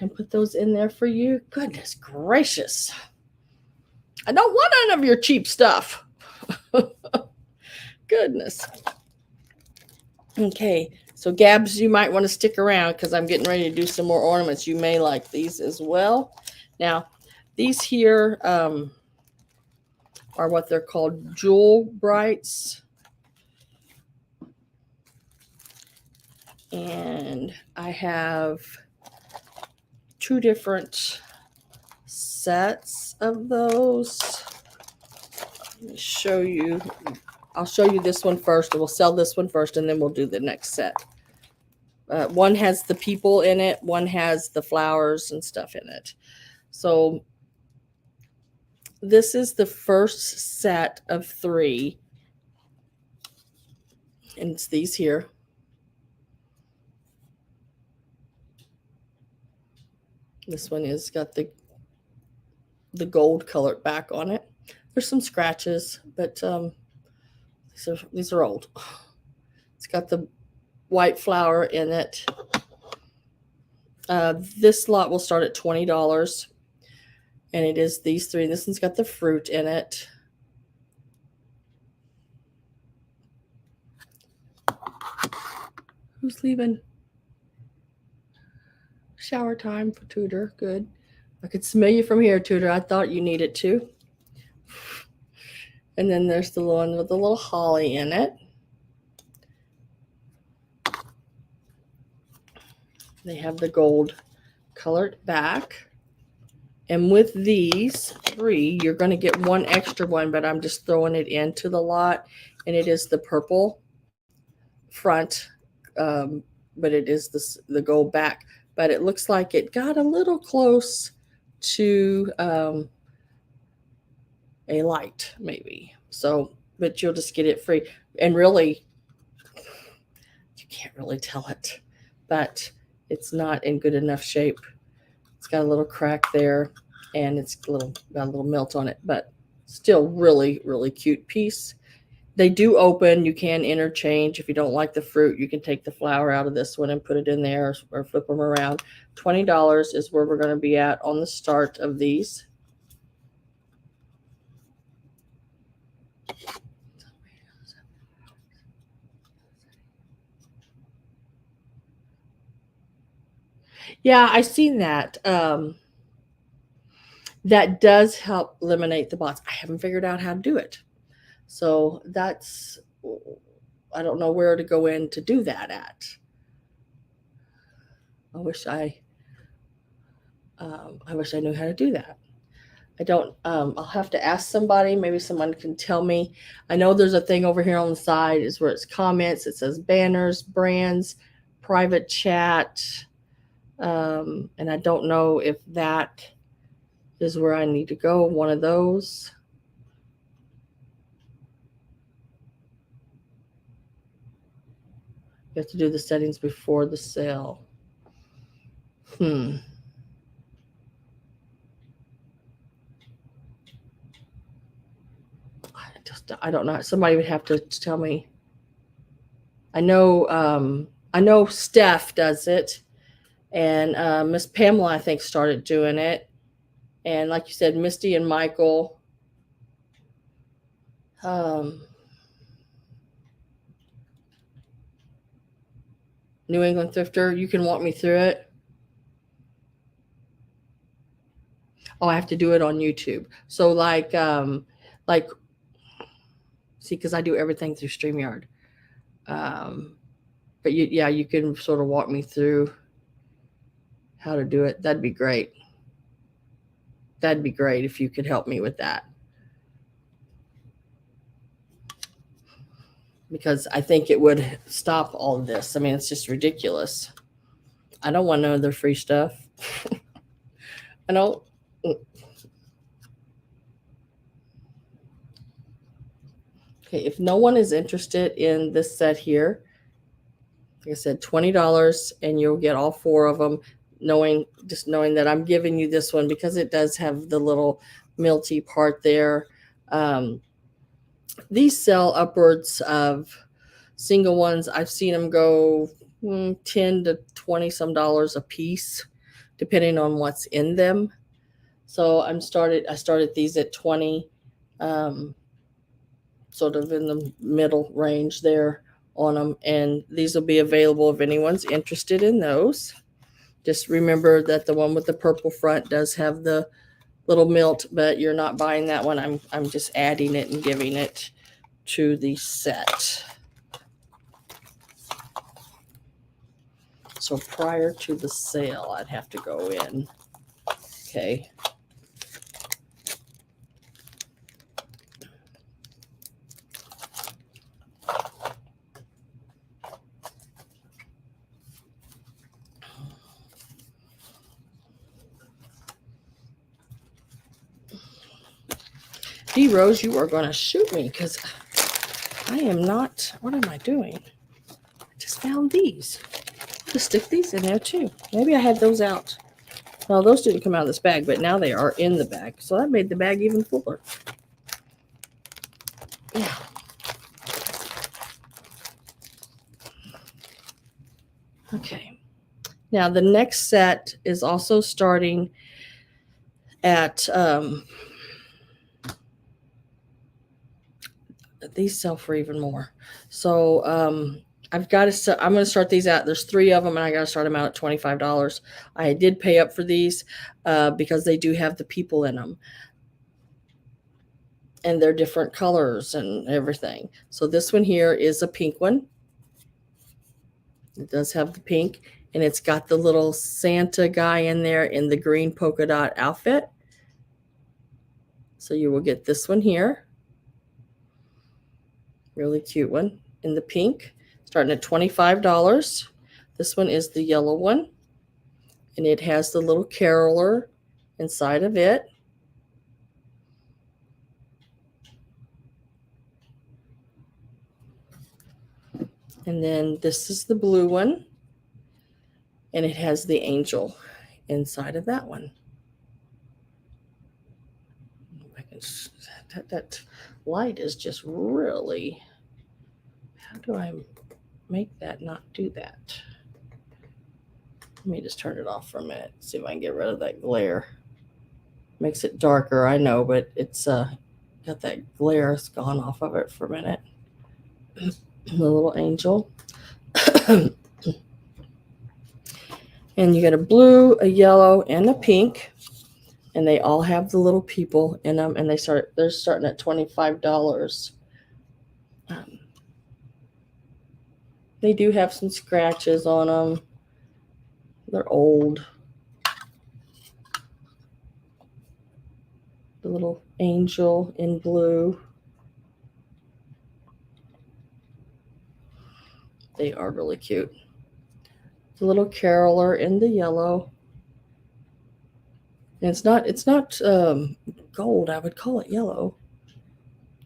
And put those in there for you. Goodness gracious. I don't want none of your cheap stuff. Goodness. Okay, so Gabs, you might want to stick around because I'm getting ready to do some more ornaments. You may like these as well. Now, these here are what they're called jewel brights. And I have 2 different sets of those. Let me show you. I'll show you this one first, and we'll sell this one first, and then we'll do the next set. One has the people in it, one has the flowers and stuff in it. So this is the first set of 3, and it's these here. This one has got the gold colored back on it. There's some scratches, but these are old. It's got the white flower in it. This lot will start at $20, and it is these 3. This one's got the fruit in it. Who's leaving? Shower time for Tudor. Good. I could smell you from here, Tudor. I thought you needed to. And then there's the one with the little holly in it. They have the gold colored back. And with these 3, you're going to get one extra one, but I'm just throwing it into the lot. And it is the purple front, but it is the gold back. But it looks like it got a little close to a light, maybe. So, but you'll just get it free. And really, you can't really tell it. But It's not in good enough shape. It's got a little crack there, and it's got a little melt on it, but still really, really cute piece. They do open. You can interchange. If you don't like the fruit, you can take the flower out of this one and put it in there, or flip them around. $20 is where we're going to be at on the start of these. Yeah, I seen that. That does help eliminate the bots. I haven't figured out how to do it. So that's, I don't know where to go in to do that at. I wish I knew how to do that. I don't. I'll have to ask somebody. Maybe someone can tell me. I know there's a thing over here on the side is where it's comments. It says banners, brands, private chat, and I don't know if that is where I need to go. One of those. You have to do the settings before the sale. I don't know. Somebody would have to tell me. I know Steph does it, and Miss Pamela I think started doing it, and like you said, Misty and Michael. New England Thrifter, you can walk me through it. Oh, I have to do it on YouTube. So like see, because I do everything through StreamYard. But you can sort of walk me through how to do it. That'd be great. That'd be great if you could help me with that. Because I think it would stop all of this. I mean, it's just ridiculous. I don't want none of their free stuff. I don't. Okay, if no one is interested in this set here, like I said, $20, and you'll get all four of them. Knowing that I'm giving you this one because it does have the little milty part there. These sell upwards of single ones. I've seen them go 10 to 20 some dollars a piece, depending on what's in them. So I started these at 20, sort of in the middle range there on them. And these will be available if anyone's interested in those. Just remember that the one with the purple front does have the little milt, but you're not buying that one. I'm just adding it and giving it to the set. So prior to the sale, I'd have to go in. Okay. D Rose, you are going to shoot me because I am not. What am I doing? I just found these. I'll just stick these in there too. Maybe I had those out. No, those didn't come out of this bag, but now they are in the bag. So that made the bag even fuller. Yeah. Okay. Now the next set is also starting at these sell for even more. So I'm going to start these out. There's 3 of them, and I got to start them out at $25. I did pay up for these because they do have the people in them, and they're different colors and everything. So this one here is a pink one. It does have the pink, and it's got the little Santa guy in there in the green polka dot outfit. So you will get this one here. Really cute one in the pink, starting at $25. This one is the yellow one, and it has the little caroler inside of it. And then this is the blue one, and it has the angel inside of that one. That light is just really, how do I make that not do that? Let me just turn it off for a minute, see if I can get rid of that glare. Makes it darker, I know, but it's got that glare. It's gone off of it for a minute. The little angel. And you got a blue, a yellow, and a pink. And they all have the little people in them, and they're starting at $25. They do have some scratches on them. They're old. The little angel in blue. They are really cute. The little caroler in the yellow. And it's not gold. I would call it yellow.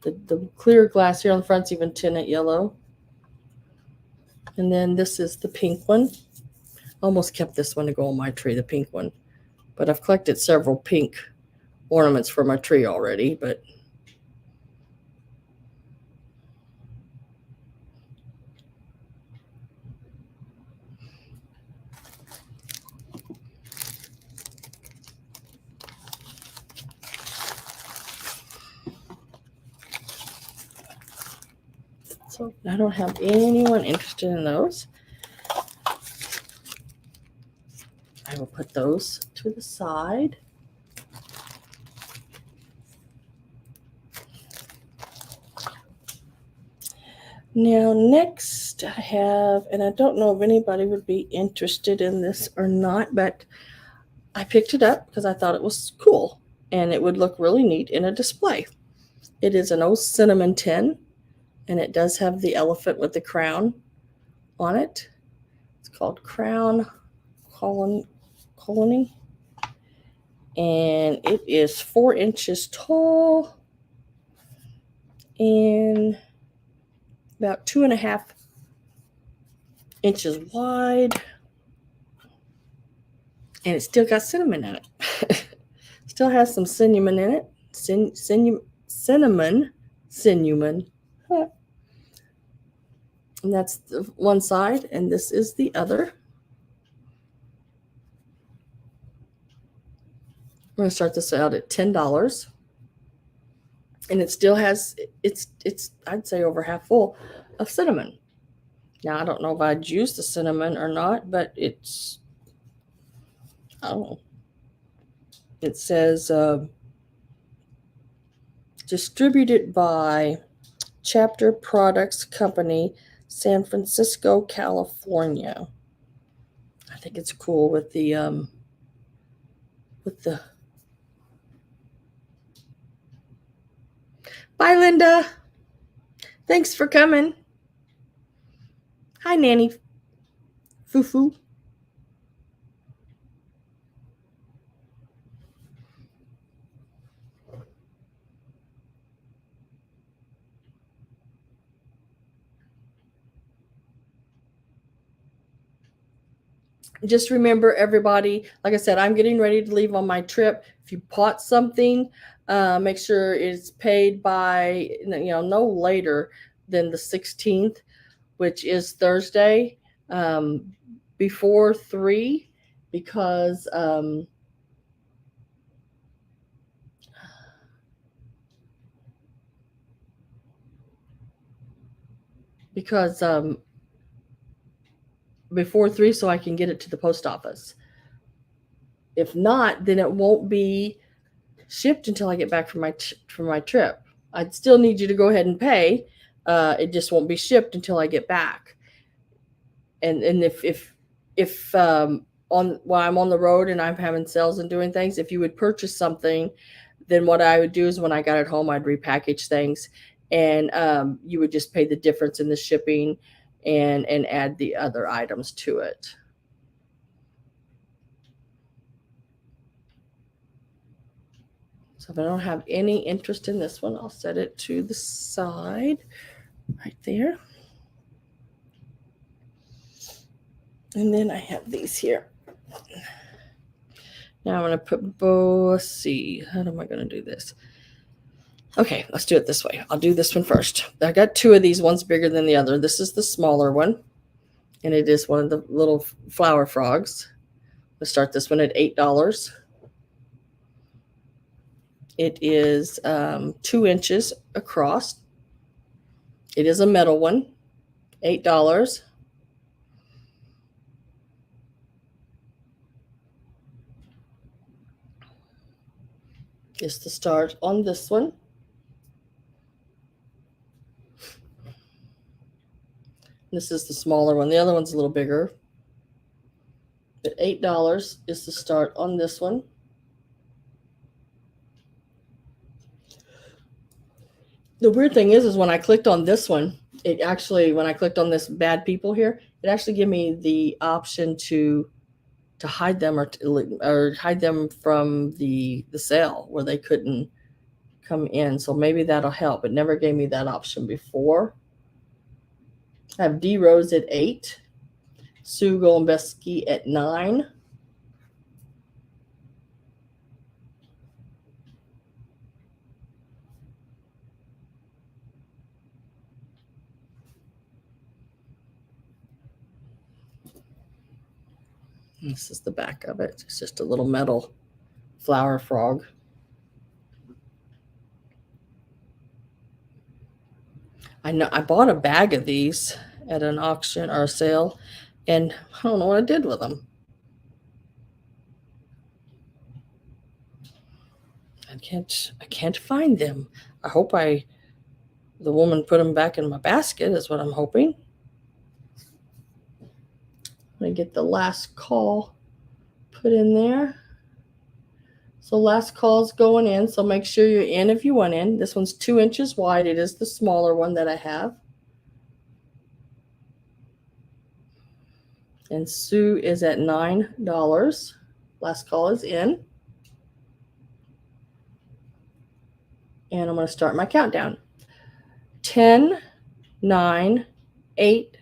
The clear glass here on the front's even tinted yellow. And then this is the pink one. Almost kept this one to go on my tree, the pink one. But I've collected several pink ornaments for my tree already, but so I don't have anyone interested in those. I will put those to the side. Now next I have, and I don't know if anybody would be interested in this or not, but I picked it up because I thought it was cool and it would look really neat in a display. It is an old cinnamon tin, and it does have the elephant with the crown on it. It's called Crown Colony. And it is 4 inches tall and about 2.5 inches wide. And it still got cinnamon in it. Still has some cinnamon in it. Cinnamon. And that's the one side, and this is the other. We're going to start this out at $10. And it still has, it's I'd say over half full of cinnamon. Now, I don't know if I'd use the cinnamon or not, but it's, I don't know. It says distributed by Chapter Products Company, San Francisco, California. I think it's cool with the Bye, Linda. Thanks for coming. Hi, Nanny Foo-Foo. Just remember, everybody, like I said, I'm getting ready to leave on my trip. If you bought something, make sure it's paid by, no later than the 16th, which is Thursday, before 3, because before 3, so I can get it to the post office. If not, then it won't be shipped until I get back from my trip. I'd still need you to go ahead and pay. It just won't be shipped until I get back. And if while I'm on the road and I'm having sales and doing things, if you would purchase something, then what I would do is when I got it home, I'd repackage things, and you would just pay the difference in the shipping and add the other items to it. So if I don't have any interest in this one, I'll set it to the side right there. And then I have these here. Now I'm going to put both. Let's see. How am I going to do this? Okay, let's do it this way. I'll do this one first. I got two of these. One's bigger than the other. This is the smaller one, and it is one of the little flower frogs. Let's start this one at $8. It is 2 inches across. It is a metal one. $8. Is the start on this one. This is the smaller one. The other one's a little bigger. But $8 is the start on this one. The weird thing is when I clicked on this one, it actually, when I clicked on this bad people here, it actually gave me the option to hide them or hide them from the sale where they couldn't come in. So maybe that'll help. It never gave me that option before. I have D Rose at 8, Sue Golombeski at 9. This is the back of it. It's just a little metal flower frog. I know I bought a bag of these at an auction or a sale, and I don't know what I did with them. I can't find them. I hope the woman put them back in my basket is what I'm hoping. I'm going to get the last call put in there. So last call's going in, so make sure you're in if you want in. This one's 2 inches wide. It is the smaller one that I have. And Sue is at $9. Last call is in. And I'm going to start my countdown. 10, 9, 8,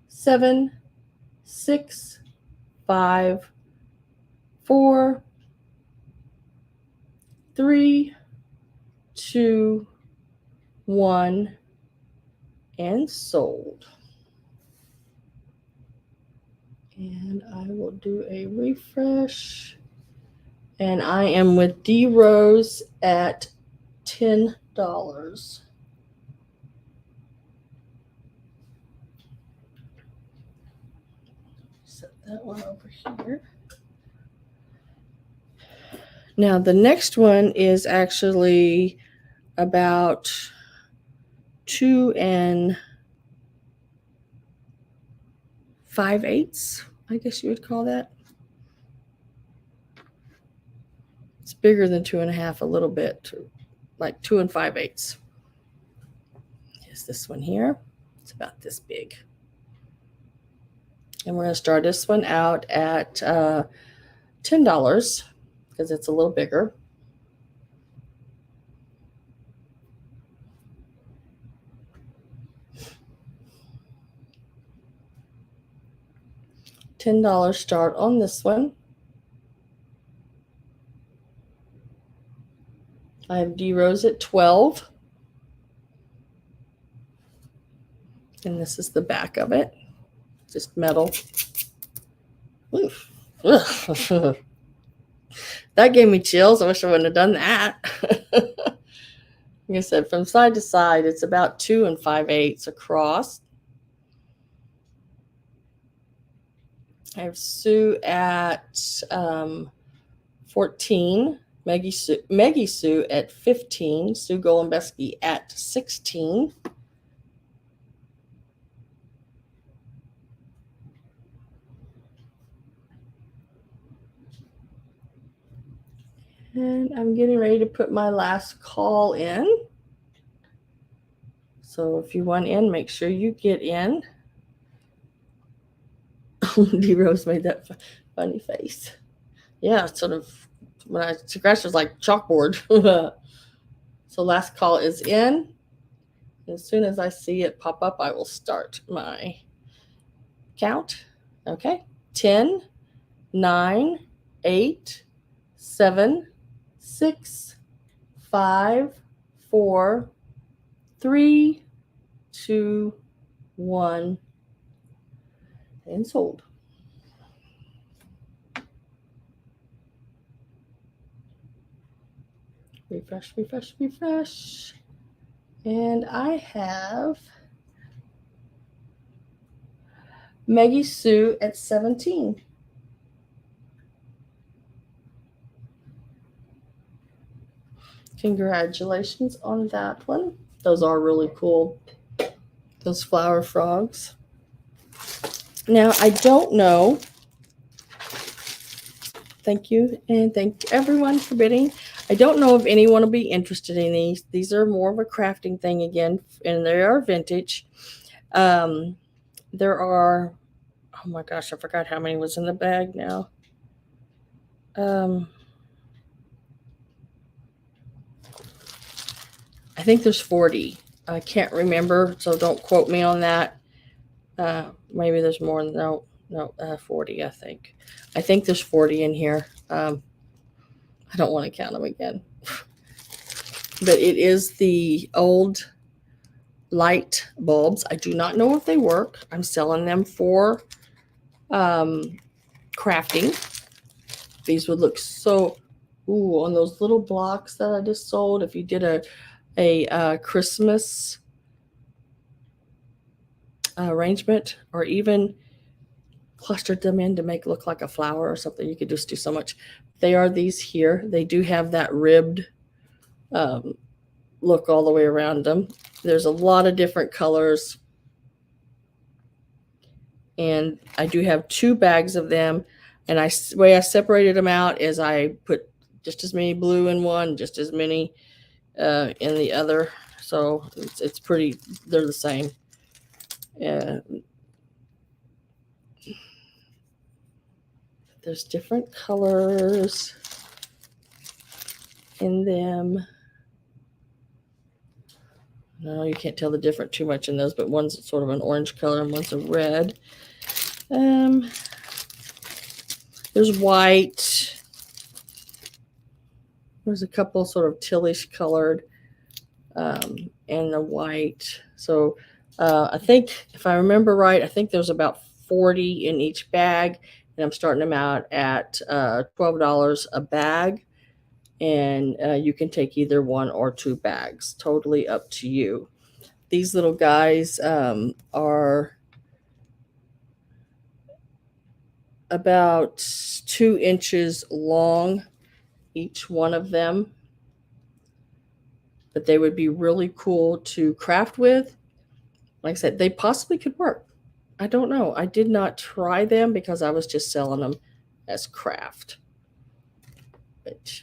7, 6, 5, 4, 3, 2, 1, and sold. And I will do a refresh. And I am with D Rose at $10. Set that one over here. Now the next one is actually about 2 5/8, I guess you would call that. It's bigger than 2.5 a little bit, like 2 5/8. Here's this one here. It's about this big. And we're going to start this one out at $10 because it's a little bigger. $10 start on this one. I have D Rose at 12. And this is the back of it. Just metal. Oof. That gave me chills. I wish I wouldn't have done that. Like I said, from side to side, it's about 2 5/8 across. I have Sue at 14, Maggie Sue at 15, Sue Golombeski at 16. And I'm getting ready to put my last call in. So if you want in, make sure you get in. D Rose made that funny face. Yeah, sort of when I scratched it was like chalkboard. So last call is in. As soon as I see it pop up, I will start my count. Okay. 10, 9, 8, 7, 6, 5, 4, 3, 2, 1, and sold. Refresh, refresh, refresh. And I have Maggie Sue at 17. Congratulations on that one. Those are really cool. Those flower frogs. Now, I don't know. Thank you. And thank everyone for bidding. I don't know if anyone will be interested in these. These are more of a crafting thing again, and they are vintage. There are, oh my gosh, I forgot how many was in the bag now. I think there's 40. I can't remember, so don't quote me on that. Maybe there's more. No, 40, I think. I think there's 40 in here. I don't want to count them again. But it is the old light bulbs. I do not know if they work. I'm selling them for crafting. These would look so, ooh, on those little blocks that I just sold. If you did a Christmas arrangement, or even clustered them in to make look like a flower or something, you could just do so much. They are these here. They do have that ribbed look all the way around them. There's a lot of different colors, and I do have 2 bags of them. And the way I separated them out is I put just as many blue in one, just as many in the other. So it's pretty, they're the same. There's different colors in them. No, you can't tell the difference too much in those, but one's sort of an orange color and one's a red. There's white. There's a couple sort of tealish colored, and the white. So I think, if I remember right, I think there's about 40 in each bag, and I'm starting them out at $12 a bag. And you can take either 1 or 2 bags, totally up to you. These little guys are about 2 inches long, each one of them. But they would be really cool to craft with. Like I said, they possibly could work. I don't know. I did not try them because I was just selling them as craft. But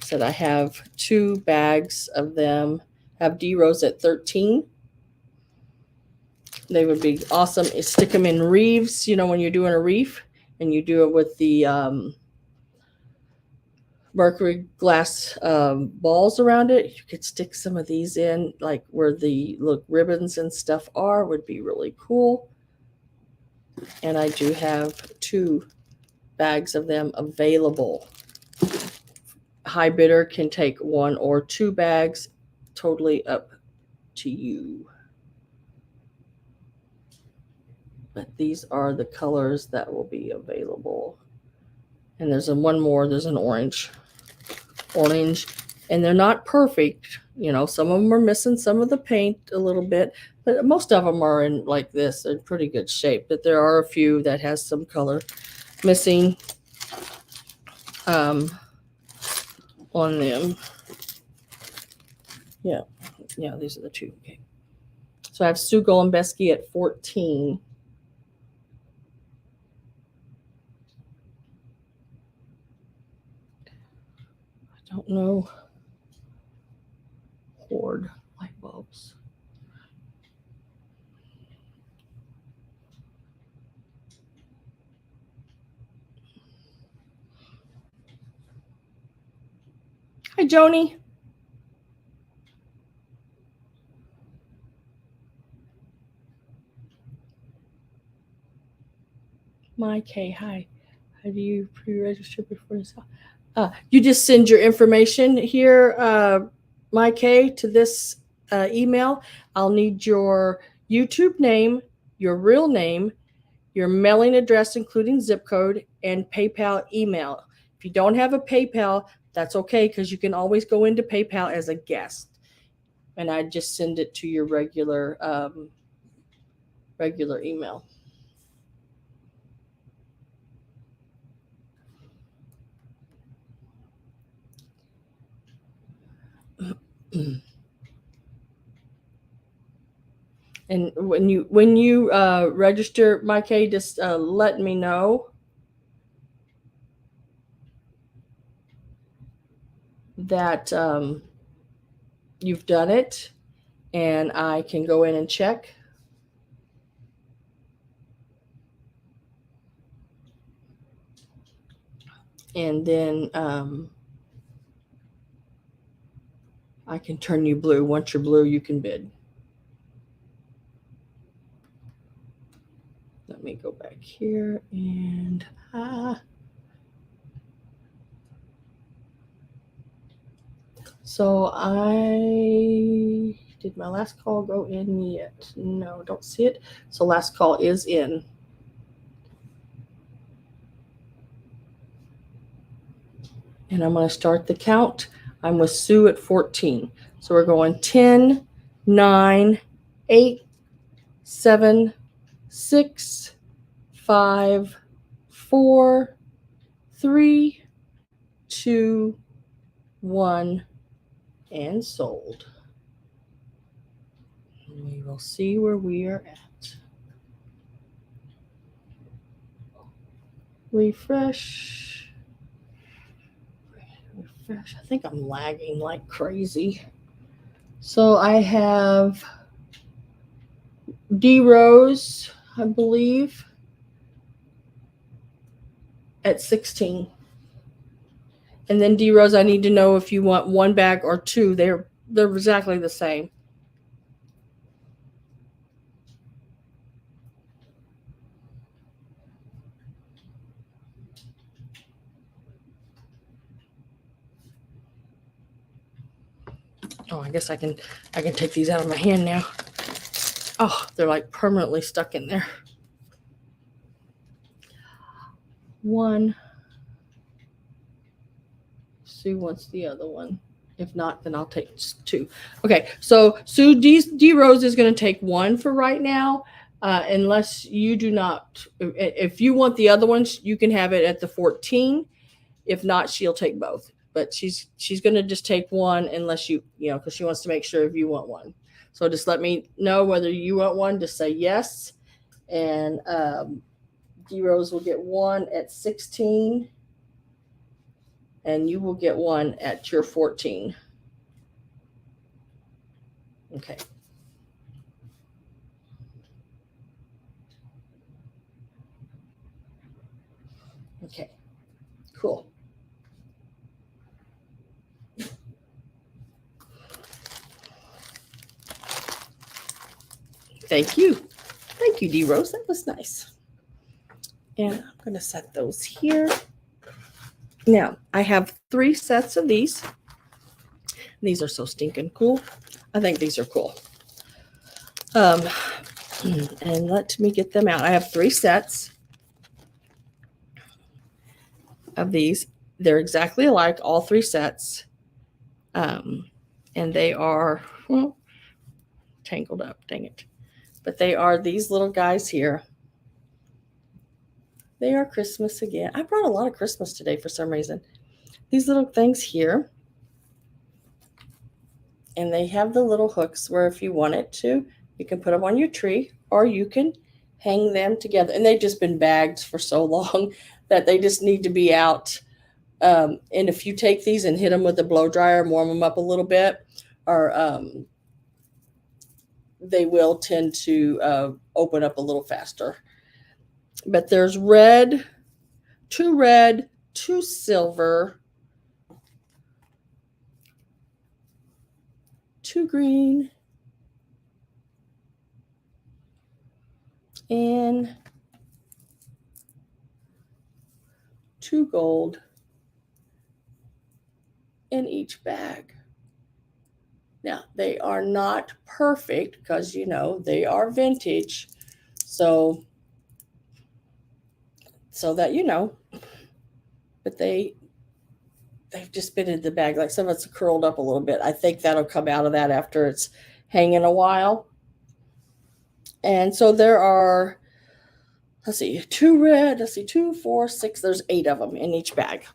said I have 2 bags of them. Have D Rose at 13. They would be awesome. Stick them in reeves, when you're doing a reef and you do it with the mercury glass balls around it. You could stick some of these in, like where the little ribbons and stuff are, would be really cool. And I do have 2 bags of them available. High bidder can take 1 or 2 bags, totally up to you. But these are the colors that will be available. And there's one more, there's an orange. And they're not perfect. Some of them are missing some of the paint a little bit, but most of them are in like this, in pretty good shape. But there are a few that has some color missing on them. Yeah, these are the 2. Okay. So I have Sue Golembeski at 14. I don't know. Horde light bulbs. Hi, Joni. My K, hi. How do you pre-register before this? You just send your information here, my K, to this email. I'll need your YouTube name, your real name, your mailing address, including zip code, and PayPal email. If you don't have a PayPal, that's okay because you can always go into PayPal as a guest. And I just send it to your regular email. And when you register, Mike, just let me know that you've done it, and I can go in and check. And then I can turn you blue. Once you're blue, you can bid. Let me go back here and so did my last call go in yet? No, don't see it. So last call is in. And I'm going to start the count. I'm with Sue at 14. So we're going 10, 9, 8, 7, 6, 5, 4, 3, 2, 1, and sold. And we will see where we are at. Refresh. I think I'm lagging like crazy. So I have D Rose, I believe, at 16. And then D Rose, I need to know if you want one bag or two. They're exactly the same. Oh, I guess I can take these out of my hand now. Oh, they're like permanently stuck in there. One. Sue wants the other one. If not, then I'll take two. Okay, so Sue D Rose is going to take one for right now, unless you do not. If you want the other ones, you can have it at the 14. If not, she'll take both. But she's going to just take one unless because she wants to make sure if you want one. So just let me know whether you want one. Just say yes, and D Rose will get one at 16. And you will get one at your 14. Okay. Okay. Cool. Thank you. Thank you, D Rose. That was nice. And I'm going to set those here. Now, I have 3 sets of these. These are so stinking cool. I think these are cool. And let me get them out. I have 3 sets of these. They're exactly alike, all 3 sets. And they are tangled up, dang it. But they are these little guys here. They are Christmas again. I brought a lot of Christmas today for some reason. These little things here. And they have the little hooks where if you wanted to, you can put them on your tree or you can hang them together. And they've just been bagged for so long that they just need to be out. And if you take these and hit them with a blow dryer and warm them up a little bit, or they will tend to open up a little faster. But there's red, 2 silver, 2 green, and 2 gold in each bag. Now, they are not perfect because, you know, they are vintage. So that, you know, but they've just been in the bag. Like some of it's curled up a little bit. I think that'll come out of that after it's hanging a while. And so there are, let's see, 2 red, let's see, 2, 4, 6, there's 8 of them in each bag.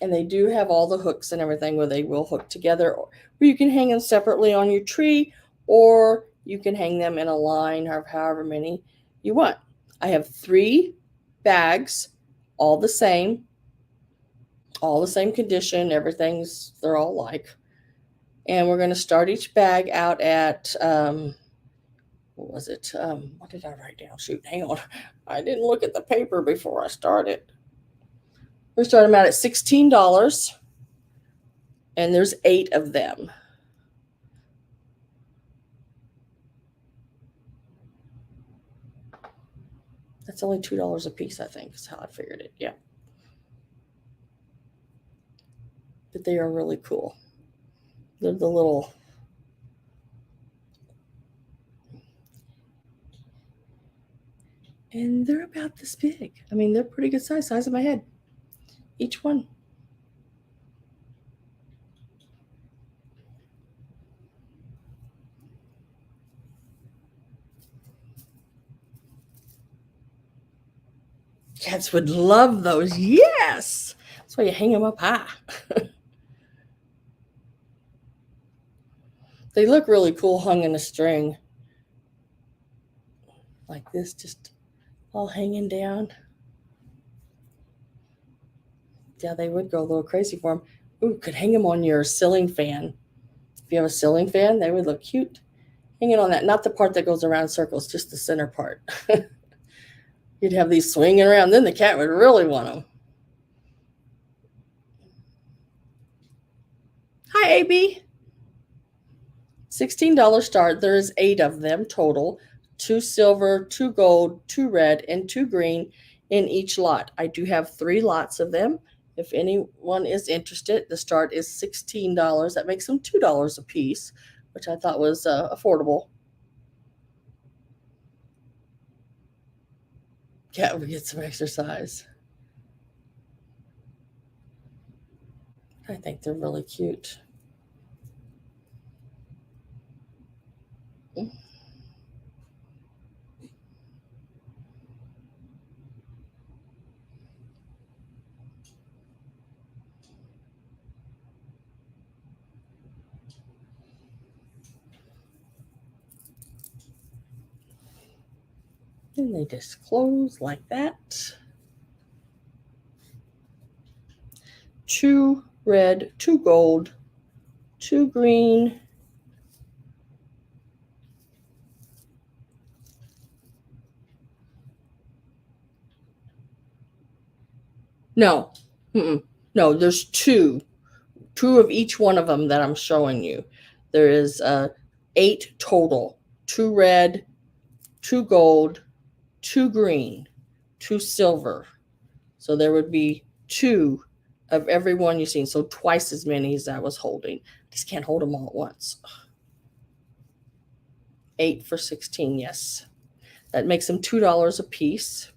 And they do have all the hooks and everything where they will hook together, or you can hang them separately on your tree, or you can hang them in a line or however many you want. I have 3 bags, all the same condition. They're all like. And we're going to start each bag out at, what was it? What did I write down? Shoot, hang on. I didn't look at the paper before I started. We're starting out at $16, and there's 8 of them. That's only $2 a piece, I think, is how I figured it. Yeah. But they are really cool. They're the little, and they're about this big. I mean, they're pretty good size of my head, each one. Cats would love those. Yes. That's why you hang them up high. They look really cool hung in a string. Like this, just all hanging down. Yeah, they would go a little crazy for them. Ooh, could hang them on your ceiling fan. If you have a ceiling fan, they would look cute. Hanging on that, not the part that goes around circles, just the center part. You'd have these swinging around. Then the cat would really want them. Hi, AB. $16 start. There is 8 of them total. 2 silver, 2 gold, 2 red, and 2 green in each lot. I do have 3 lots of them. If anyone is interested, the start is $16. That makes them $2 a piece, which I thought was affordable. Cat would get some exercise. I think they're really cute. And they just close like that. 2 red, 2 gold, 2 green, no, no, there's 2 of each one of them that I'm showing you. There is 8 total, 2 red, 2 gold, 2 green, 2 silver. So there would be 2 of every one you've seen. So twice as many as I was holding. Just can't hold them all at once. 8 for 16, yes. That makes them $2 a piece.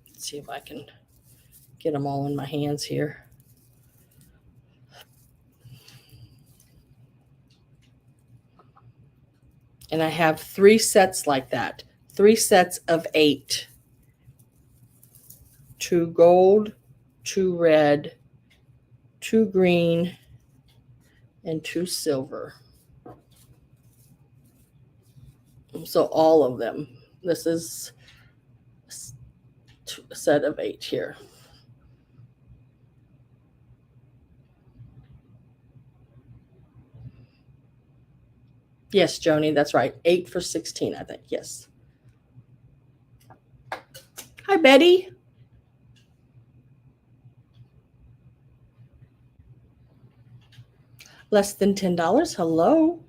Let's see if I can get them all in my hands here. And I have 3 sets like that. 3 sets of 8. 2 gold, 2 red, 2 green, and 2 silver. So all of them. This is a set of 8 here. Yes, Joni, that's right. 8 for 16, I think. Yes. Hi, Betty. Less than $10. Hello.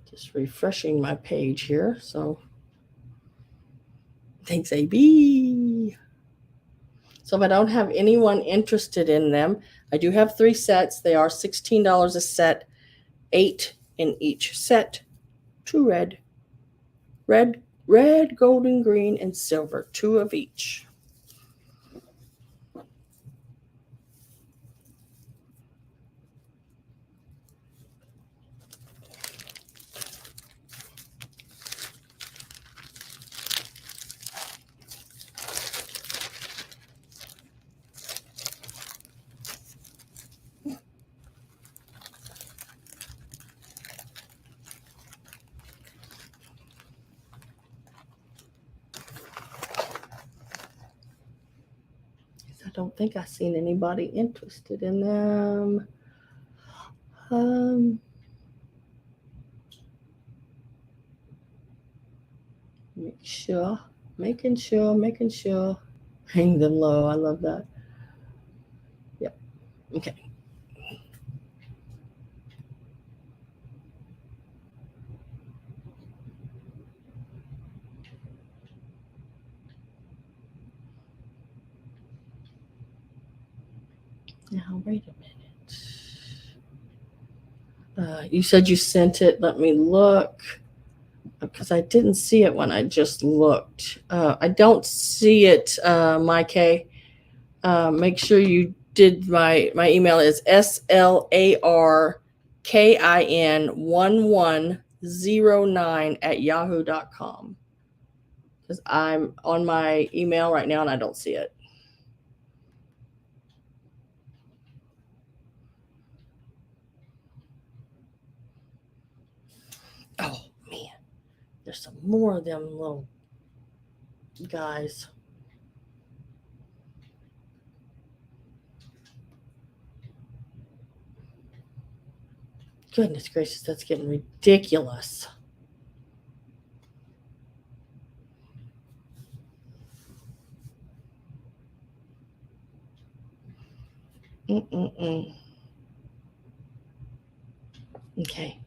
Just refreshing my page here. So thanks, AB. So if I don't have anyone interested in them, I do have 3 sets. They are $16 a set, 8 in each set. 2 red, golden, green, and silver, 2 of each. I don't think I've seen anybody interested in them. Making sure. Hang them low. I love that. Yep. Okay. Now, wait a minute. You said you sent it. Let me look. Because I didn't see it when I just looked. I don't see it, Mike. Make sure you did my email is slarkin1109@yahoo.com. Because I'm on my email right now and I don't see it. Oh man, there's some more of them little guys. Goodness gracious, that's getting ridiculous. Okay.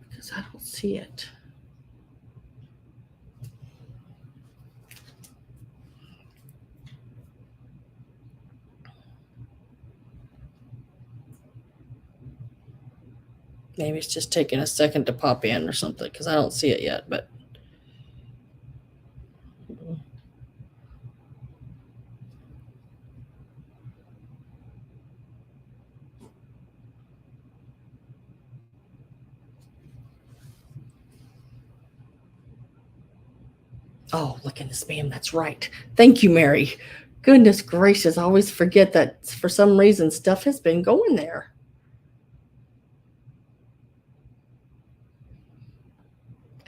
Because I don't see it. Maybe it's just taking a second to pop in or something because I don't see it yet, but oh, look in the spam. That's right. Thank you, Mary. Goodness gracious, I always forget that for some reason stuff has been going there.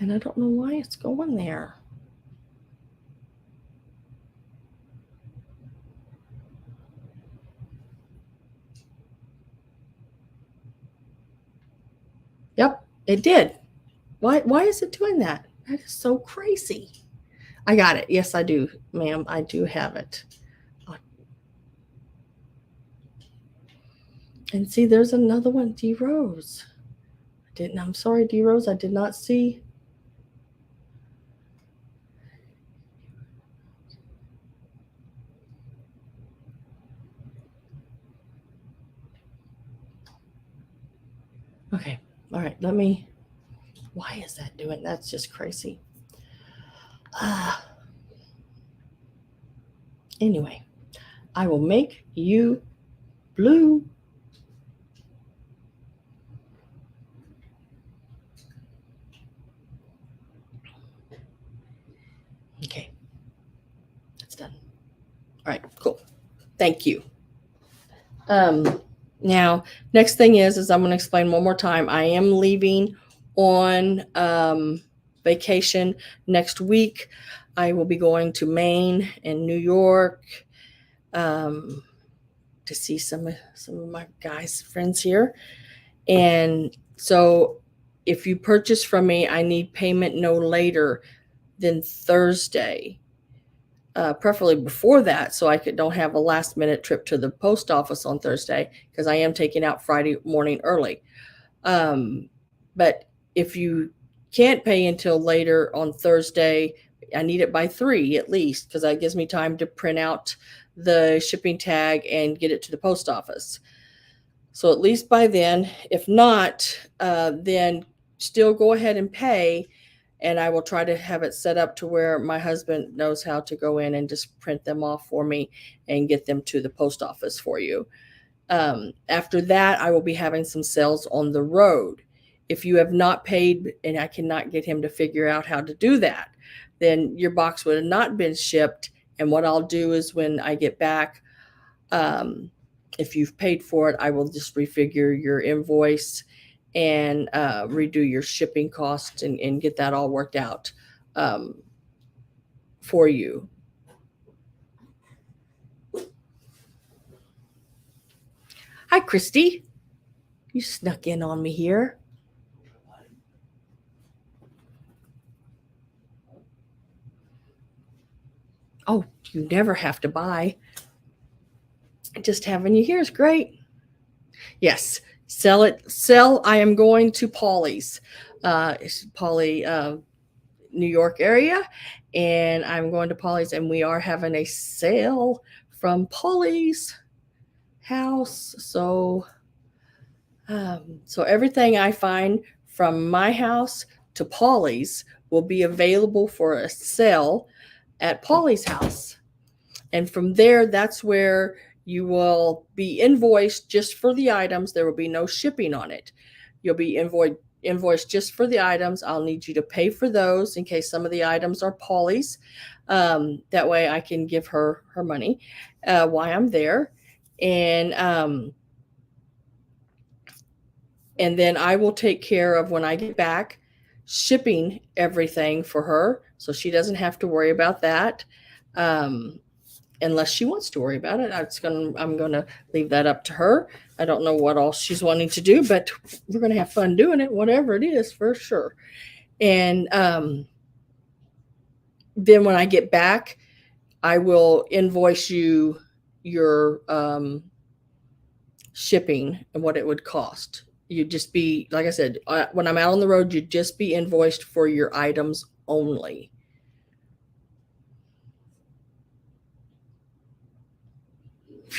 And I don't know why it's going there. Yep, it did. Why is it doing that? That is so crazy. I got it. Yes, I do, ma'am. I do have it. And see, there's another one, D Rose. I'm sorry, D Rose, I did not see. Okay. All right. Why is that doing? That's just crazy. Anyway, I will make you blue. Okay. That's done. All right. Cool. Thank you. Now, next thing is I'm going to explain one more time. I am leaving on vacation next week. I will be going to Maine and New York to see some of my guys' friends here. And so if you purchase from me, I need payment no later than Thursday. preferably before that, so I don't have a last minute trip to the post office on Thursday, because I am taking out Friday morning early. But if you can't pay until later on Thursday, I need it by 3 at least, because that gives me time to print out the shipping tag and get it to the post office. So at least by then. If not, then still go ahead and pay, and I will try to have it set up to where my husband knows how to go in and just print them off for me and get them to the post office for you. After that, I will be having some sales on the road. If you have not paid and I cannot get him to figure out how to do that, then your box would have not been shipped. And what I'll do is when I get back, if you've paid for it, I will just refigure your invoice and redo your shipping costs and get that all worked out for you. Hi, Christy. You snuck in on me here. Oh, you never have to buy. Just having you here is great. Yes, sell it. Sell. I am going to Polly's, Polly, New York area, and I'm going to Polly's, and we are having a sale from Polly's house. So everything I find from my house to Polly's will be available for a sale at Polly's house. And from there, that's where you will be invoiced just for the items. There will be no shipping on it. You'll be invoiced just for the items. I'll need you to pay for those in case some of the items are Polly's. That way I can give her her money while I'm there. And then I will take care of, when I get back, shipping everything for her, so she doesn't have to worry about that. Unless she wants to worry about it, I'm going to leave that up to her. I don't know what else she's wanting to do, but we're going to have fun doing it, whatever it is, for sure. And then when I get back, I will invoice you your shipping and what it would cost. You'd just be, like I said, when I'm out on the road, you'd just be invoiced for your items only.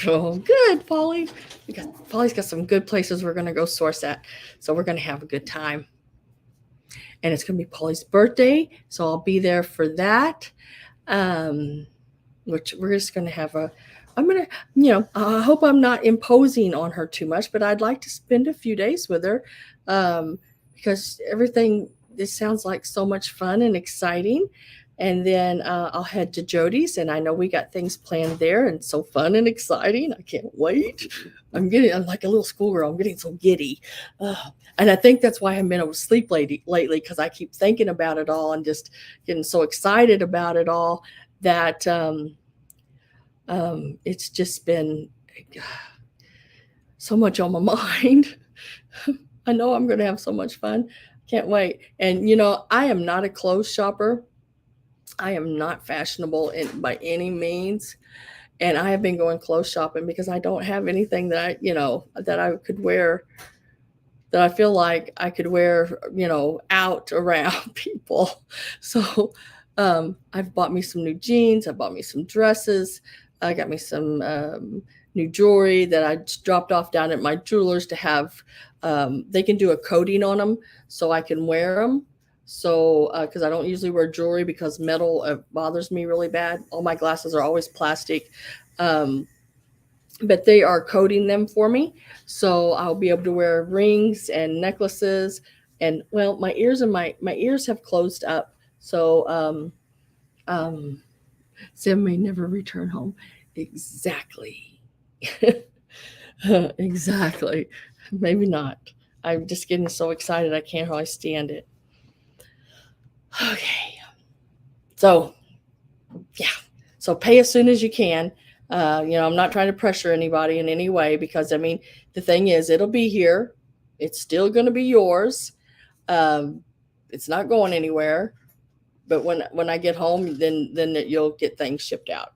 Oh, good, Polly. Because Polly's got some good places we're going to go source at. So we're going to have a good time. And it's going to be Polly's birthday, so I'll be there for that. Which we're just going to have I'm going to, I hope I'm not imposing on her too much, but I'd like to spend a few days with her because this sounds like so much fun and exciting. And then I'll head to Jody's, and I know we got things planned there, and so fun and exciting. I can't wait. I'm like a little schoolgirl. I'm getting so giddy. And I think that's why I haven't been able to sleep lately, because I keep thinking about it all and just getting so excited about it all that it's just been so much on my mind. I know I'm going to have so much fun. Can't wait. And, I am not a clothes shopper. I am not fashionable by any means. And I have been going clothes shopping because I don't have anything that I could wear, that I feel like I could wear, out around people. So I've bought me some new jeans. I bought me some dresses. I got me some new jewelry that I dropped off down at my jeweler's to have. They can do a coating on them so I can wear them. So, because I don't usually wear jewelry because metal bothers me really bad. All my glasses are always plastic. But they are coating them for me. So I'll be able to wear rings and necklaces. And, well, my ears have closed up. So, Sam may never return home. Exactly. Exactly. Maybe not. I'm just getting so excited I can't hardly stand it. Okay. So, yeah. So pay as soon as you can. I'm not trying to pressure anybody in any way because, the thing is, it'll be here. It's still going to be yours. It's not going anywhere. but when I get home, then you'll get things shipped out.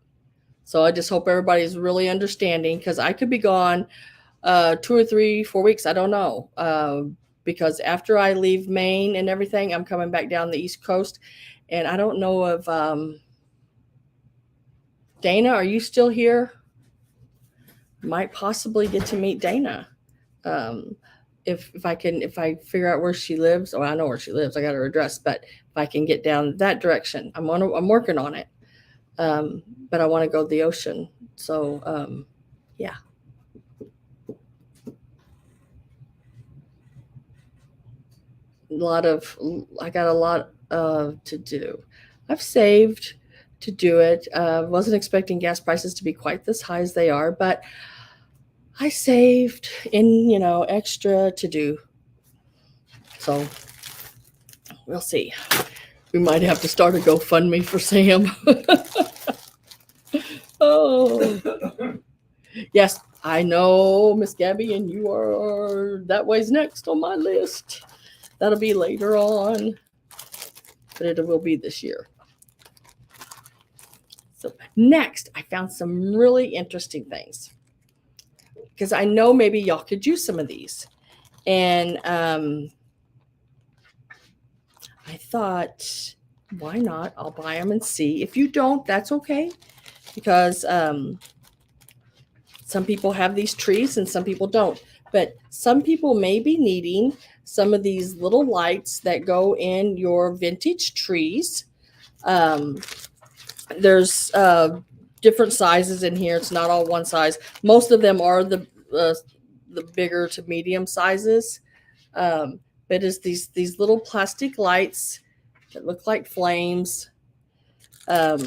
So I just hope everybody's really understanding, because I could be gone 2 or 3, 4 weeks. I don't know. Because after I leave Maine and everything, I'm coming back down the East Coast, and I don't know if Dana, are you still here? Might possibly get to meet Dana. Um, if I figure out where she lives. Oh, I know where she lives. I got her address, but if I can get down that direction, I'm working on it. But I want to go to the ocean. So yeah. I got a lot to do. I've saved to do it. Wasn't expecting gas prices to be quite this high as they are, but I saved in, extra to do. So we'll see. We might have to start a GoFundMe for Sam. Oh, yes, I know, Miss Gabby, and you are that way's next on my list. That'll be later on, but it will be this year. So next, I found some really interesting things, because I know maybe y'all could use some of these. And I thought, why not? I'll buy them and see. If you don't, that's okay, because some people have these trees and some people don't. But some people may be needing some of these little lights that go in your vintage trees. There's different sizes in here. It's not all one size. Most of them are the bigger to medium sizes. But it's these little plastic lights that look like flames. Let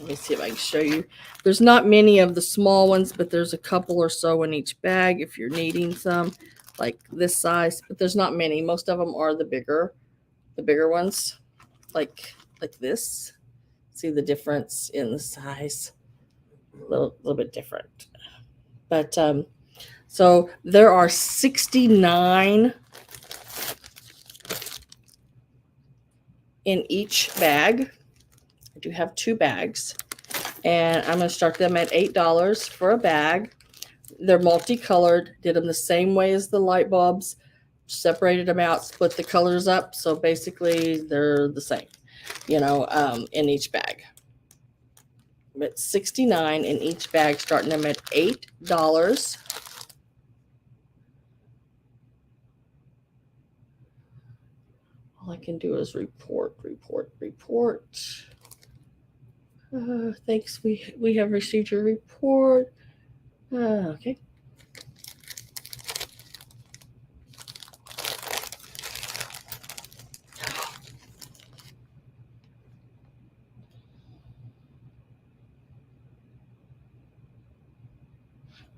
me see if I can show you. There's not many of the small ones, but there's a couple or so in each bag if you're needing some, like this size. But there's not many. Most of them are the bigger ones, like this. See the difference in the size? A little bit different. But so there are 69 in each bag. I do have 2 bags, and I'm going to start them at $8 for a bag. They're multicolored. Did them the same way as the light bulbs. Separated them out, split the colors up, so basically they're the same, in each bag. But 69 in each bag, starting them at $8. All I can do is report. Thanks. We have received your report. Okay.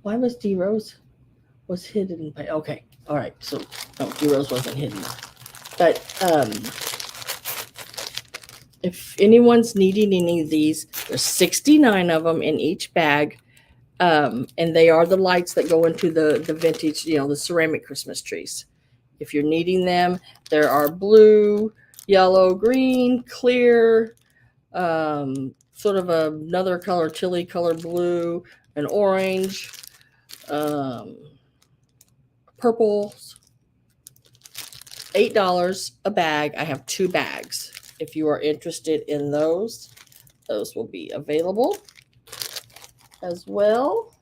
Why was D Rose was hidden by? Okay. All right. So no, D Rose wasn't hidden. But if anyone's needing any of these, there's 69 of them in each bag. And they are the lights that go into the vintage, the ceramic Christmas trees. If you're needing them, there are blue, yellow, green, clear, sort of another color, chili color blue, and orange, purples. $8 a bag. I have 2 bags. If you are interested in those will be available as well.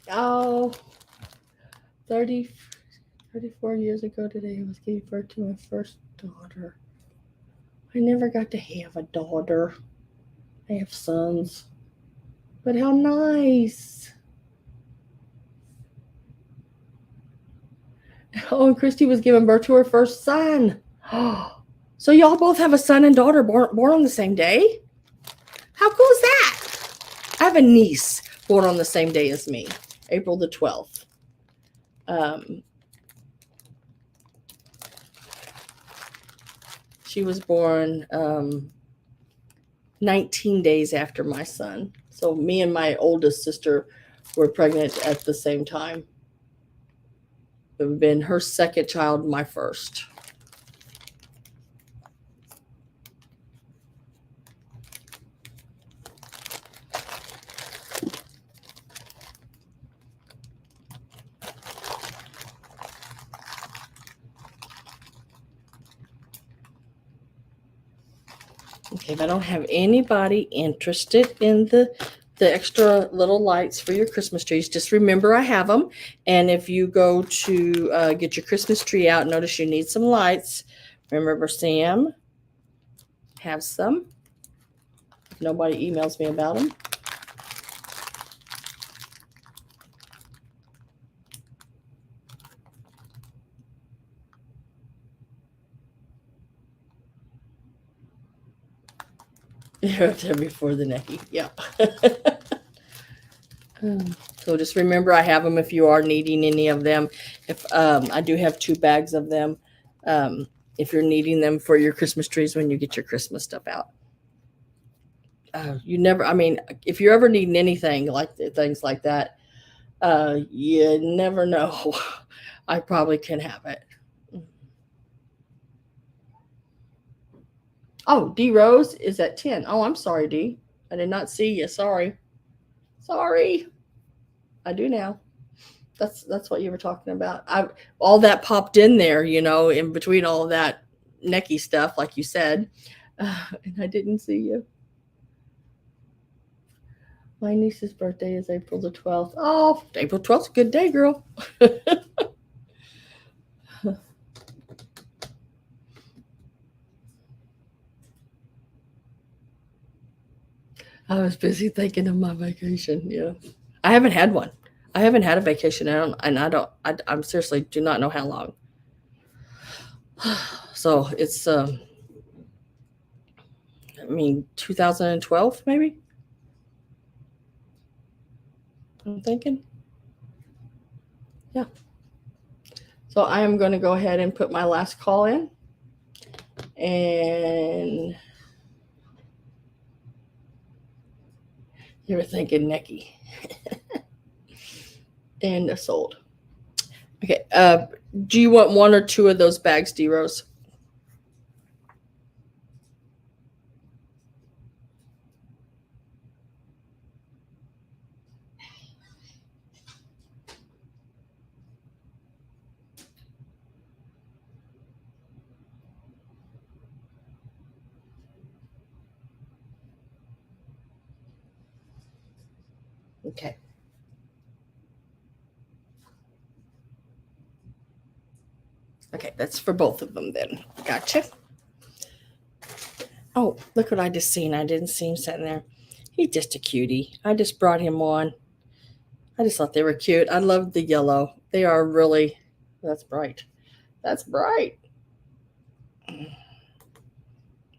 Oh, 34 years ago today, I was giving birth to my first daughter. I never got to have a daughter. I have sons. But how nice. Oh, and Christy was giving birth to her first son. So y'all both have a son and daughter born on the same day? How cool is that? I have a niece born on the same day as me, April the 12th. She was born 19 days after my son. So me and my oldest sister were pregnant at the same time. It would have been her second child, my first. Okay, if I don't have anybody interested in the extra little lights for your Christmas trees, just remember I have them. And if you go to get your Christmas tree out, notice you need some lights. Remember, Sam has some. If nobody emails me about them. You're up there before the necky. Yeah. So just remember I have them if you are needing any of them. If I do have 2 bags of them. If you're needing them for your Christmas trees when you get your Christmas stuff out. You never, I mean, if you're ever needing anything like things like that, you never know. I probably can have it. Oh, D Rose is at 10. Oh, I'm sorry, D. I did not see you. Sorry. Sorry. I do now. That's what you were talking about. I all that popped in there, in between all of that necky stuff, like you said, and I didn't see you. My niece's birthday is April the 12th. Oh, April 12th, good day, girl. I was busy thinking of my vacation. Yeah, I haven't had one. I haven't had a vacation. I'm seriously do not know how long. So it's, I mean, 2012 maybe. I'm thinking. Yeah. So I am going to go ahead and put my last call in, and you were thinking necky. And sold. Okay. Do you want 1 or 2 of those bags, D Rose? Okay. Okay, that's for both of them then. Gotcha. Oh, look what I just seen. I didn't see him sitting there. He's just a cutie. I just brought him one. I just thought they were cute. I love the yellow. They are really, that's bright. That's bright.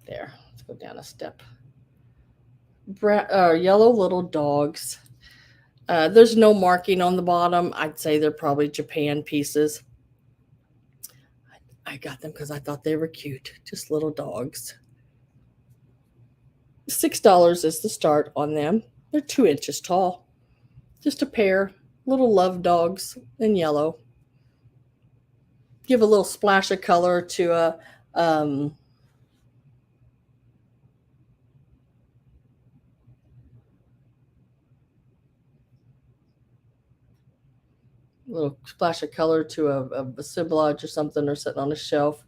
There, let's go down a step. Yellow little dogs. There's no marking on the bottom. I'd say they're probably Japan pieces. I got them because I thought they were cute. Just little dogs. $6 is the start on them. They're 2 inches tall. Just a pair. Little love dogs in yellow. Give a little splash of color to a little splash of color to a assemblage or something, or sitting on a shelf.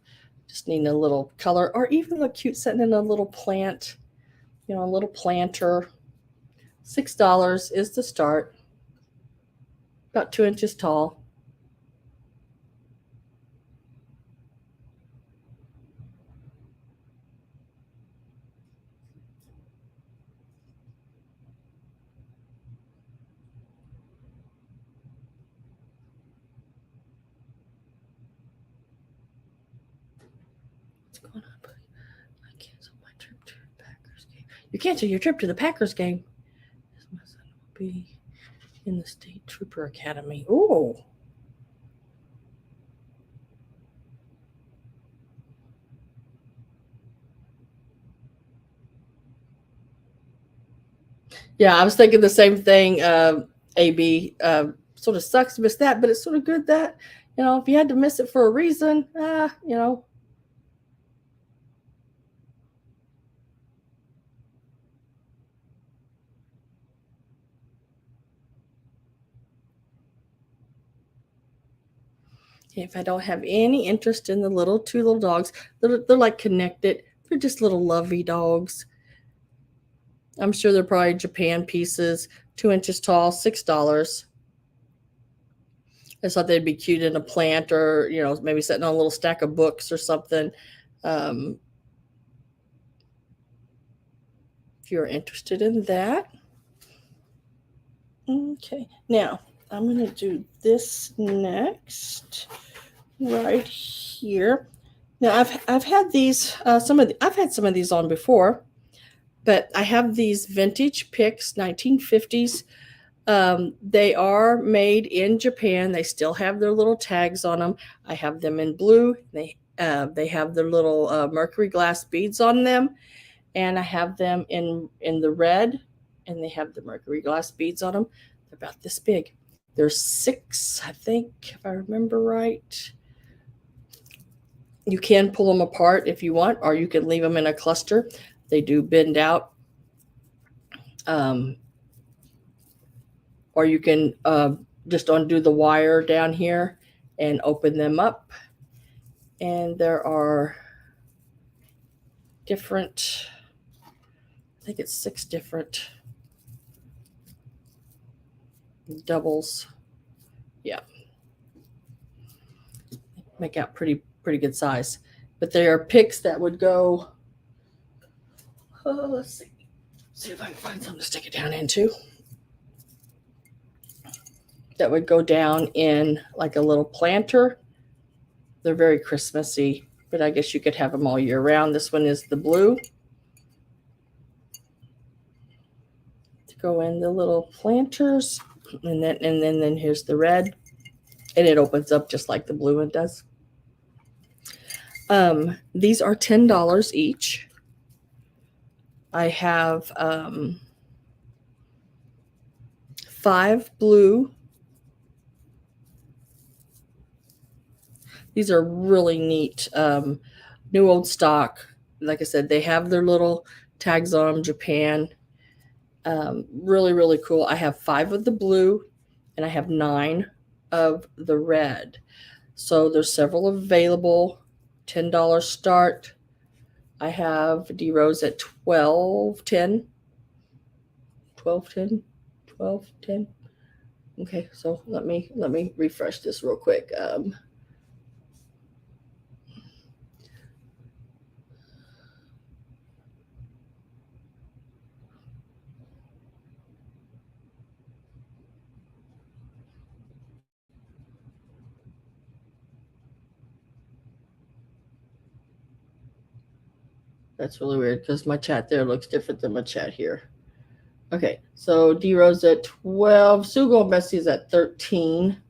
Just needing a little color, or even a cute sitting in a little plant, a little planter. $6 is the start. About 2 inches tall. What's going on, buddy? I canceled my trip to the Packers game. You canceled your trip to the Packers game. My son will be in the State Trooper Academy. Ooh. Yeah, I was thinking the same thing. AB sort of sucks to miss that, but it's sort of good that, if you had to miss it for a reason, if I don't have any interest in the two little dogs, they're like connected. They're just little lovey dogs. I'm sure they're probably Japan pieces, 2 inches tall, $6. I thought they'd be cute in a plant, or maybe sitting on a little stack of books or something. Um, if you're interested in that. Okay, now I'm going to do this next right here. Now I've had these I've had some of these on before, but I have these vintage picks, 1950s. They are made in Japan. They still have their little tags on them. I have them in blue. They have their little mercury glass beads on them, and I have them in the red, and they have the mercury glass beads on them. They're about this big. There's 6, I think, if I remember right. You can pull them apart if you want, or you can leave them in a cluster. They do bend out. Or you can just undo the wire down here and open them up. And there are different, I think it's 6 different doubles. Yeah. Make out pretty good size. But they are picks that would go, let's see. See if I can find something to stick it down into. That would go down in like a little planter. They're very Christmassy, but I guess you could have them all year round. This one is the blue. To go in the little planters, and then here's the red, and it opens up just like the blue one does. These are $10 each. I have 5 blue. These are really neat. New old stock. Like I said, they have their little tags on them, Japan. Really, really cool. I have 5 of the blue, and I have 9 of the red. So there's several available. $10 start. I have D Rose at $12.10. $12.10. Okay, so let me refresh this real quick. That's really weird because my chat there looks different than my chat here. Okay, so D Rose at 12. Sugo and Bessie is at 13.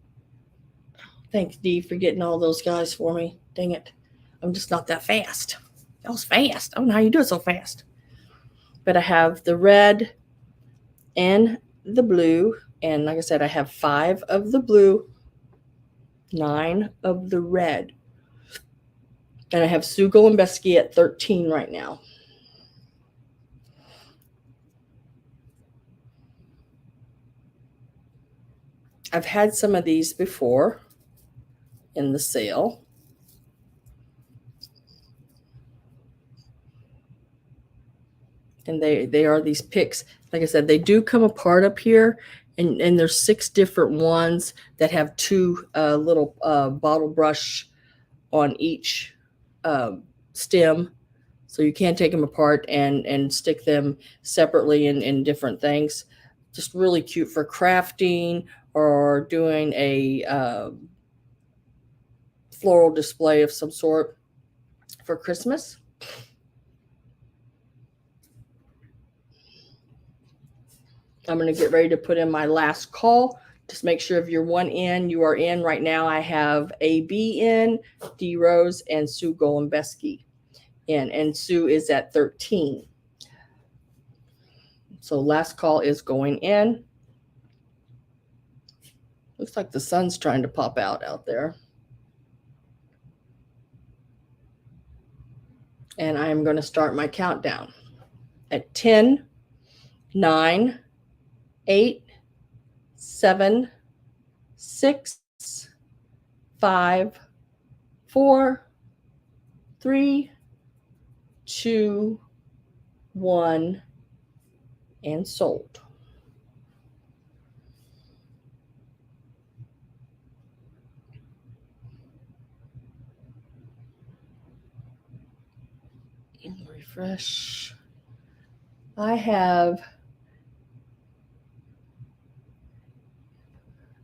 Thanks, D, for getting all those guys for me. Dang it. I'm just not that fast. That was fast. I don't know how you do it so fast. But I have the red and the blue. And like I said, I have 5 of the blue, 9 of the red. And I have Sugo and Besky at 13 right now. I've had some of these before in the sale. And they are these picks. Like I said, they do come apart up here. And there's 6 different ones that have 2 little bottle brush on each stem. So you can take them apart and stick them separately in different things. Just really cute for crafting or doing a floral display of some sort for Christmas. I'm going to get ready to put in my last call. Just make sure if you're one in, you are in. Right now I have AB in, D Rose, and Sue Golombeski in. And Sue is at 13. So last call is going in. Looks like the sun's trying to pop out there. And I'm going to start my countdown at 10, 9, 8, 7, 6, 5, 4, 3, 2, 1, and sold. Refresh. I have,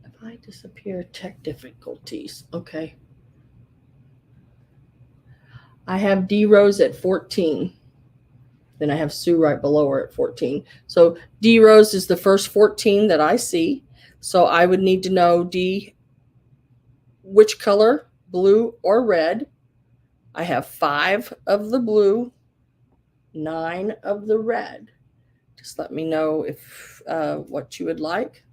if I disappear, tech difficulties. Okay. I have D Rose at 14. Then I have Sue right below her at 14. So D Rose is the first 14 that I see. So I would need to know D, which color, blue or red. I have 5 of the blue, 9 of the red. Just let me know if what you would like.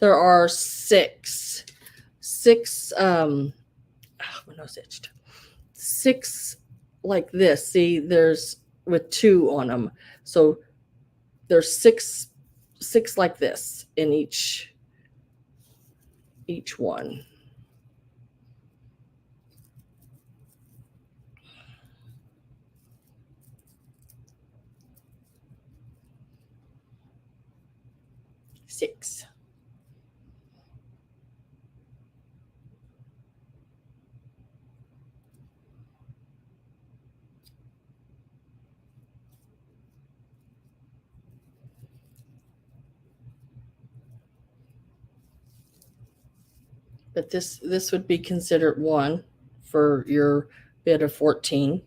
There are 6. 6 my nose itched. 6 like this. See, there's with 2 on them. So there's 6 like this in each one. Six. But this would be considered 1 for your bid of 14.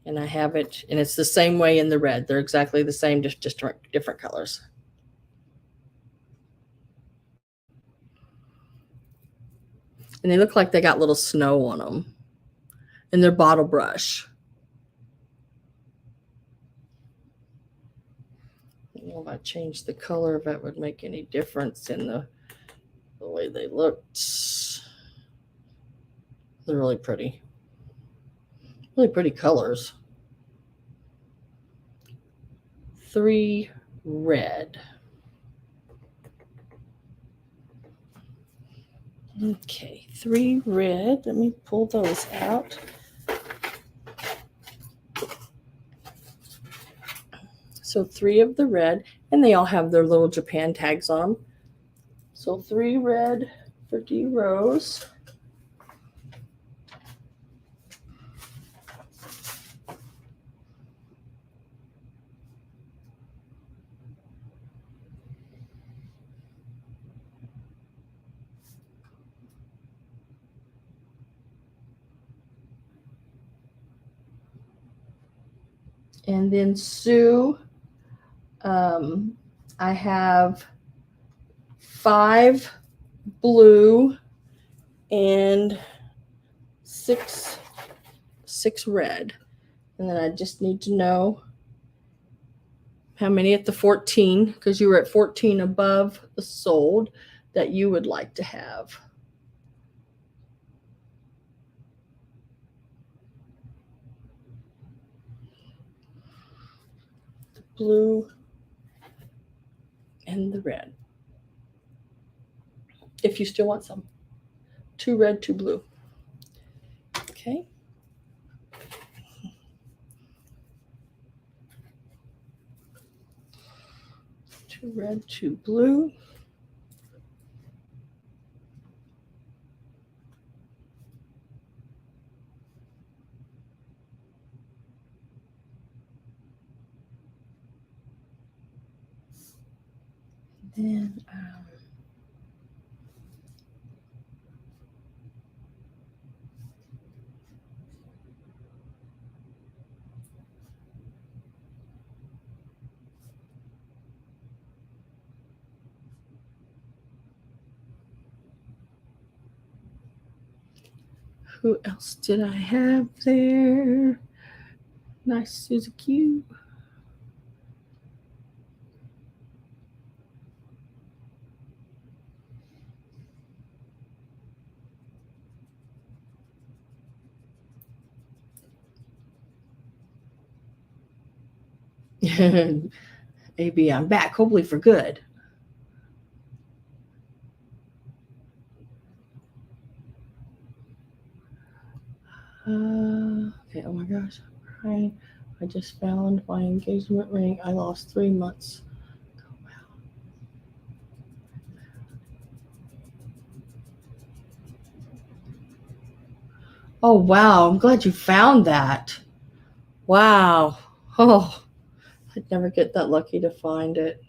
And I have it, and it's the same way in the red. They're exactly the same, just different colors. And they look like they got little snow on them. And they're bottle brush. I don't know if I changed the color, if that would make any difference in the way they looked. They're really pretty. Really pretty colors. 3 red. Okay, 3 red. Let me pull those out. So 3 of the red, and they all have their little Japan tags on them. So 3 red for D Rose. And then Sue, I have 5 blue and 6 red. And then I just need to know how many at the 14, because you were at 14 above the sold, that you would like to have. The blue and the red. If you still want some. 2 red, 2 blue. Okay. Two red, 2 blue. Then who else did I have there? Nice Suzuki. AB, I'm back, hopefully for good. Okay, oh my gosh, I'm crying. I just found my engagement ring. I lost 3 months. Oh, wow, I'm glad you found that. Wow. Oh, I'd never get that lucky to find it.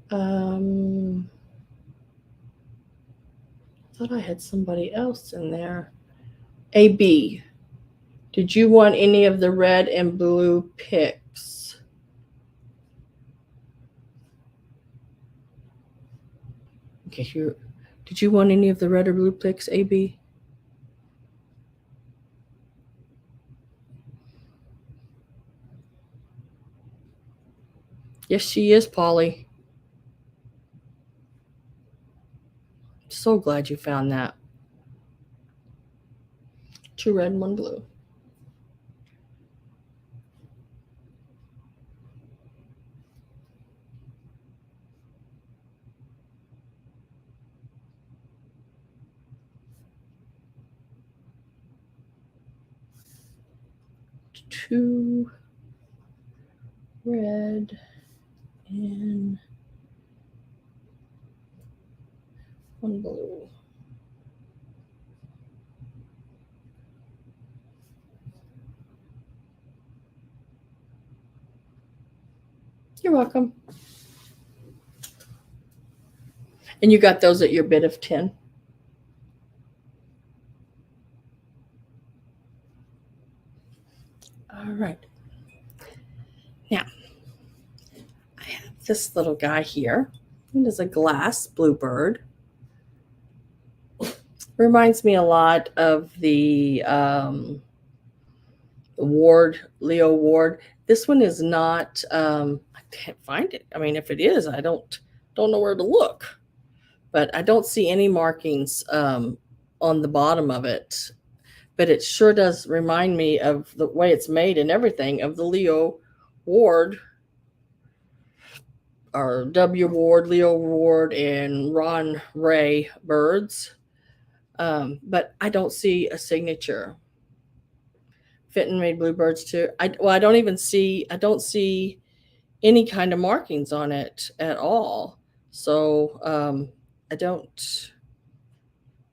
I thought I had somebody else in there. AB, did you want any of the red and blue picks? Okay, here. Did you want any of the red or blue picks, AB? Yes, she is, Polly. So glad you found that. 2 red and 1 blue. Two red and 1 blue. You're welcome. And you got those at your bid of 10? All right. Now, I have this little guy here. It is a glass bluebird. Reminds me a lot of the Ward, Leo Ward. This one is not, I can't find it. I mean, if it is, I don't know where to look. But I don't see any markings on the bottom of it. But it sure does remind me of the way it's made and everything of the Leo Ward, or W Ward, Leo Ward, and Ron Ray birds. But I don't see a signature. Fenton made bluebirds too. I don't see any kind of markings on it at all. So I don't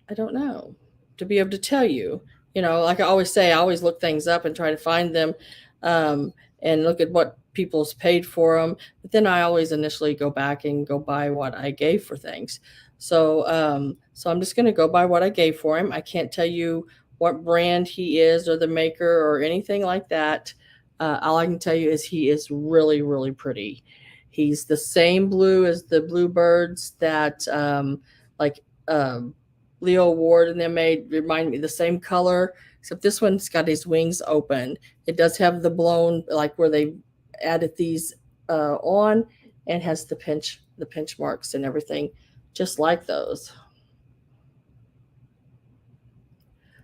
know to be able to tell you. You know, like I always say, I always look things up and try to find them, um, and look at what people's paid for them. But then I always initially go back and go by what I gave for things. So I'm just going to go by what I gave for him. I can't tell you what brand he is or the maker or anything like that. All I can tell you is he is really, really pretty. He's the same blue as the bluebirds that, like, um, Leo Ward and them made, remind me the same color, except this one's got his wings open. It does have the blown, like where they added these on, and has the pinch marks and everything, just like those.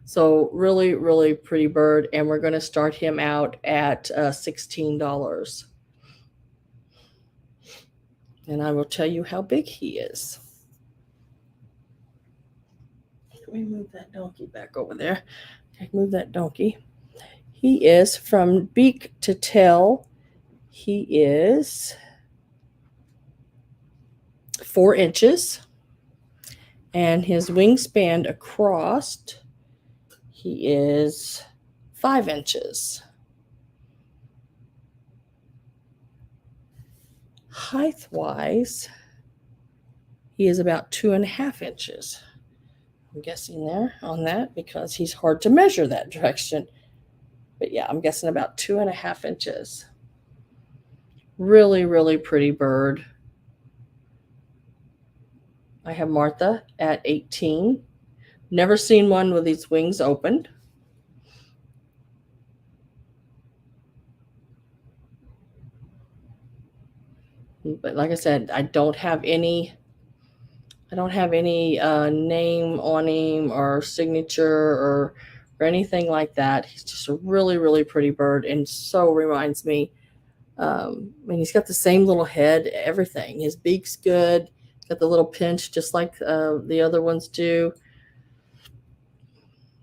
So really, really pretty bird, and we're going to start him out at $16, and I will tell you how big he is. Let me move that donkey back over there. Move that donkey. He is from beak to tail. He is 4 inches, and his wingspan across, he is 5 inches. Height wise, he is about 2.5 inches. I'm guessing there on that because he's hard to measure that direction. But yeah, I'm guessing about 2.5 inches. Really, really pretty bird. I have Martha at 18. Never seen one with these wings opened. But like I said, I don't have any name on him or signature or anything like that. He's just a really, really pretty bird, and so reminds me. And he's got the same little head, everything. His beak's good, got the little pinch just like the other ones do.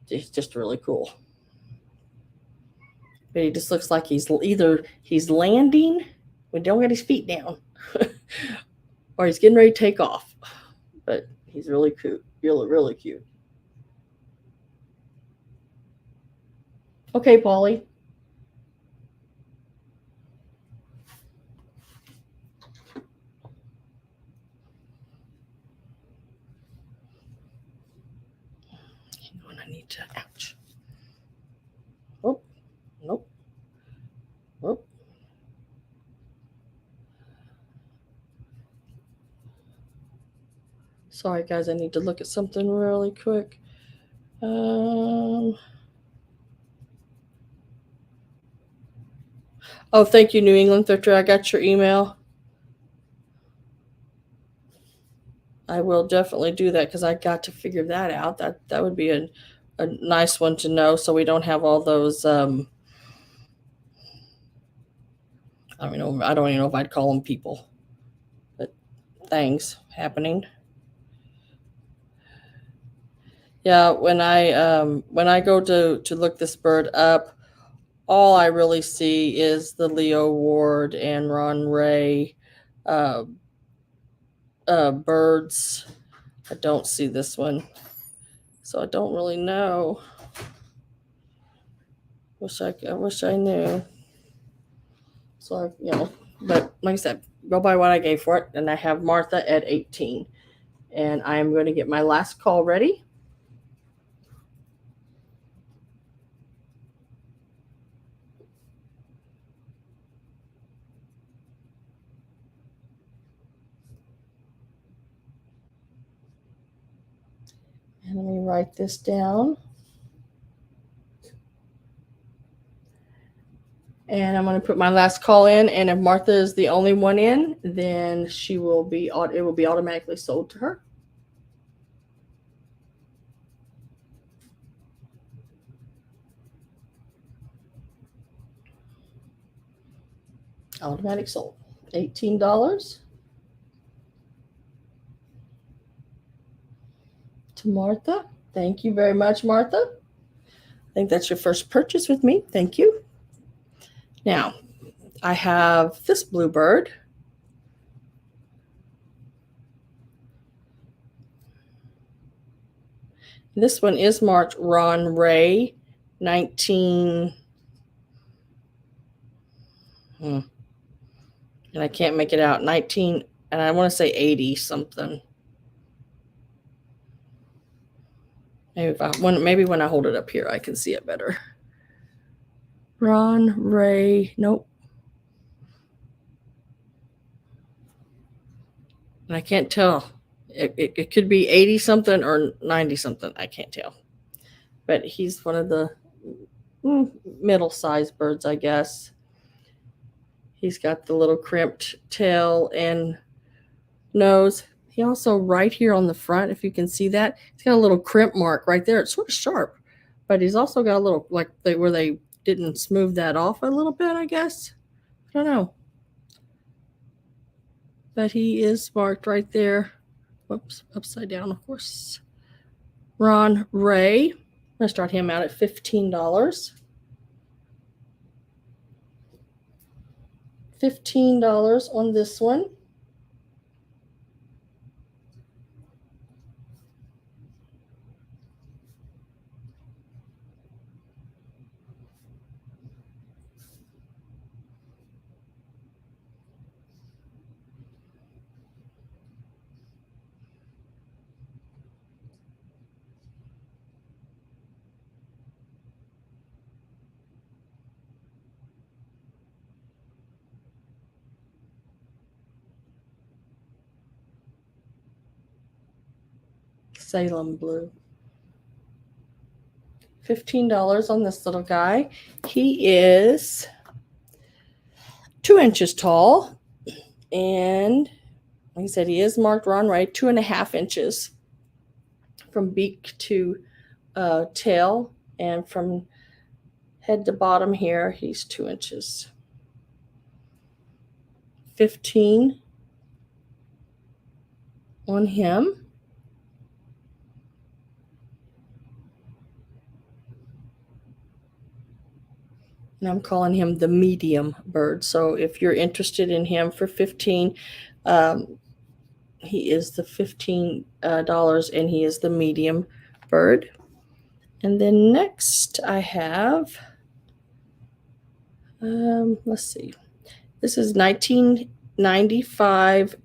He's just really cool. But he just looks like he's landing, we don't get his feet down, or he's getting ready to take off. But he's really cute, really, really cute. Okay, Polly. I need to, ouch. Oh, nope. Oh. Sorry, guys, I need to look at something really quick. Oh, thank you, New England Thrifter. I got your email. I will definitely do that because I got to figure that out. That would be a nice one to know, so we don't have all those. I don't even know if I'd call them people, but things happening. Yeah, when I go to look this bird up, all I really see is the Leo Ward and Ron Ray uh, birds. I don't see this one, so I don't really know. I wish I knew. So but like I said, go by what I gave for it, and I have Martha at 18, and I am going to get my last call ready. And let me write this down. And I'm going to put my last call in, and if Martha is the only one in, then it will be automatically sold to her. Automatic sold. $18 to Martha. Thank you very much, Martha. I think that's your first purchase with me. Thank you. Now, I have this bluebird. This one is marked Ron Ray, 19. And I can't make it out. 19, and I want to say 80 something. Maybe when I hold it up here, I can see it better. Ron Ray, nope. And I can't tell. It could be 80 something or 90 something. I can't tell. But he's one of the middle-sized birds, I guess. He's got the little crimped tail and nose. He also, right here on the front, if you can see that, he's got a little crimp mark right there. It's sort of sharp, but he's also got a little, where they didn't smooth that off a little bit, I guess. I don't know. But he is marked right there. Whoops, upside down, of course. Ron Ray. I'm going to start him out at $15. $15 on this one. Salem blue. $15 on this little guy. He is 2 inches tall, and like I said, he is marked Ron Ray, 2.5 inches from beak to tail. And from head to bottom here, he's 2 inches. 15 on him. And I'm calling him the medium bird. So if you're interested in him for 15, he is the $15, and he is the medium bird. And then next I have, let's see, this is 1995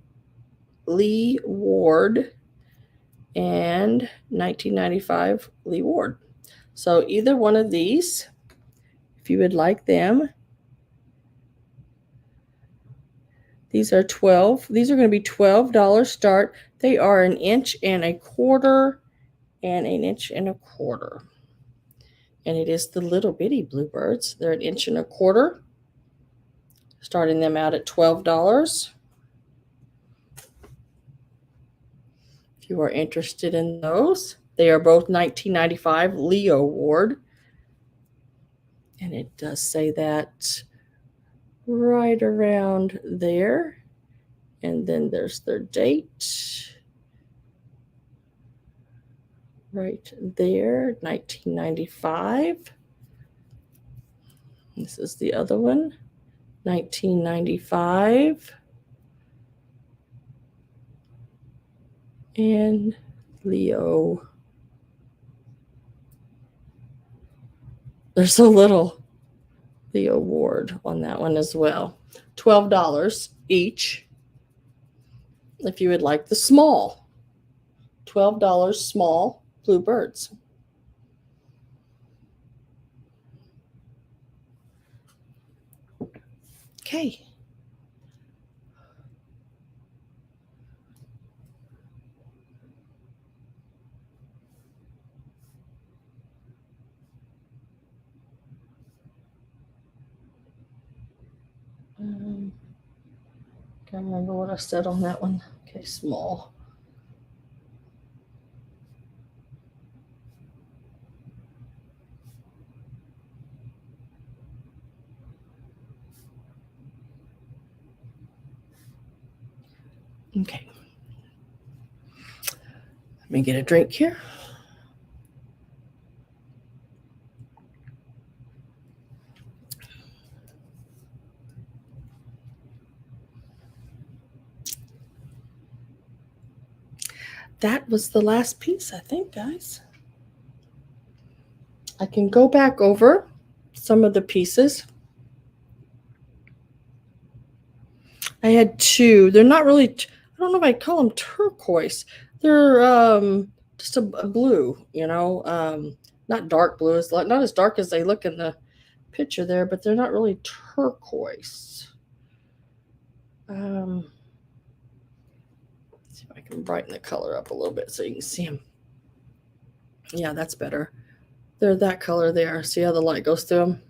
Lee Ward and 1995 Lee Ward. So either one of these, if you would like them, these are 12. These are going to be $12 start. They are 1 1/4 and 1 1/4. And it is the little bitty bluebirds. They're 1 1/4, starting them out at $12. If you are interested in those, they are both 1995 Leo Ward. And it does say that right around there. And then there's their date right there, 1995. This is the other one, 1995. And Leo. There's a little Leo Ward on that one as well. $12 each. If you would like the small, $12 small bluebirds. Okay. Can't remember what I said on that one. Okay, small. Okay. Let me get a drink here. That was the last piece, I think, guys. I can go back over some of the pieces. I had two. They're not really, I don't know if I call them turquoise. They're just a blue, not dark blue. It's not as dark as they look in the picture there, but they're not really turquoise. Let's see if I can brighten the color up a little bit so you can see them. Yeah, that's better. They're that color there. See how the light goes through them?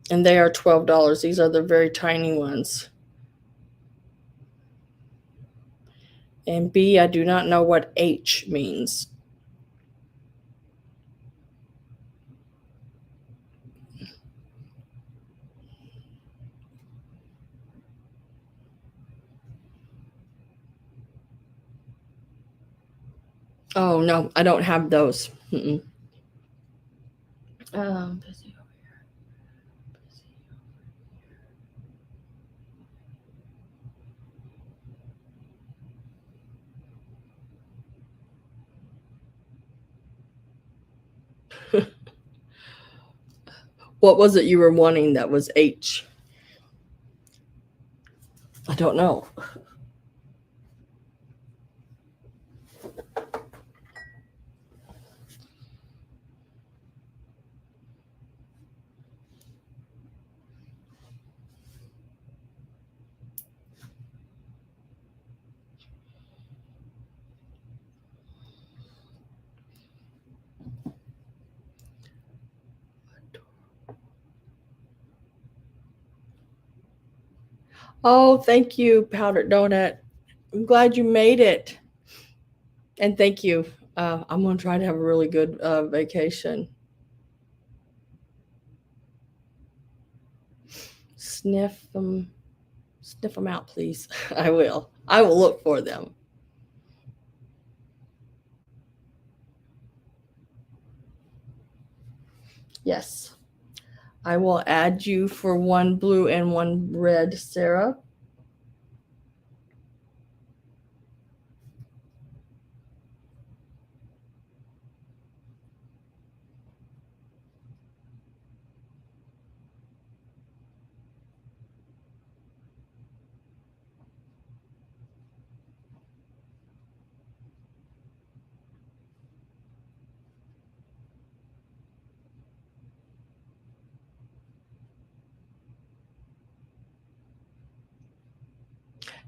And they are $12. These are the very tiny ones. And B, I do not know what H means. Oh, no, I don't have those. Busy over here. What was it you were wanting that was H? I don't know. Oh, thank you, Powdered Donut. I'm glad you made it. And thank you. I'm going to try to have a really good vacation. Sniff them, sniff them out, please. I will. I will look for them. Yes. I will add you for one blue and one red, Sarah.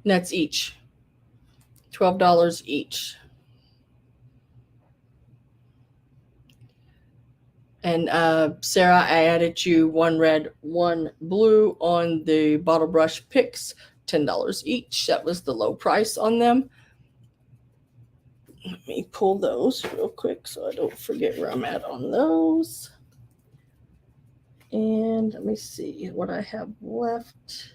And that's each. $12 each. And Sarah, I added you one red, one blue on the bottle brush picks, $10 each. That was the low price on them. Let me pull those real quick so I don't forget where I'm at on those. And let me see what I have left.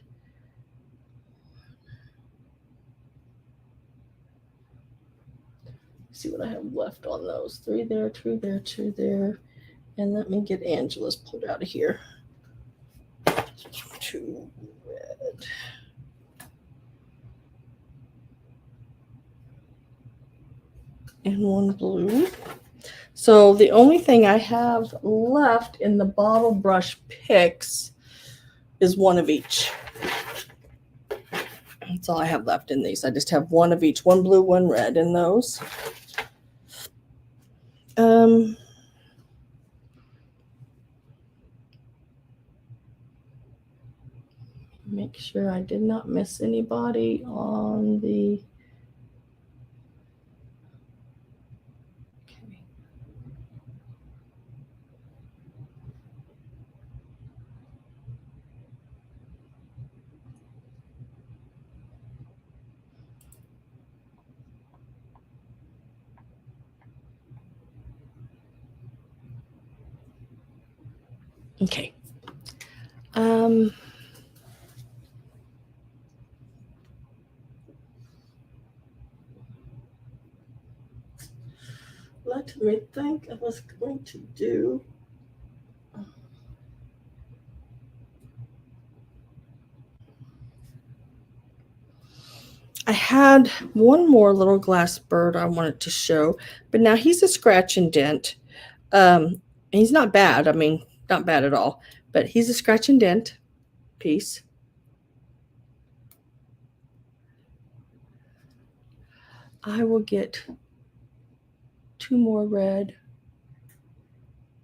See what I have left on those. 3 there, 2 there, 2 there. And let me get Angela's pulled out of here. 2 red. And 1 blue. So the only thing I have left in the bottle brush picks is 1 of each. That's all I have left in these. I just have 1 of each, 1 blue, 1 red in those. Make sure I did not miss anybody on the. Okay. Okay. Let me think I was going to do. I had one more little glass bird I wanted to show, but now he's a scratch and dent. He's not bad. I mean, not bad at all, but he's a scratch and dent piece. I will get 2 more red.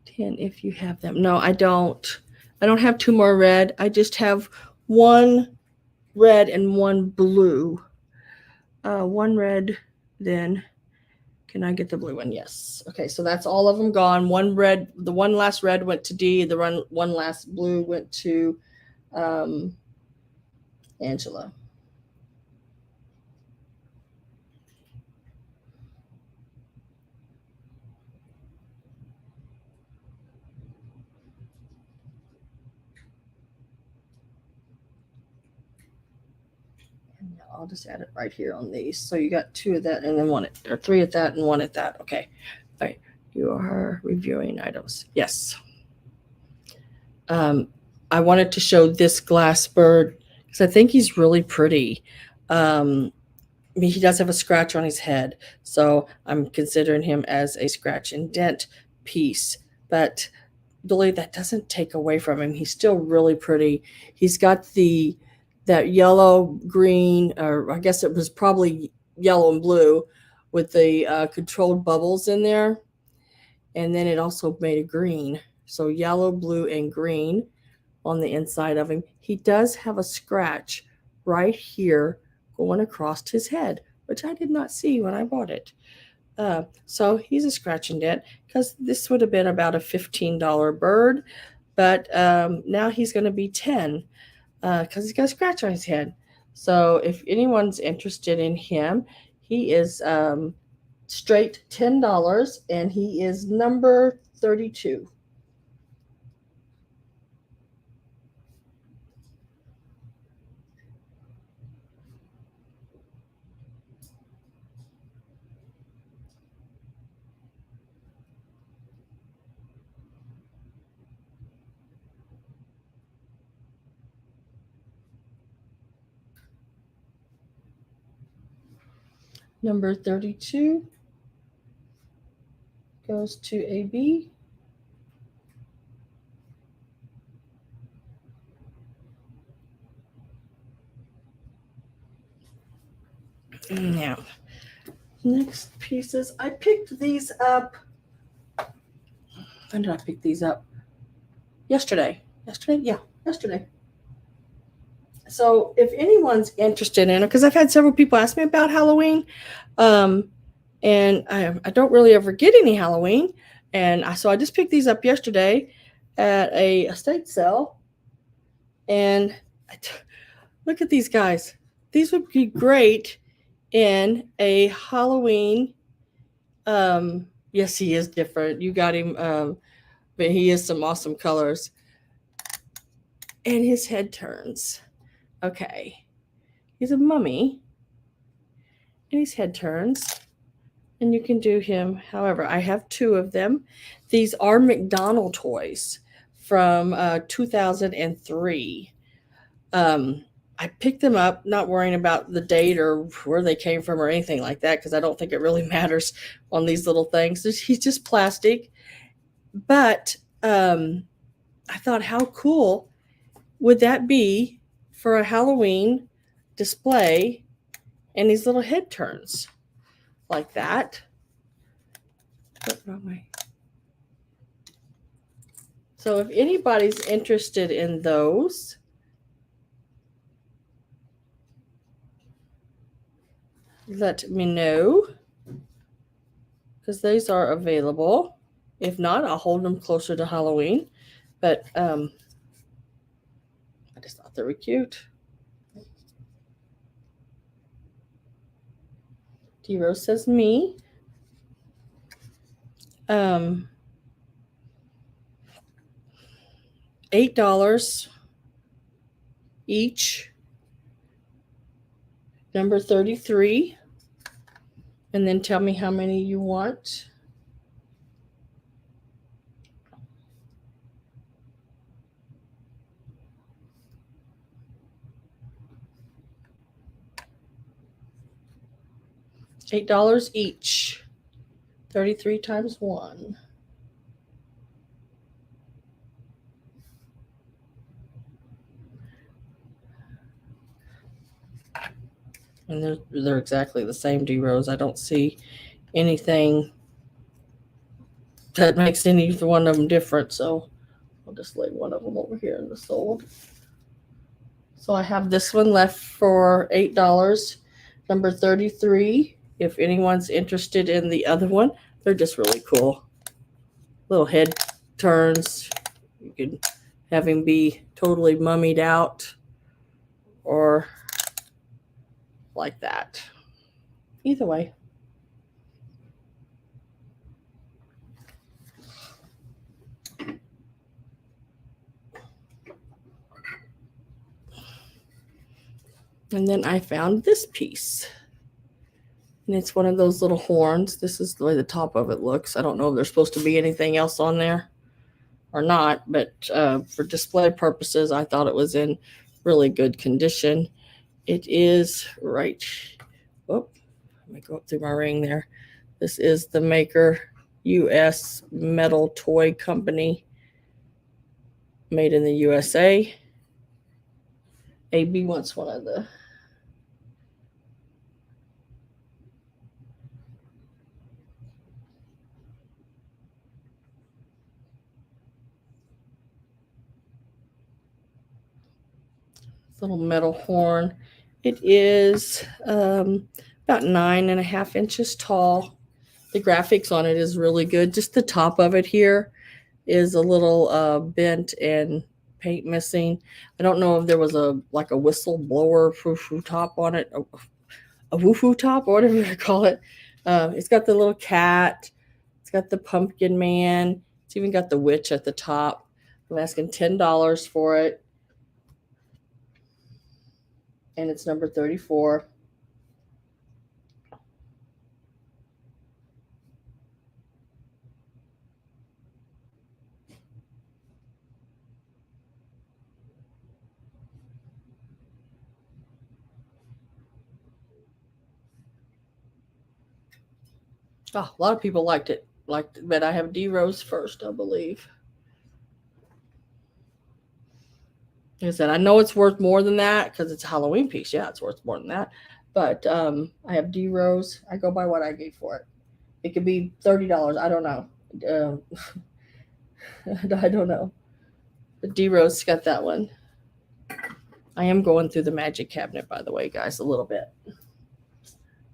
10 if you have them. No, I don't. I don't have 2 more red. I just have 1 red and 1 blue. 1 red, then can I get the blue one? Yes. Okay, so that's all of them gone. 1 red, the 1 last red went to D. The 1 last blue went to Angela. I'll just add it right here on these. So you got 2 of that and then 1 or 3 of that and 1 of that. Okay. All right. You are reviewing items. Yes. I wanted to show this glass bird because I think he's really pretty. He does have a scratch on his head, so I'm considering him as a scratch and dent piece. But really, that doesn't take away from him. He's still really pretty. He's got that yellow, green, or I guess it was probably yellow and blue with the controlled bubbles in there. And then it also made a green. So yellow, blue, and green on the inside of him. He does have a scratch right here going across his head, which I did not see when I bought it. So he's a scratch and dent because this would have been about a $15 bird, but now he's going to be 10 because he's got a scratch on his head. So if anyone's interested in him, he is straight $10, and he is number 32. Number 32 goes to AB. Now, next pieces. I picked these up. When did I pick these up? Yesterday. Yesterday? Yeah, yesterday. So if anyone's interested in it, because I've had several people ask me about Halloween, and I don't really ever get any Halloween, and so I just picked these up yesterday at a estate sale, and look at these guys. These would be great in a Halloween. Yes, he is different. You got him, but he is some awesome colors, and his head turns. Okay, he's a mummy, and his head turns, and you can do him. However, I have two of them. These are McDonald toys from 2003. I picked them up, not worrying about the date or where they came from or anything like that, because I don't think it really matters on these little things. He's just plastic. But I thought, how cool would that be for a Halloween display, and these little head turns like that. Wrong way. So if anybody's interested in those, let me know, because these are available. If not, I'll hold them closer to Halloween. But I just thought they were cute. D-Rose says me. $8 each. Number 33. And then tell me how many you want. $8 each. 33 times 1. And they're exactly the same, D-Rose. I don't see anything that makes any one of them different. So I'll just lay one of them over here in the sold. So I have this one left for $8. Number 33. If anyone's interested in the other one, they're just really cool. Little head turns. You can have him be totally mummied out or like that. Either way. And then I found this piece. And it's one of those little horns. This is the way the top of it looks. I don't know if there's supposed to be anything else on there or not, but for display purposes, I thought it was in really good condition. It is right. Oh, let me go up through my ring there. This is the Maker U.S. Metal Toy Company, made in the USA. AB wants one of the little metal horn. It is about 9.5 inches tall. The graphics on it is really good. Just the top of it here is a little bent and paint missing. I don't know if there was a whistle blower foo-foo top on it, a woo-foo top or whatever you call it. It's got the little cat. It's got the pumpkin man. It's even got the witch at the top. I'm asking $10 for it, and it's number 34. Oh, a lot of people liked it. But I have D Rose first, I believe. Like I said, I know it's worth more than that because it's a Halloween piece. Yeah, it's worth more than that. But I have D Rose. I go by what I gave for it. It could be $30. I don't know. Um, I don't know. But D Rose got that one. I am going through the magic cabinet, by the way, guys, a little bit.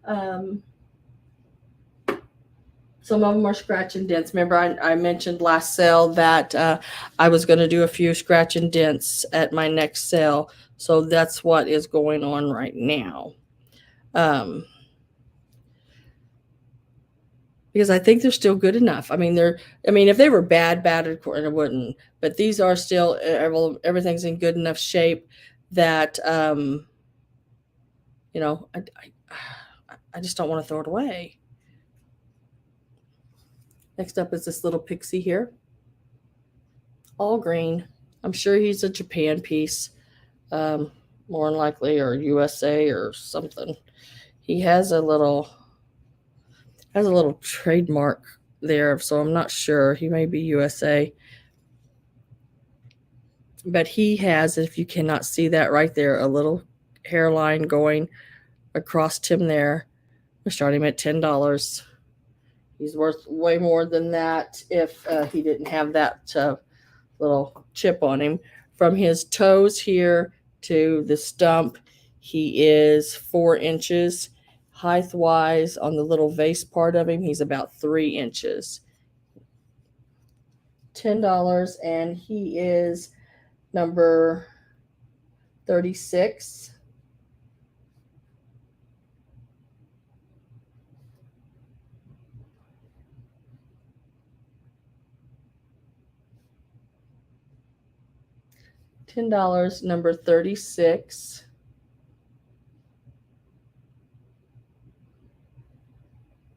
Um, some of them are scratch and dents. Remember, I mentioned last sale that I was going to do a few scratch and dents at my next sale. So that's what is going on right now. Because I think they're still good enough. I mean, if they were bad, it wouldn't. But these are still, everything's in good enough shape that, I just don't want to throw it away. Next up is this little pixie here, all green. I'm sure he's a Japan piece, more than likely, or USA or something. He has a little trademark there, so I'm not sure. He may be USA. But he has, if you cannot see that right there, a little hairline going across him there. We're starting him at $10. He's worth way more than that if he didn't have that little chip on him. From his toes here to the stump, he is 4 inches. Height wise, on the little vase part of him, he's about 3 inches. $10, and he is number 36. $10, number 36.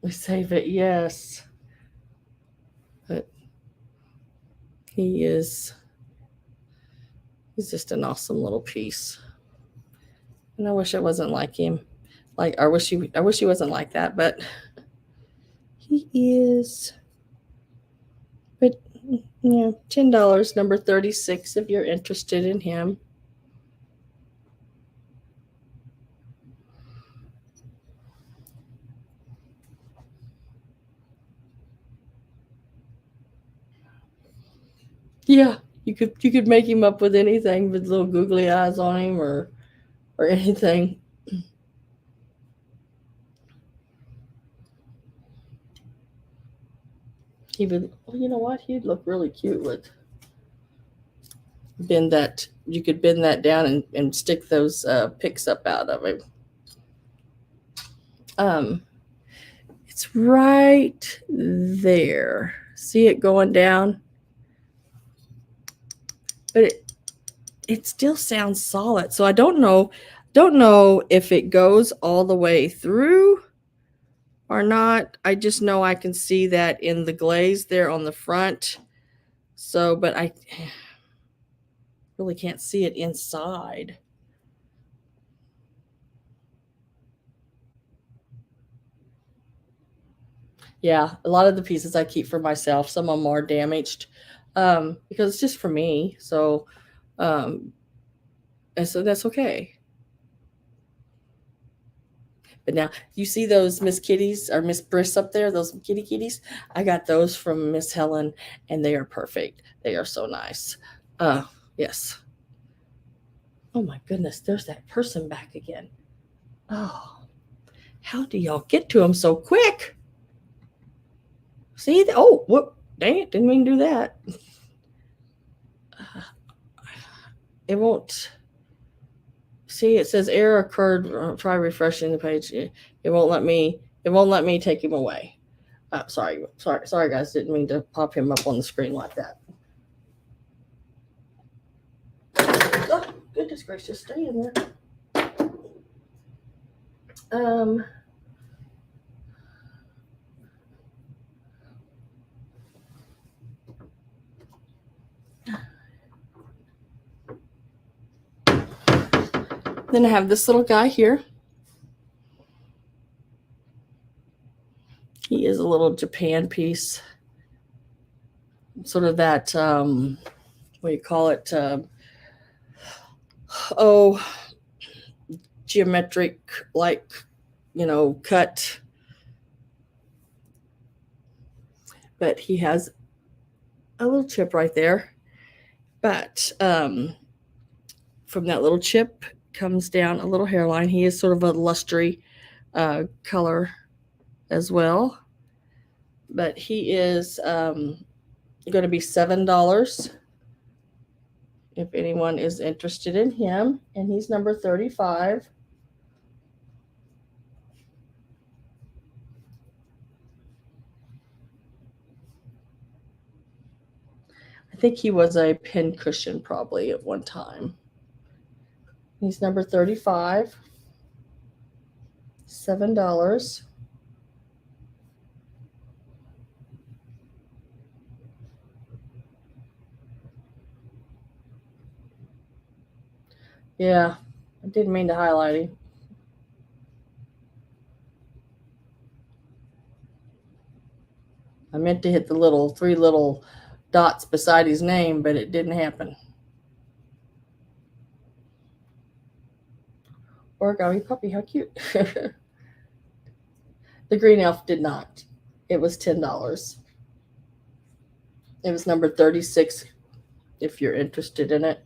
We save it, yes. But he's just an awesome little piece. And I wish I wasn't like him. I wish he wasn't like that, but he is. But yeah, $10, number 36 if you're interested in him. Yeah, you could make him up with anything with little googly eyes on him or anything. He would, well, you know what? He'd look really cute with bend that. You could bend that down and stick those picks up out of him. It's right there. See it going down? But it still sounds solid. So I don't know if it goes all the way through or not. I just know I can see that in the glaze there on the front. So, but I really can't see it inside. Yeah, a lot of the pieces I keep for myself. Some of them are damaged because it's just for me. Um, and so that's okay. But now you see those Miss Kitties or Miss Briss up there, those kitties. I got those from Miss Helen, and they are perfect. They are so nice. Yes. Oh my goodness, there's that person back again. Oh, how do y'all get to them so quick? See? Oh, whoop! Dang it! Didn't mean to do that. It won't. See, it says error occurred. Try refreshing the page. It won't let me It won't let me take him away. Sorry, guys. Didn't mean to pop him up on the screen like that. Oh, goodness gracious, stay in there. Then I have this little guy here. He is a little Japan piece. Sort of that, what do you call it? Geometric, like, cut. But he has a little chip right there. But from that little chip comes down a little hairline. He is sort of a lustre color as well. But he is going to be $7 if anyone is interested in him. And he's number 35. I think he was a pin cushion probably at one time. He's number 35. $7. Yeah, I didn't mean to highlight him. I meant to hit the three little dots beside his name, but it didn't happen. Origami puppy, how cute. The green elf did not. It was $10. It was number 36 if you're interested in it.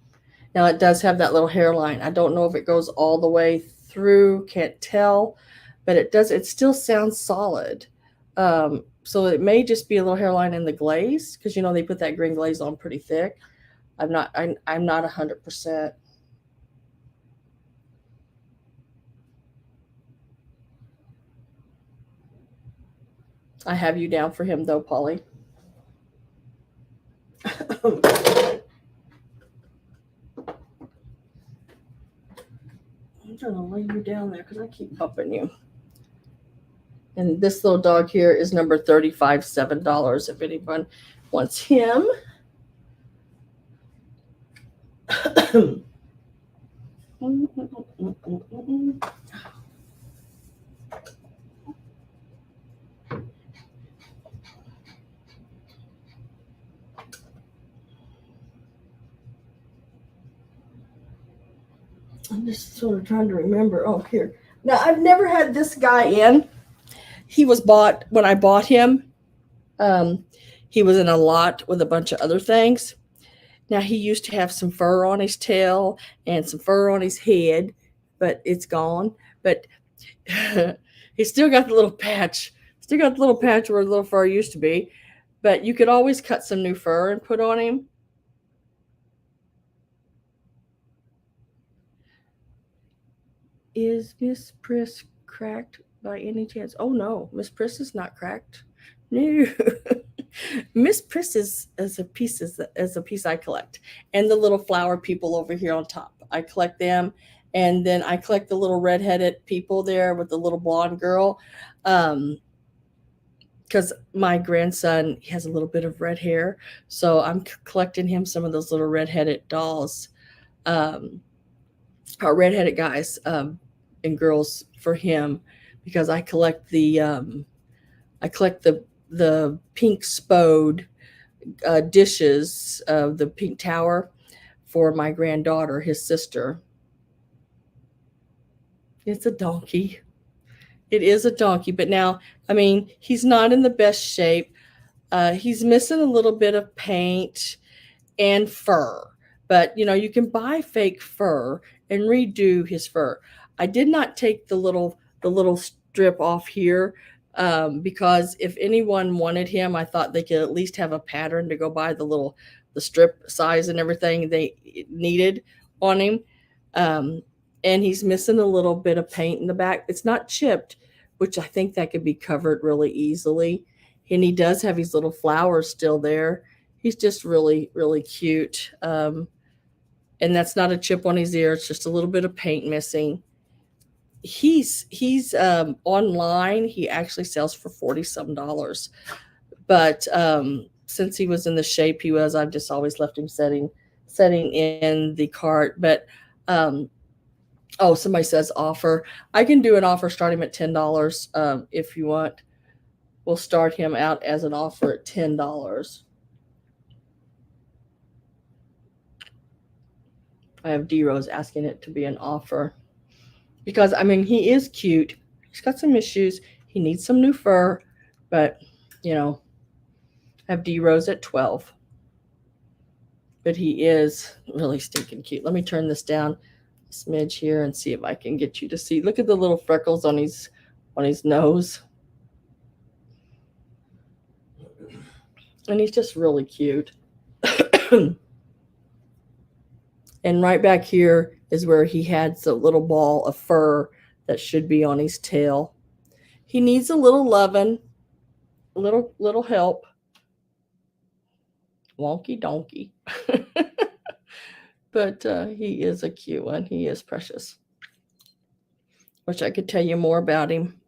Now it does have that little hairline. I don't know if it goes all the way through, can't tell, but it does. It still sounds solid. So it may just be a little hairline in the glaze because they put that green glaze on pretty thick. I'm not 100%. I have you down for him though, Polly. I'm trying to lay you down there because I keep bumping you. And this little dog here is number 35, $7 if anyone wants him. I'm just sort of trying to remember. Oh, here. Now, I've never had this guy in. He was bought when I bought him. He was in a lot with a bunch of other things. Now, he used to have some fur on his tail and some fur on his head, but it's gone. But he's still got the little patch. Still got the little patch where the little fur used to be. But you could always cut some new fur and put on him. Is Miss Priss cracked by any chance? Oh no, Miss Priss is not cracked. No. Miss Priss is a piece I collect. And the little flower people over here on top. I collect them. And then I collect the little redheaded people there with the little blonde girl. Because my grandson, he has a little bit of red hair. So I'm collecting him some of those little redheaded dolls. Or redheaded guys and girls for him, because I collect the pink spode dishes of the pink tower for my granddaughter, his sister. It's a donkey. It is a donkey, but now, he's not in the best shape. He's missing a little bit of paint and fur. But, you can buy fake fur and redo his fur. I did not take the little strip off here because if anyone wanted him, I thought they could at least have a pattern to go by the strip size and everything they needed on him. And he's missing a little bit of paint in the back. It's not chipped, which I think that could be covered really easily. And he does have his little flowers still there. He's just really, really cute. And that's not a chip on his ear. It's just a little bit of paint missing. He's online. He actually sells for 40 some dollars. But since he was in the shape he was, I've just always left him setting in the cart. But oh, somebody says offer. I can do an offer starting at $10 if you want. We'll start him out as an offer at $10. I have D Rose asking it to be an offer because I mean he is cute. He's got some issues. He needs some new fur, but you know, I have D Rose at 12. But he is really stinking cute. Let me turn this down a smidge here and see if I can get you to see. Look at the little freckles on his nose. And he's just really cute. And right back here is where he had a little ball of fur that should be on his tail. He needs a little loving, a little help. Wonky donkey. But he is a cute one. He is precious. Wish I could tell you more about him.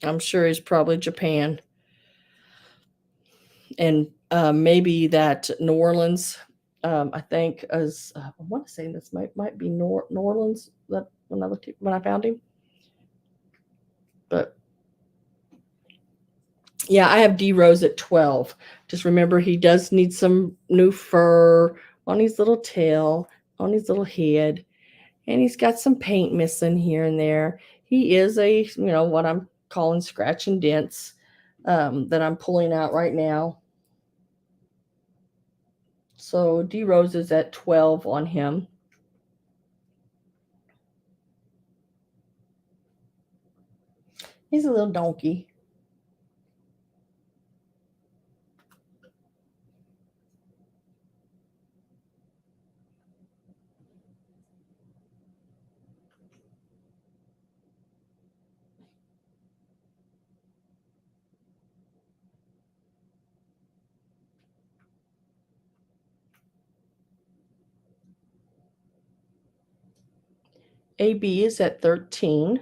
I'm sure he's probably Japan. And maybe that New Orleans, I think, is I want to say this might be New Orleans. That when I found him, but yeah, I have D Rose at 12. Just remember, he does need some new fur on his little tail, on his little head, and he's got some paint missing here and there. He is a what I'm calling scratch and dents that I'm pulling out right now. So D Rose is at 12 on him. He's a little donkey. AB is at 13.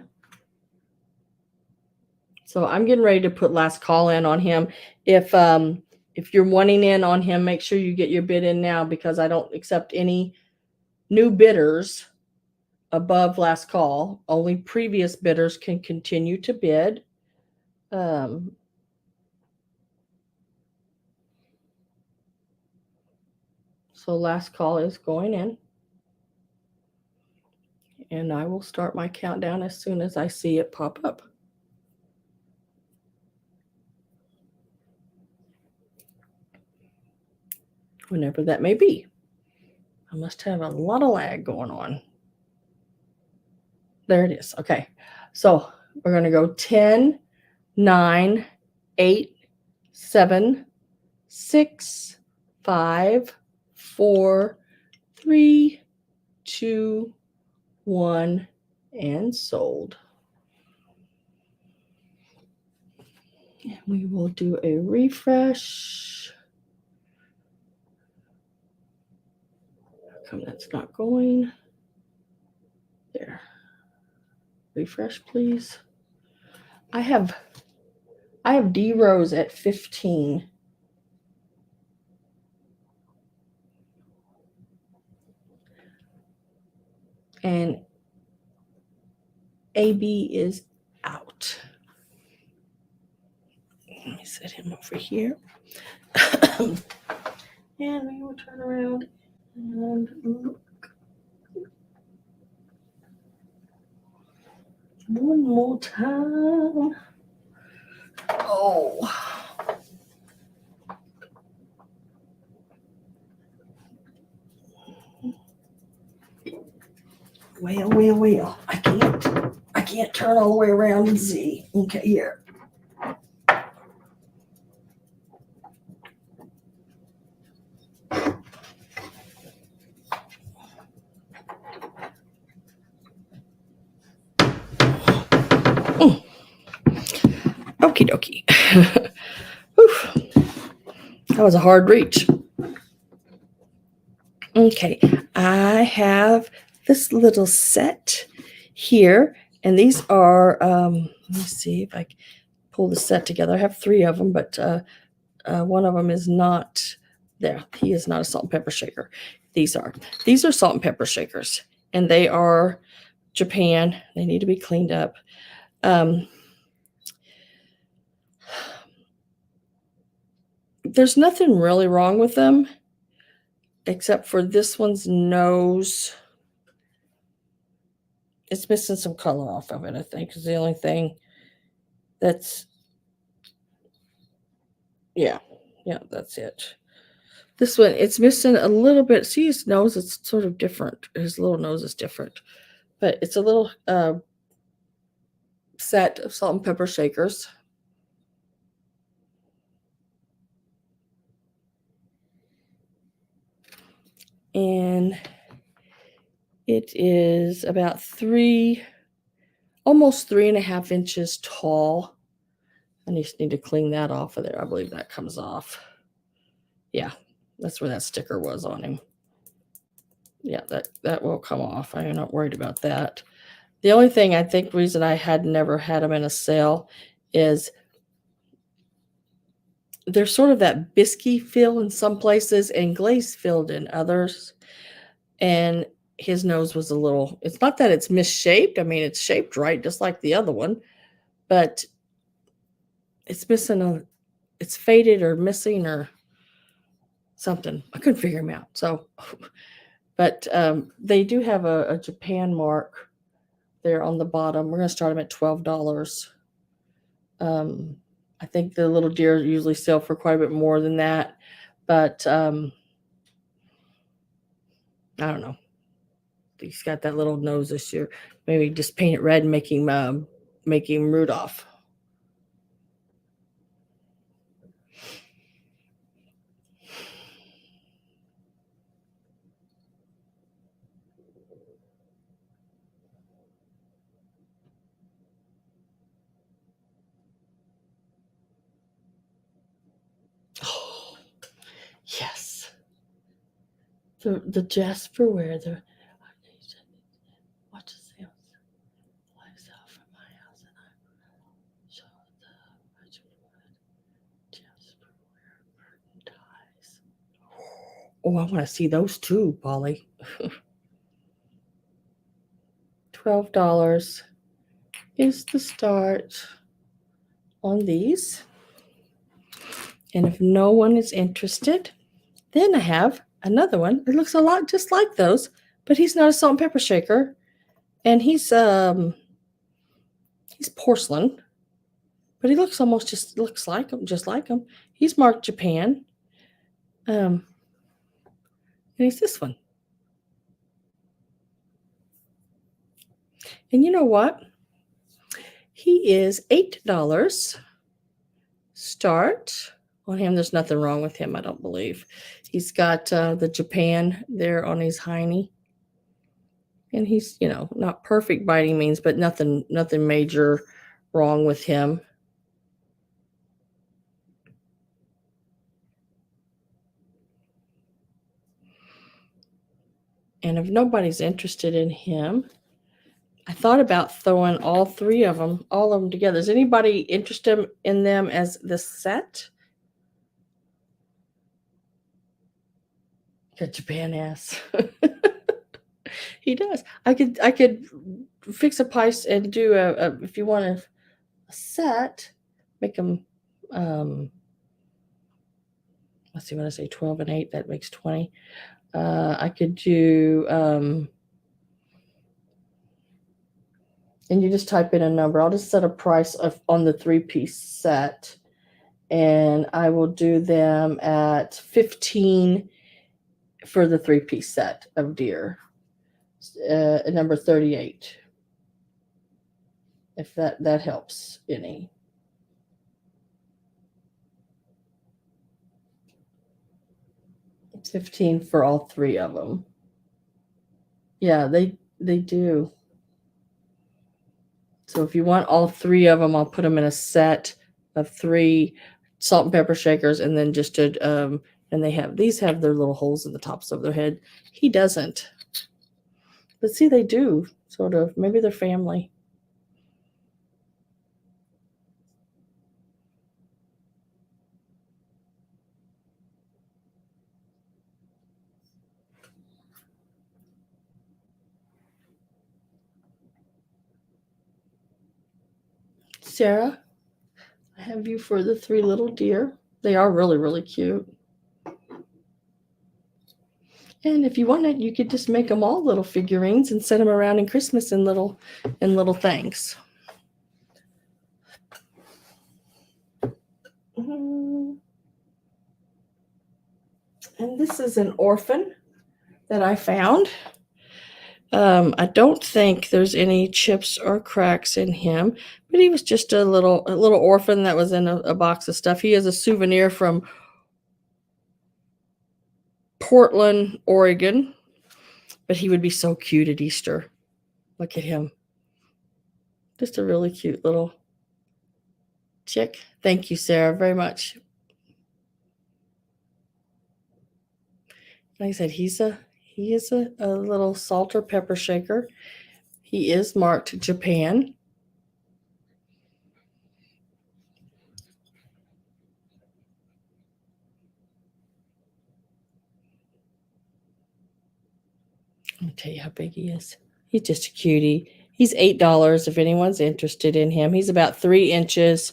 So I'm getting ready to put last call in on him. If you're wanting in on him, make sure you get your bid in now because I don't accept any new bidders above last call. Only previous bidders can continue to bid. So last call is going in. And I will start my countdown as soon as I see it pop up. Whenever that may be. I must have a lot of lag going on. There it is. Okay. So we're going to go 10, 9, 8, 7, 6, 5, 4, 3, 2, 1, and sold. And we will do a refresh. How come that's not going? There. Refresh, please. I have D Rose at 15. And AB is out. Let me set him over here. And we will turn around and look. One more time. Oh. Well. I can't turn all the way around and see. Okay, here. Okie dokie. That was a hard reach. Okay, I have this little set here, and these are, let me see if I can pull the set together. I have 3 of them, but one of them is not there. He is not a salt and pepper shaker. These are salt and pepper shakers, and they are Japan. They need to be cleaned up. There's nothing really wrong with them, except for this one's nose. It's missing some color off of it, I think, is the only thing that's, yeah, that's it. This one, it's missing a little bit. See his nose, it's sort of different. His little nose is different, but it's a little set of salt and pepper shakers. And it is about almost 3.5 inches tall. I just need to clean that off of there. I believe that comes off. Yeah, that's where that sticker was on him. Yeah, that will come off. I'm not worried about that. The only thing I think reason I had never had them in a sale is they're sort of that biscuity feel in some places and glaze filled in others. And his nose was a little, it's not that it's misshaped. I mean, it's shaped right, just like the other one, but it's missing it's faded or missing or something. I couldn't figure him out. So, but they do have a Japan mark there on the bottom. We're going to start them at $12. I think the little deer usually sell for quite a bit more than that, but I don't know. He's got that little nose this year. Maybe just paint it red and make him Rudolph. Oh, yes. The Jasperware, watch the sales lives out from my house, and I show the Jasperware curtain ties. Oh, I want to see those too, Polly. $12 is the start on these. And if no one is interested, then I have another one. It looks a lot just like those, but he's not a salt and pepper shaker. And he's porcelain, but he looks almost just like him. He's marked Japan. And he's this one. And you know what? He is $8 start on him. There's nothing wrong with him, I don't believe. He's got the Japan there on his hiney. And he's, not perfect by any means, but nothing major wrong with him. And if nobody's interested in him, I thought about throwing all of them together. Is anybody interested in them as the set? Got Japan ass. He does. I could fix a price and do if you want a set, make them. Let's see, when I say 12 and 8, that makes 20. I could do. And you just type in a number. I'll just set a price on the 3-piece set, and I will do them at $15 for the 3-piece set of deer. Number 38. If that helps any. It's $15 for all 3 of them. Yeah, they do. So if you want all 3 of them, I'll put them in a set of 3 salt and pepper shakers, and then just and these have their little holes in the tops of their head. He doesn't. But see, they do, sort of. Maybe they're family. Sarah, I have you for the 3 little deer. They are really, really cute. And if you wanted, you could just make them all little figurines and set them around in Christmas in little things. And this is an orphan that I found. I don't think there's any chips or cracks in him, but he was just a little orphan that was in a box of stuff. He is a souvenir from Portland, Oregon, but he would be so cute at Easter. Look at him. Just a really cute little chick. Thank you, Sarah, very much. Like I said, he is a little salt or pepper shaker. He is marked Japan. Let me tell you how big he is. He's just a cutie. He's $8 if anyone's interested in him. He's about 3 inches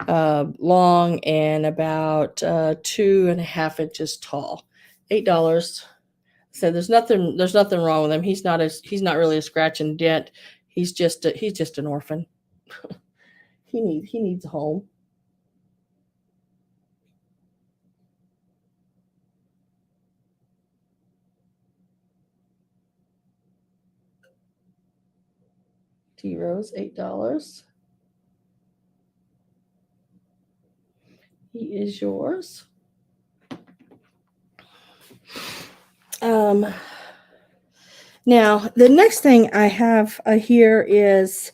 long and about 2.5 inches tall. $8. So there's nothing wrong with him. He's not really a scratch and dent. He's just an orphan. he needs a home. T Rose, $8. He is yours. Now the next thing I have here is,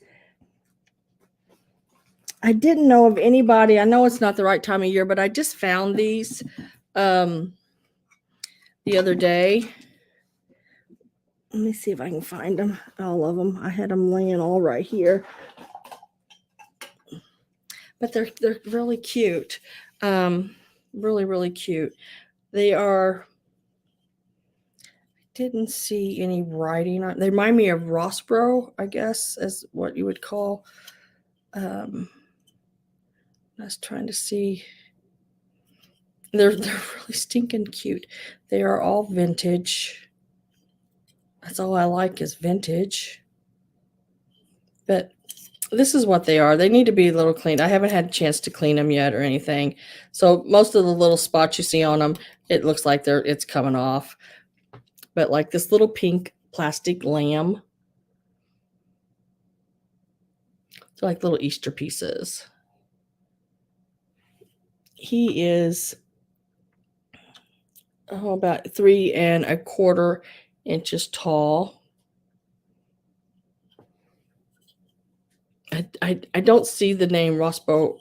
I didn't know of anybody. I know it's not the right time of year, but I just found these the other day. Let me see if I can find them, all of them. I had them laying all right here. But they're really cute. Really, really cute. They are, I didn't see any writing on. They remind me of Rossbro, I guess, as what you would call. I was trying to see. They're really stinking cute. They are all vintage. That's all I like is vintage. But this is what they are. They need to be a little cleaned. I haven't had a chance to clean them yet or anything. So most of the little spots you see on them, it looks like it's coming off. But like this little pink plastic lamb. They're like little Easter pieces. He is about 3.25 inches tall. I don't see the name Rossbro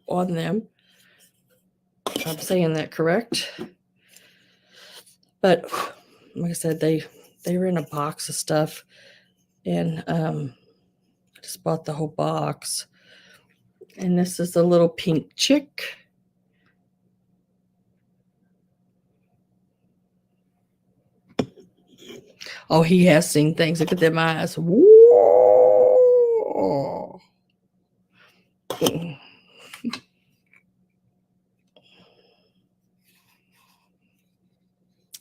on them. I'm saying that correct. But like I said, they were in a box of stuff, and I just bought the whole box. And this is a little pink chick. Oh, he has seen things. Look at them eyes. Whoa.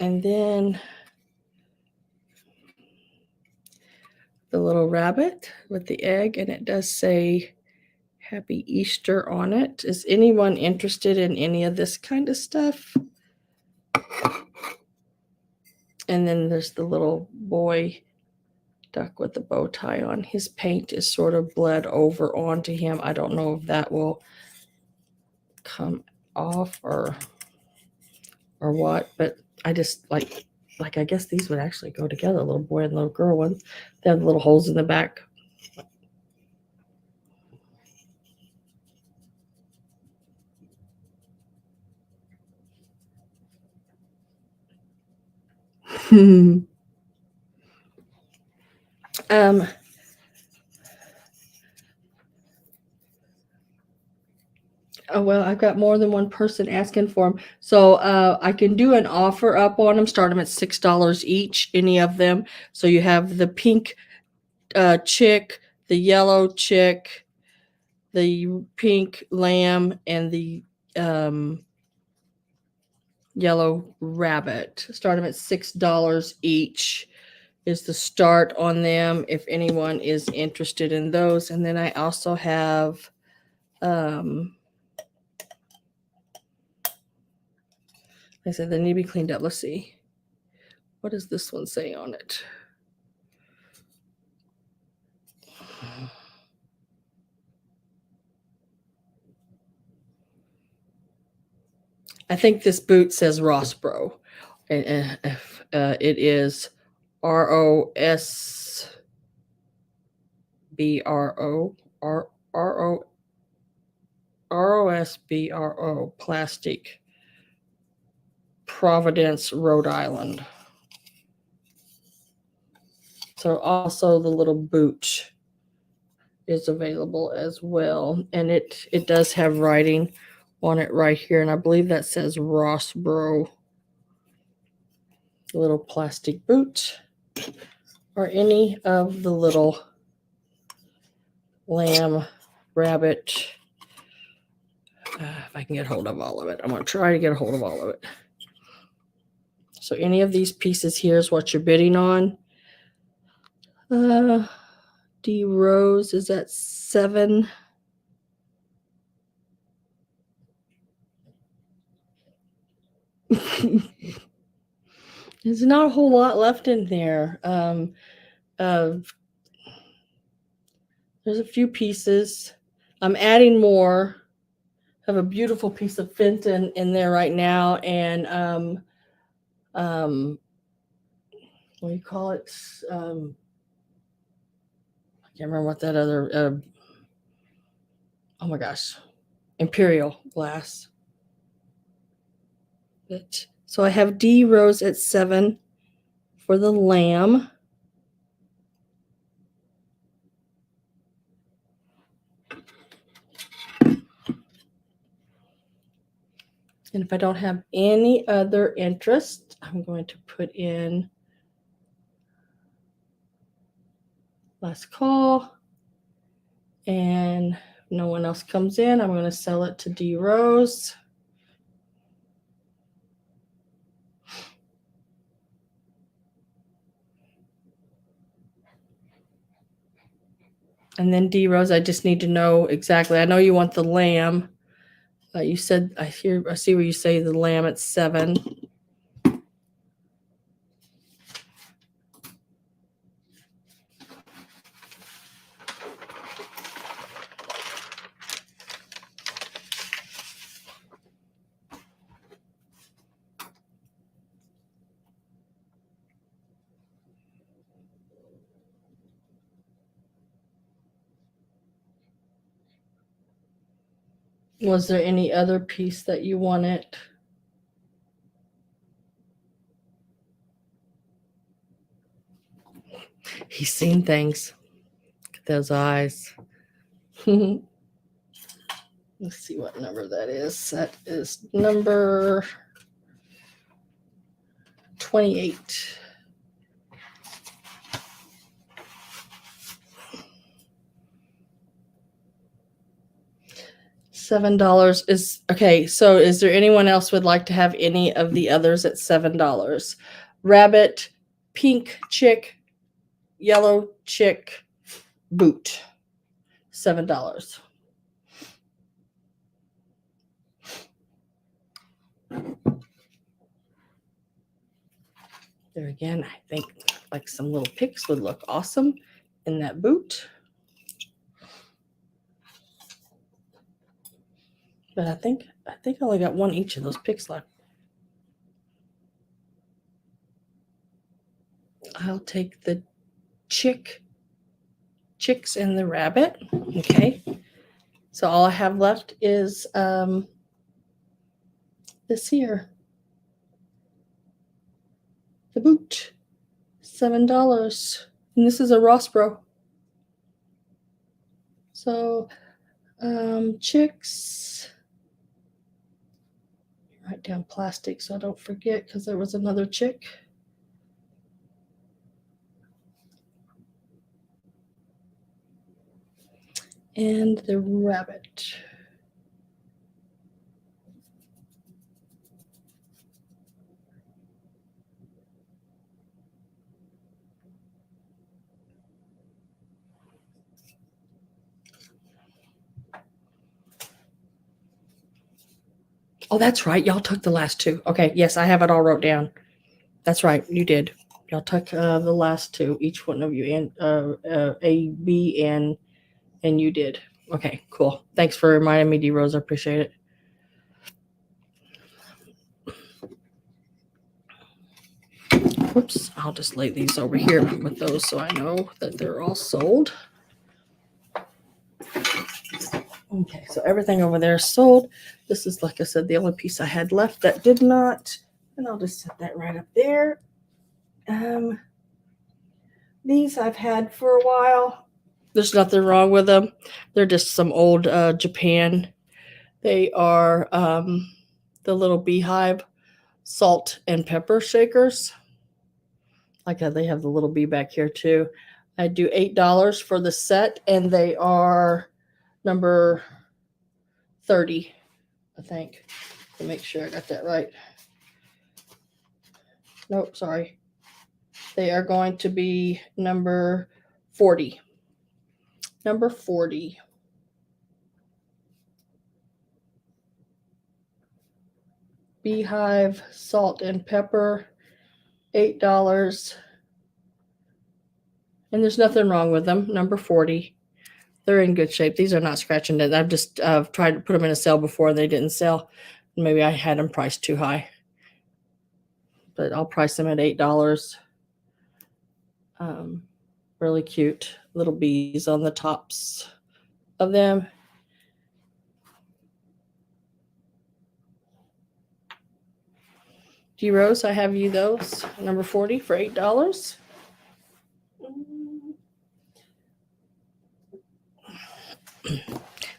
And then the little rabbit with the egg, and it does say Happy Easter on it. Is anyone interested in any of this kind of stuff? And then there's the little boy duck with the bow tie on. His paint is sort of bled over onto him. I don't know if that will come off or what, but I just like I guess these would actually go together, little boy and little girl ones. They have little holes in the back. Um, oh, well, I've got more than one person asking for them. So I can do an offer up on them, start them at $6 each, any of them. So you have the pink chick, the yellow chick, the pink lamb, and the yellow rabbit. Start them at $6 each is the start on them if anyone is interested in those. And then I also have I said they need to be cleaned up. Let's see. What does this one say on it? I think this boot says Rossbro. And it is ROSBRO plastic, Providence, Rhode Island. So also the little boot is available as well, and it does have writing on it right here, and I believe that says Rossbro. Little plastic boot, or any of the little lamb, rabbit. If I can get hold of all of it, I'm going to try to get a hold of all of it. So any of these pieces here is what you're bidding on. D Rose is at 7. There's not a whole lot left in there. There's a few pieces. I'm adding more. I have a beautiful piece of Fenton in there right now, and what do you call it? I can't remember what that other. Oh my gosh, Imperial glass. So I have D Rose at 7 for the lamb. And if I don't have any other interest, I'm going to put in last call. And if no one else comes in, I'm going to sell it to D Rose. And then D Rose, I just need to know exactly. I know you want the lamb. You said I see where you say the lamb at 7. Was there any other piece that you wanted? He's seen things. Look at those eyes. Let's see what number that is. That is number 28. $7 is okay. So is there anyone else would like to have any of the others at $7? Rabbit, pink chick, yellow chick, boot. $7. There again, I think like some little picks would look awesome in that boot. But I think I only got one each of those picks left. I'll take the chicks and the rabbit. Okay. So all I have left is this here. the boot, $7. And this is a Rossbro. So, chicks. Write down plastic so I don't forget because there was another chick. And the rabbit. Oh, that's right. Y'all took the last two. Okay. Yes, I have it all wrote down. That's right. You did. Y'all took the last two, each one of you, and A, B, and you did. Okay, cool. Thanks for reminding me, D Rose. I appreciate it. Whoops. I'll just lay these over here with those so I know that they're all sold. Okay, so everything over there is sold. This is, like I said, the only piece I had left that did not. And I'll just set that right up there. These I've had for a while. There's nothing wrong with them. They're just some old Japan. They are the little beehive salt and pepper shakers. Like they have the little bee back here too. I do $8 for the set, and they are number 30, I think. To make sure I got that right. Nope, sorry. They are going to be number 40. Number 40. Beehive, salt and pepper, $8. And there's nothing wrong with them. Number 40. They're in good shape. These are not scratching it. I've just tried to put them in a sale before and they didn't sell. Maybe I had them priced too high. But I'll price them at $8. Really cute little bees on the tops of them. D Rose, I have you those. Number 40 for $8.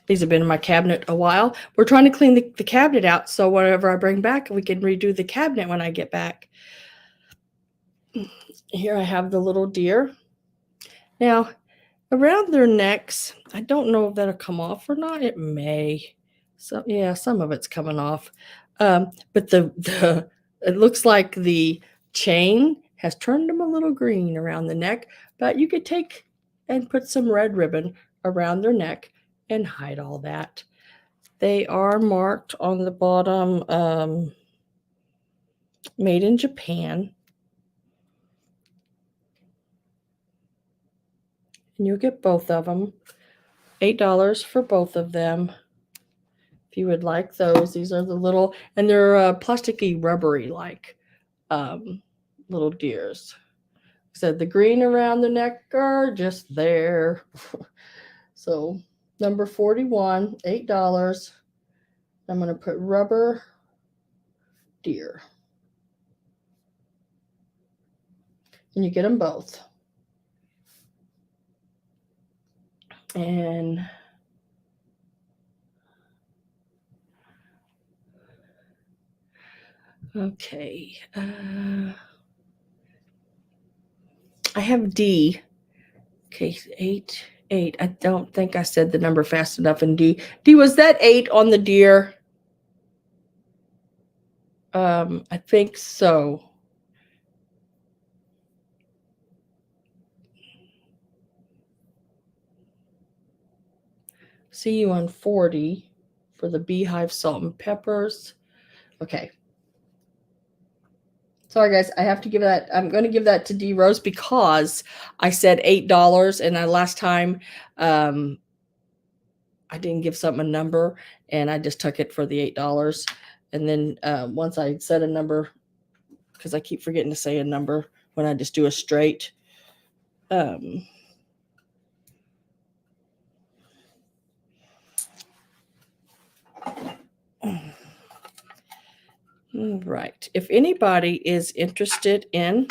These have been in my cabinet a while. We're trying to clean the cabinet out, so whatever I bring back, we can redo the cabinet when I get back. Here I have the little deer. Now, around their necks, I don't know if that'll come off or not. It may. So yeah, some of it's coming off. But the it looks like the chain has turned them a little green around the neck, but you could take and put some red ribbon around their neck and hide all that. They are marked on the bottom, made in Japan. And you'll get both of them. $8 for both of them. If you would like those, these are the little, and they're plasticky, rubbery like little deers. So the green around the neck are just there. So number 41, $8. I'm going to put rubber deer. And you get them both. And okay. I have D. Okay, 8. I don't think I said the number fast enough in D. D, was that 8 on the deer? I think so. See you on 40 for the beehive salt and peppers. Okay. Sorry, guys. I have to give that. I'm going to give that to D Rose because I said $8, and last time I didn't give something a number, and I just took it for the $8. And then once I said a number, because I keep forgetting to say a number when I just do a straight. Right. If anybody is interested in,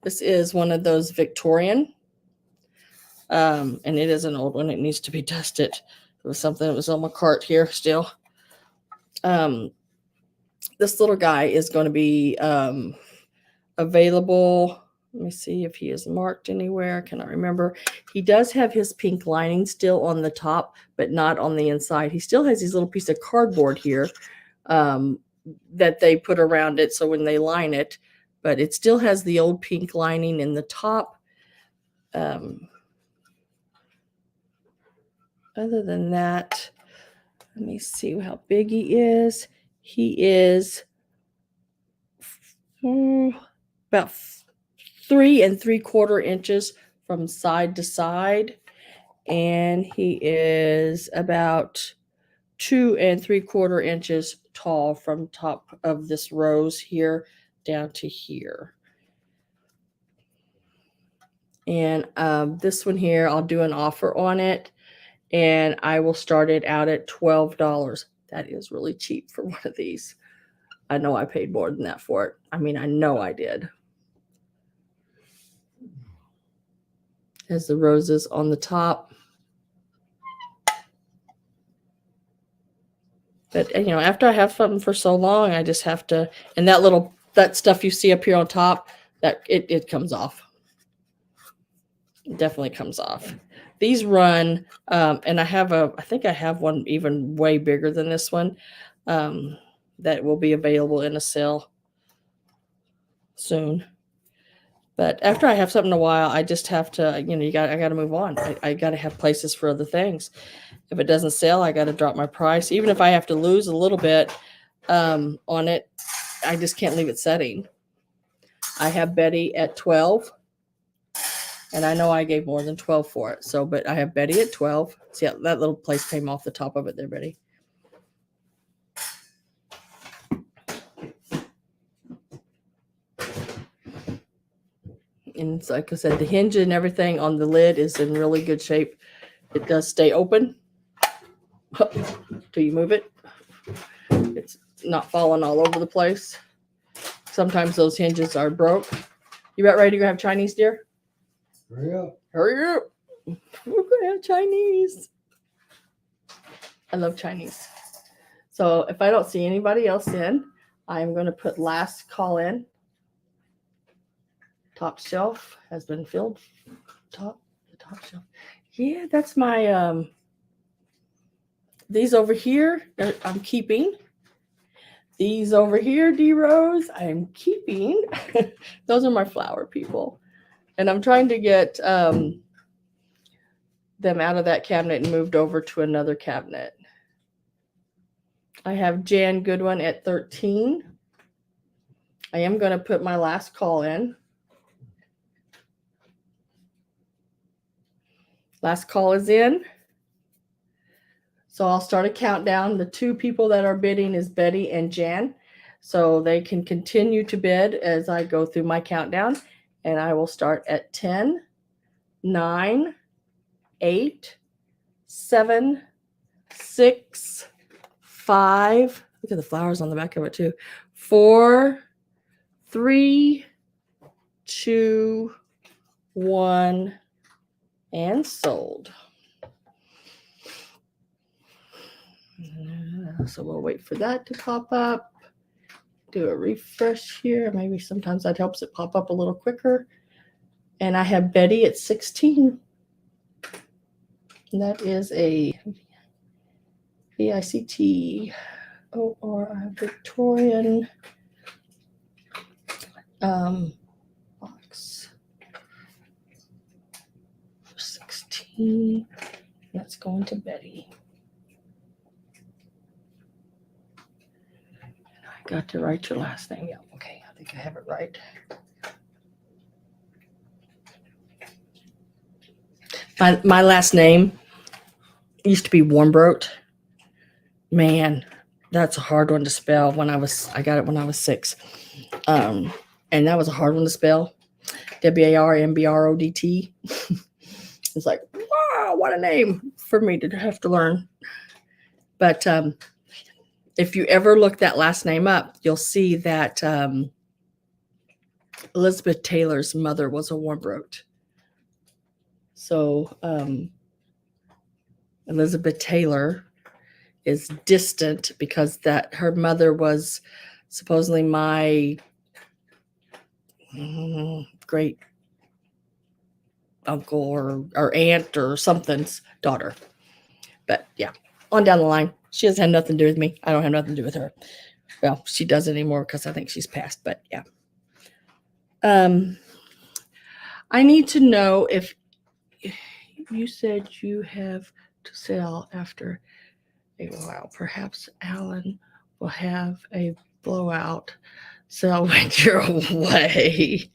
this is one of those Victorian, and it is an old one. It needs to be dusted. It was something that was on my cart here still. This little guy is going to be available. Let me see if he is marked anywhere. I cannot remember. He does have his pink lining still on the top, but not on the inside. He still has these little piece of cardboard here that they put around it, so when they line it, but it still has the old pink lining in the top. Other than that, let me see how big he is. He is about 3 3/4 inches from side to side, and he is about 2 3/4 inches tall from top of this rose here down to here. And this one here, I'll do an offer on it, and I will start it out at $12. That is really cheap for one of these. I know I paid more than that for it. I mean, I know I did. Has the roses on the top. But, after I have something for so long, I just have to, and that stuff you see up here on top, that it comes off. It definitely comes off. These run, and I think I have one even way bigger than this one that will be available in a sale soon. But after I have something a while, I just have to, I got to move on. I got to have places for other things. If it doesn't sell, I got to drop my price. Even if I have to lose a little bit on it, I just can't leave it setting. I have Betty at 12, and I know I gave more than 12 for it. So, but I have Betty at 12. See, that little place came off the top of it there, Betty. And it's like I said, the hinge and everything on the lid is in really good shape. It does stay open. Do you move it? It's not falling all over the place. Sometimes those hinges are broke. You about ready to go have Chinese, dear? Hurry up. Hurry up. We're going to have Chinese. I love Chinese. So if I don't see anybody else in, I'm going to put last call in. Top shelf has been filled. The top shelf. Yeah, that's my, these over here, I'm keeping. These over here, D-Rose, I'm keeping. Those are my flower people. And I'm trying to get them out of that cabinet and moved over to another cabinet. I have Jan Goodwin at 13. I am going to put my last call in. Last call is in. So I'll start a countdown. The two people that are bidding is Betty and Jan. So they can continue to bid as I go through my countdown. And I will start at 10, 9, 8, 7, 6, 5. Look at the flowers on the back of it too. 4, 3, 2, 1, and sold. So we'll wait for that to pop up. Do a refresh here. Maybe sometimes that helps it pop up a little quicker. And I have Betty at 16. And that is a VICT OR Victorian box. 16. That's going to Betty. I got to write your last name. Yeah, okay. I think I have it right. My last name used to be Warmbrote. Man, that's a hard one to spell. I got it when I was 6. And that was a hard one to spell. WARMBRODT. It's like, wow, what a name for me to have to learn. But if you ever look that last name up, you'll see that Elizabeth Taylor's mother was a Warmbrodt. So Elizabeth Taylor is distant because that her mother was supposedly my great uncle or aunt or something's daughter. But yeah, on down the line. She doesn't have nothing to do with me. I don't have nothing to do with her. Well, she does anymore because I think she's passed, but yeah. I need to know if you said you have to sell after a while. Perhaps Alan will have a blowout sell when you're away.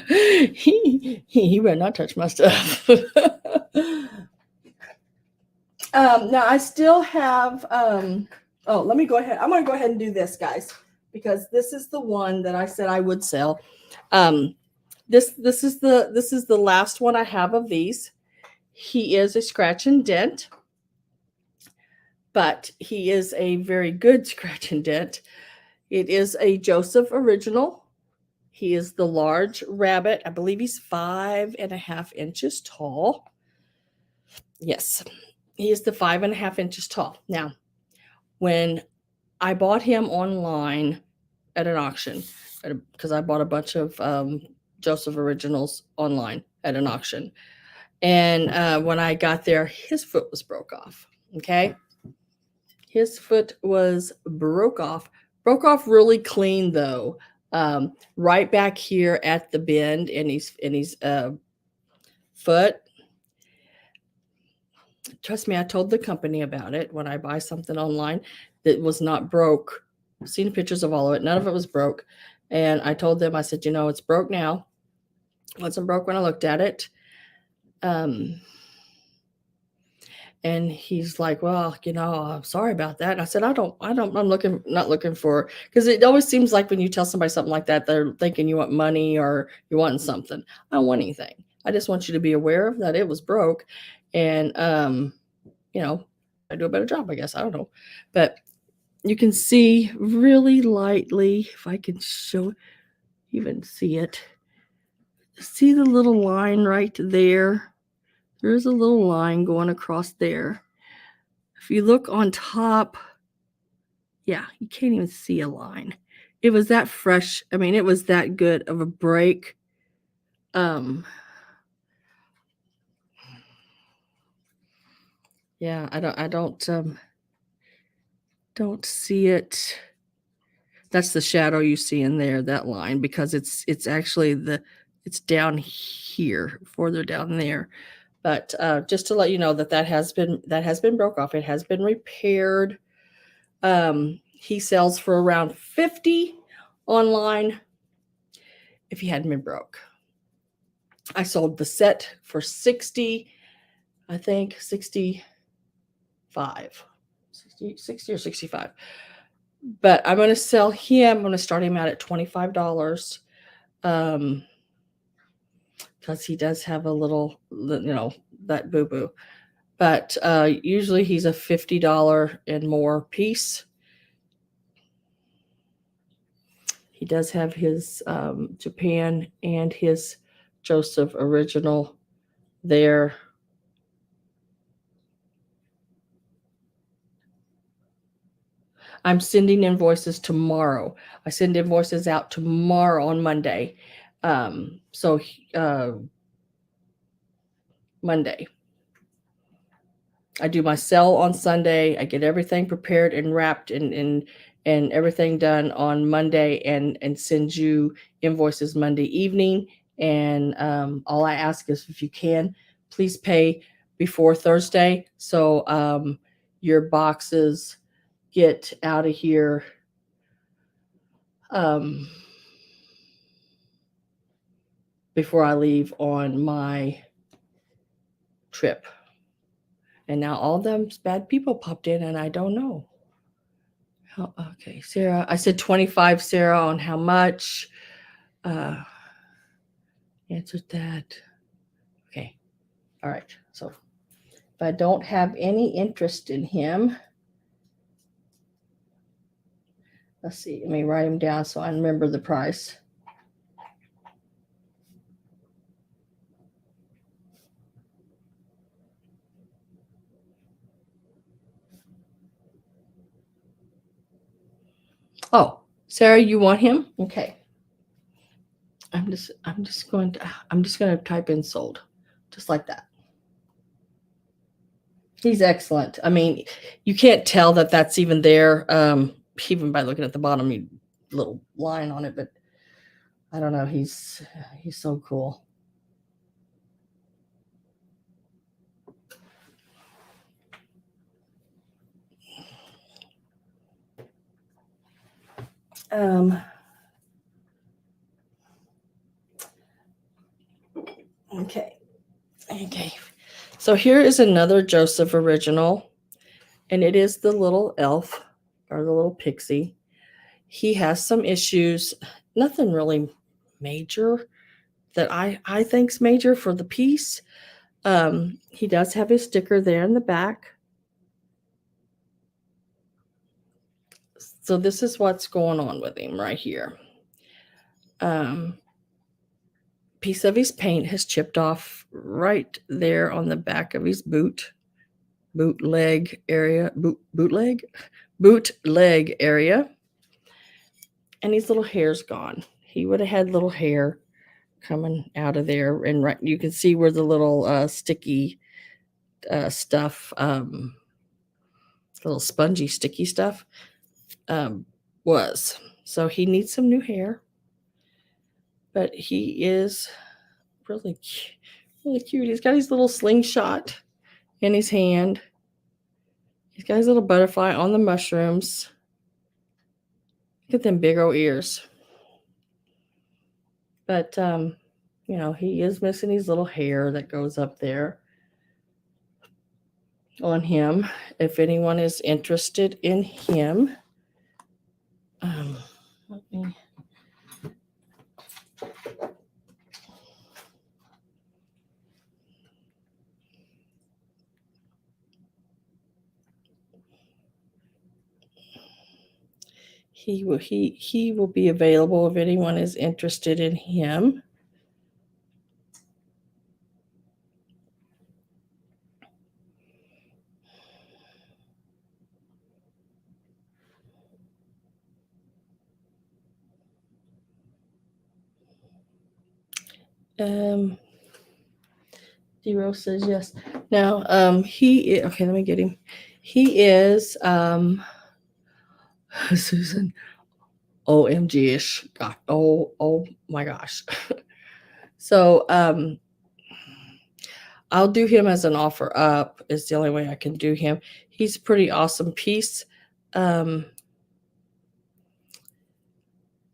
He better not touch my stuff. Now I still have let me go ahead. I'm gonna go ahead and do this, guys, because this is the one that I said I would sell. This is the last one I have of these. He is a scratch and dent, but he is a very good scratch and dent. It is a Joseph original. He is the large rabbit. I believe he's 5.5 inches tall. Yes, he is the 5.5 inches tall. Now, when I bought him online at an auction, because I bought a bunch of Joseph originals online at an auction, and when I got there, his foot was broke off. Okay, his foot was broke off really clean though. Right back here at the bend in his foot. Trust me, I told the company about it when I buy something online that was not broke. I've seen pictures of all of it. None of it was broke. And I told them, I said, it's broke now. It wasn't broke when I looked at it. And he's like, well, I'm sorry about that. And I said, I'm not looking for, because it always seems like when you tell somebody something like that, they're thinking you want money or you want something. I don't want anything. I just want you to be aware of that it was broke. And, I do a better job, I guess. I don't know. But you can see really lightly, if I can even see it. See the little line right there? There's a little line going across there. If you look on top, yeah, you can't even see a line. It was that fresh. I mean, it was that good of a break. Yeah, I don't see it. That's the shadow you see in there, that line, because it's actually it's down here, further down there. But just to let you know that has been broke off. It has been repaired. He sells for around $50 online if he hadn't been broke. I sold the set for $60, I think 65, 60 or 65. But I'm going to sell him. I'm going to start him out at $25. Because he does have a little, that boo-boo. But usually he's a $50 and more piece. He does have his Japan and his Joseph original there. I'm sending invoices tomorrow. I send invoices out tomorrow on Monday. Monday. I do my sell on Sunday. I get everything prepared and wrapped and everything done on Monday and send you invoices Monday evening. And all I ask is, if you can, please pay before Thursday, so your boxes get out of here before I leave on my trip. And now all them bad people popped in, and I don't know. Okay, Sarah, I said 25, Sarah, on how much. Answered that. Okay. All right. So if I don't have any interest in him, Let's see. Let me write them down so I remember the price. Oh, Sarah, you want him? Okay. I'm just going to type in sold, just like that. He's excellent. I mean, you can't tell that that's even there, even by looking at the bottom, little line on it. But I don't know. He's so cool. Okay. So here is another Joseph original, and it is the little elf or the little pixie. He has some issues, nothing really major that I think's major for the piece. He does have his sticker there in the back. So this is what's going on with him right here. Piece of his paint has chipped off right there on the back of his bootleg area, bootleg area. And his little hair's gone. He would have had little hair coming out of there, and right, you can see where the little sticky stuff, little spongy sticky stuff, was. So he needs some new hair, but he is really cute. He's got his little slingshot in his hand. He's got his little butterfly on the mushrooms. Look at them big old ears. But he is missing his little hair that goes up there on him. If anyone is interested in him, let me. He will be available if anyone is interested in him. D-Rose says yes. Now, okay, let me get him. He is Susan. OMG-ish. God, oh my gosh. So I'll do him as an offer up. Is the only way I can do him. He's a pretty awesome piece. And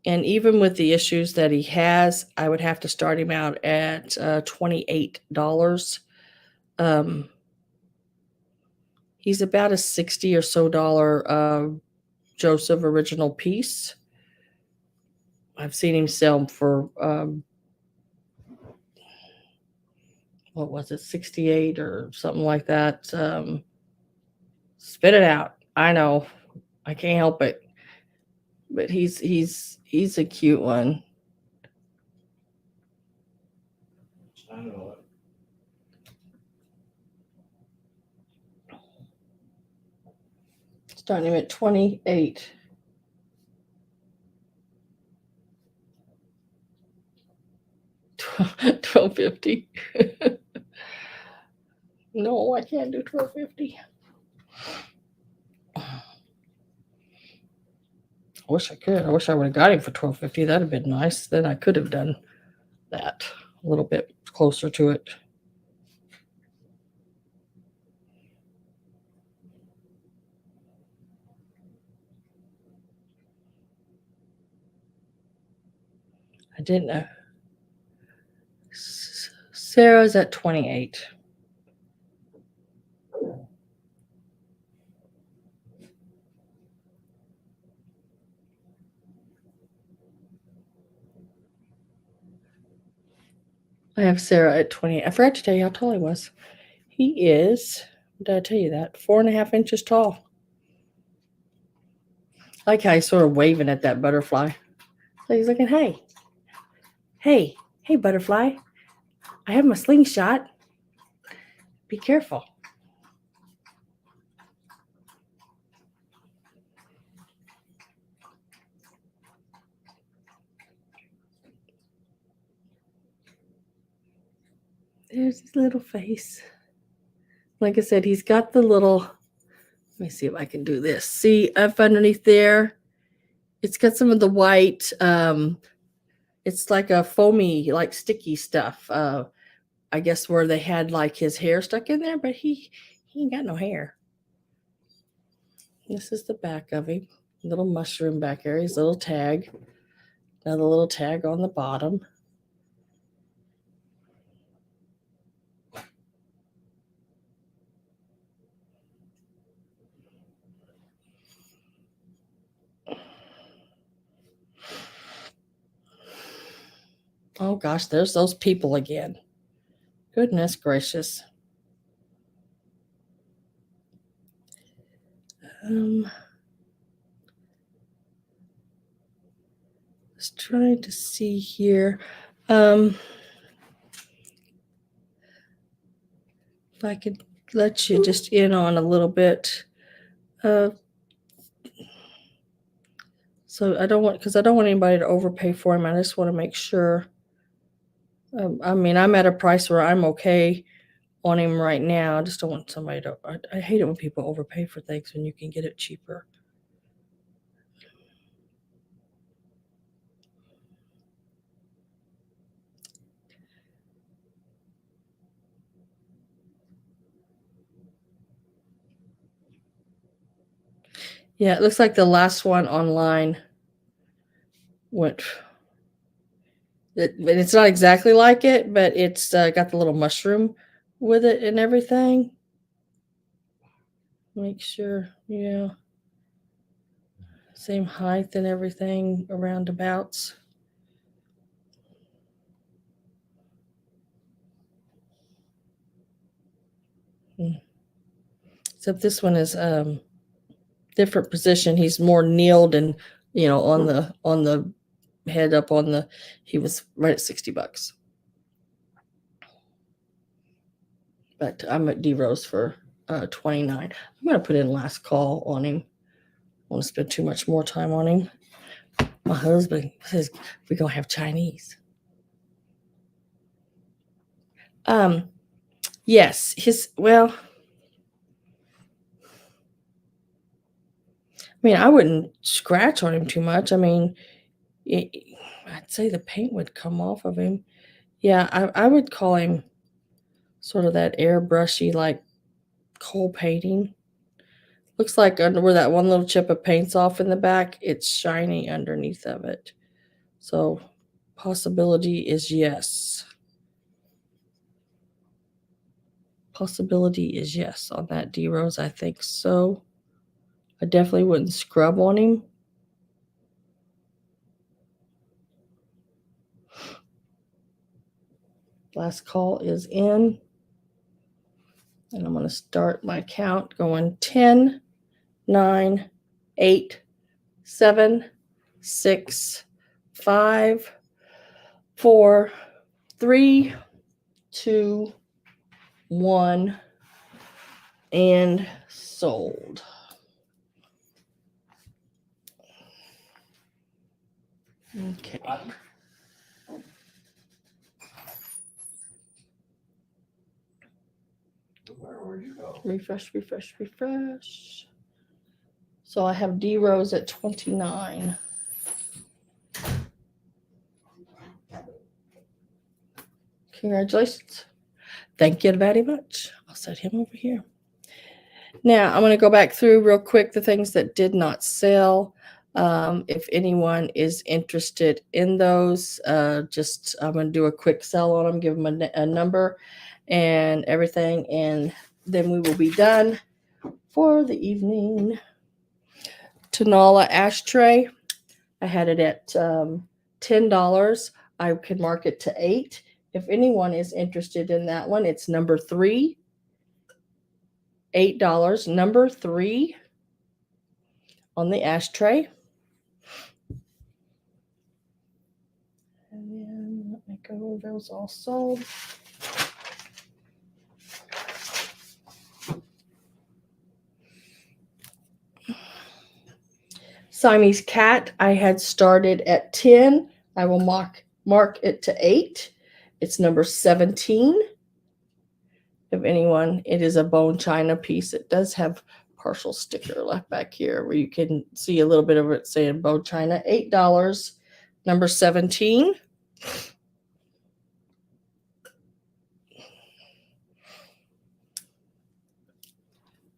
even with the issues that he has, I would have to start him out at $28. He's about a $60 or so Joseph original piece. I've seen him sell for what was it, 68 or something like that. Spit it out. I know, I can't help it, but he's a cute one. I know it. Starting him at 28. $12.50. No, I can't do $12.50. I wish I could. I wish I would have got him for $12.50. That'd have been nice. Then I could have done that a little bit closer to it. I didn't know. Sarah's at 28. I have Sarah at 28. I forgot to tell you how tall he was. He is, did I tell you that? 4.5 inches tall. like how he's sort of waving at that butterfly. So he's looking, hey, butterfly, I have my slingshot. Be careful. There's his little face. Like I said, he's got the little, let me see if I can do this. See up underneath there? It's got some of the white, it's like a foamy, like sticky stuff. I guess where they had like his hair stuck in there, but he ain't got no hair. This is the back of him. Little mushroom back there, his little tag. Another little tag on the bottom. Oh gosh, there's those people again. Goodness gracious. Let's try to see here. If I could let you just in on a little bit. So I don't want anybody to overpay for him. I just want to make sure. I mean, I'm at a price where I'm okay on him right now. I just don't want somebody to. I hate it when people overpay for things when you can get it cheaper. Yeah, it looks like the last one online went. It's not exactly like it, but it's got the little mushroom with it and everything. Make sure, yeah. Same height and everything around abouts. Except this one is different position. He's more kneeled and on the head up on the. He was right at $60, but I'm at D Rose for $29. I'm gonna put in last call on him. I don't want to spend too much more time on him. My husband says we're gonna have Chinese. Yes, I wouldn't scratch on him too much. I mean, I'd say the paint would come off of him. Yeah, I would call him sort of that airbrushy, like coal painting. Looks like under where that one little chip of paint's off in the back, it's shiny underneath of it. So possibility is yes. Possibility is yes on that D Rose. I think so. I definitely wouldn't scrub on him. Last call is in. And I'm going to start my count going 10, 9, 8, 7, 6, 5, 4, 3, 2, 1, and sold. Okay. Where'd you go? Refresh. So I have D Rose at 29. Congratulations. Thank you very much. I'll set him over here. Now I'm going to go back through real quick the things that did not sell. If anyone is interested in those, I'm going to do a quick sell on them, give them a number and everything, and then we will be done for the evening. Tanala ashtray, I had it at $10. I can mark it to $8. If anyone is interested in that one, it's number 3, $8. Number 3. on the ashtray. And then let me go, those all sold. Siamese cat, I had started at 10. I will mark it to 8. It's number 17. If anyone, it is a bone china piece. It does have partial sticker left back here where you can see a little bit of it saying bone china. $8. Number 17.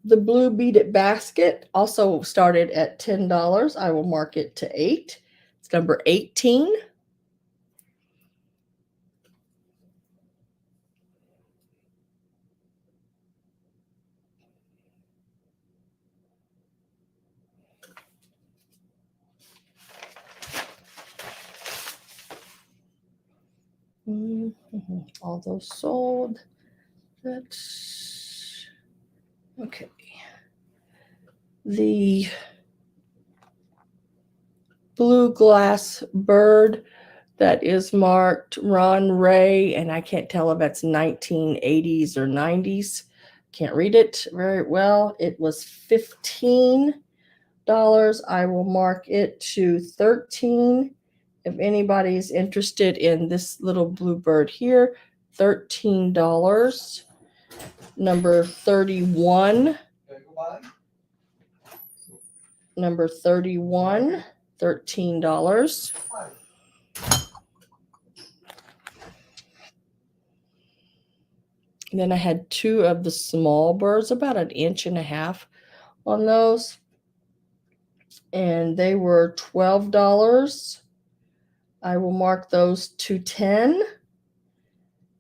The blue beaded basket also started at $10. I will mark it to 8. It's number 18. All those sold. That's okay. The blue glass bird that is marked Ron Ray, and I can't tell if that's 1980s or 90s. Can't read it very well. It was $15. I will mark it to 13. If anybody's interested in this little blue bird here, $13. Number 31. Number 31, $13. And then I had 2 of the small birds, about 1.5 inches on those. And they were $12. I will mark those to 10.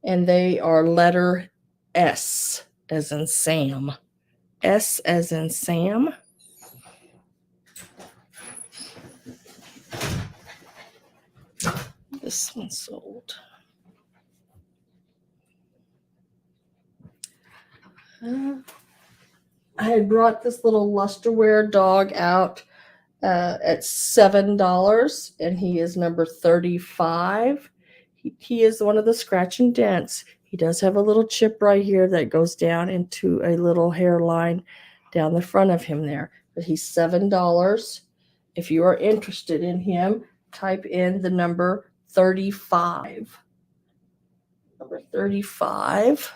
And they are letter S as in Sam. S as in Sam. This one sold. I had brought this little lusterware dog out at $7, and he is number 35. He is one of the scratch and dents. He does have a little chip right here that goes down into a little hairline down the front of him there. But he's $7. If you are interested in him, type in the number 35. Number 35.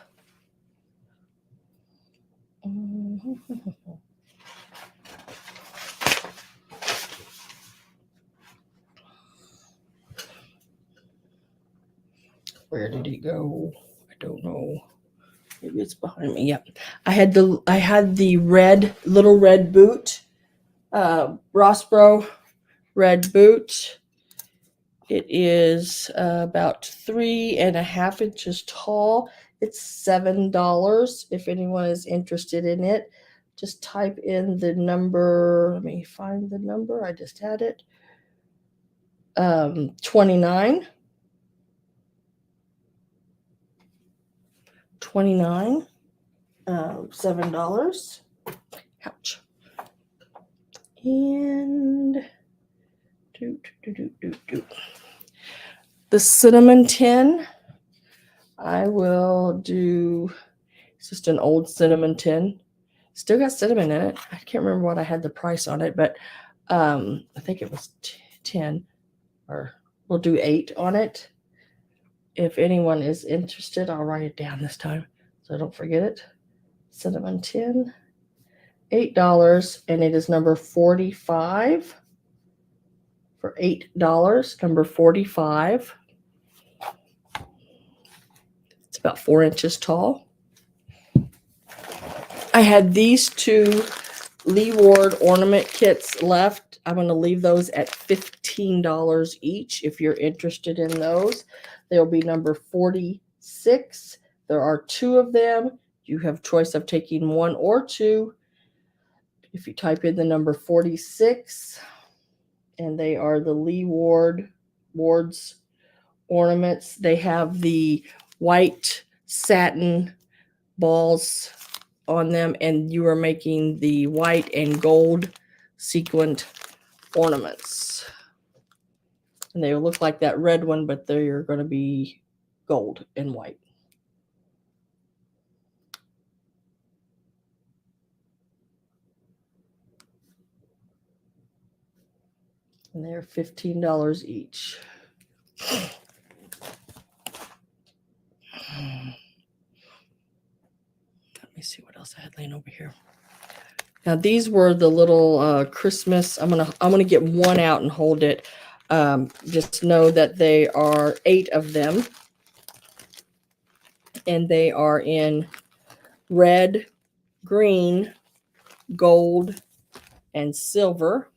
Where did he go? I don't know. Maybe it's behind me. Yep. I had the red, little red boot, Rossbro red boot. It is about 3.5 inches tall. It's $7. If anyone is interested in it, just type in the number. Let me find the number. I just had it. 29. 29. $7. Ouch. And the cinnamon tin, I will do. It's just an old cinnamon tin. Still got cinnamon in it. I can't remember what I had the price on it, but I think it was 10, or we'll do 8 on it. If anyone is interested, I'll write it down this time so I don't forget it. Cinnamon tin, $8, and it is number 45 for $8. Number 45. It's about 4 inches tall. I had these 2 Lee Ward ornament kits left. I'm going to leave those at $15 each if you're interested in those. They'll be number 46. There are 2 of them. You have choice of taking 1 or 2. If you type in the number 46, and they are the Lee Ward's ornaments. They have the white satin balls on them, and you are making the white and gold sequined ornaments. And they will look like that red one, but they're going to be gold and white. And they're $15 each. Let me see what else I had laying over here. Now these were the little Christmas. I'm gonna get one out and hold it. Just know that they are 8 of them, and they are in red, green, gold, and silver.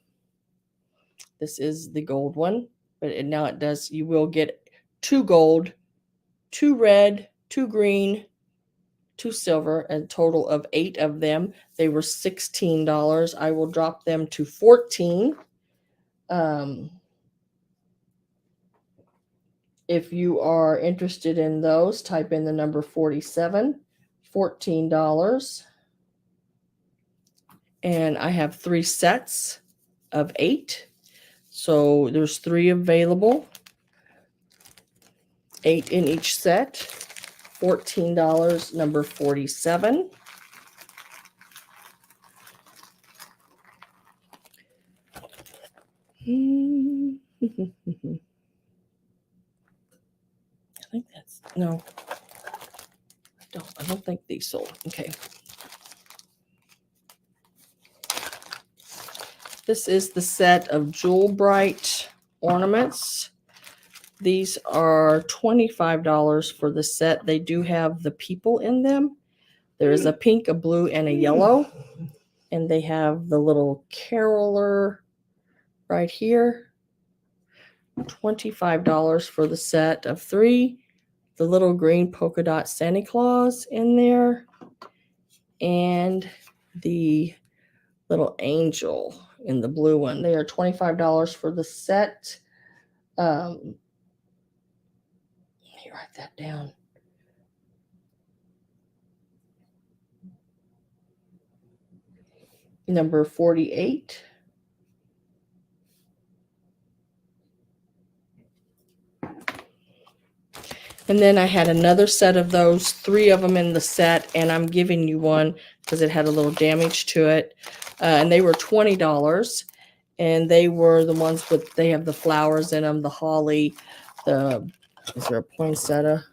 This is the gold one, but now it does. You will get 2 gold, 2 red, 2 green, 2 silver, a total of 8 of them. They were $16. I will drop them to $14. If you are interested in those, type in the number 47, $14. And I have 3 sets of 8. So there's 3 available. 8 in each set. $14, number 47. I think that's, no, I don't think these sold. Okay. This is the set of Jewel Bright ornaments. These are $25 for the set. They do have the people in them. There is a pink, a blue, and a yellow. And they have the little caroler right here. $25 for the set of 3. The little green polka dot Santa Claus in there. And the little angel in the blue one. They are $25 for the set. Let me write that down. Number 48. And then I had another set of those, 3 of them in the set, and I'm giving you one because it had a little damage to it. And they were $20. And they were the ones with, they have the flowers in them, the holly, is there a poinsettia?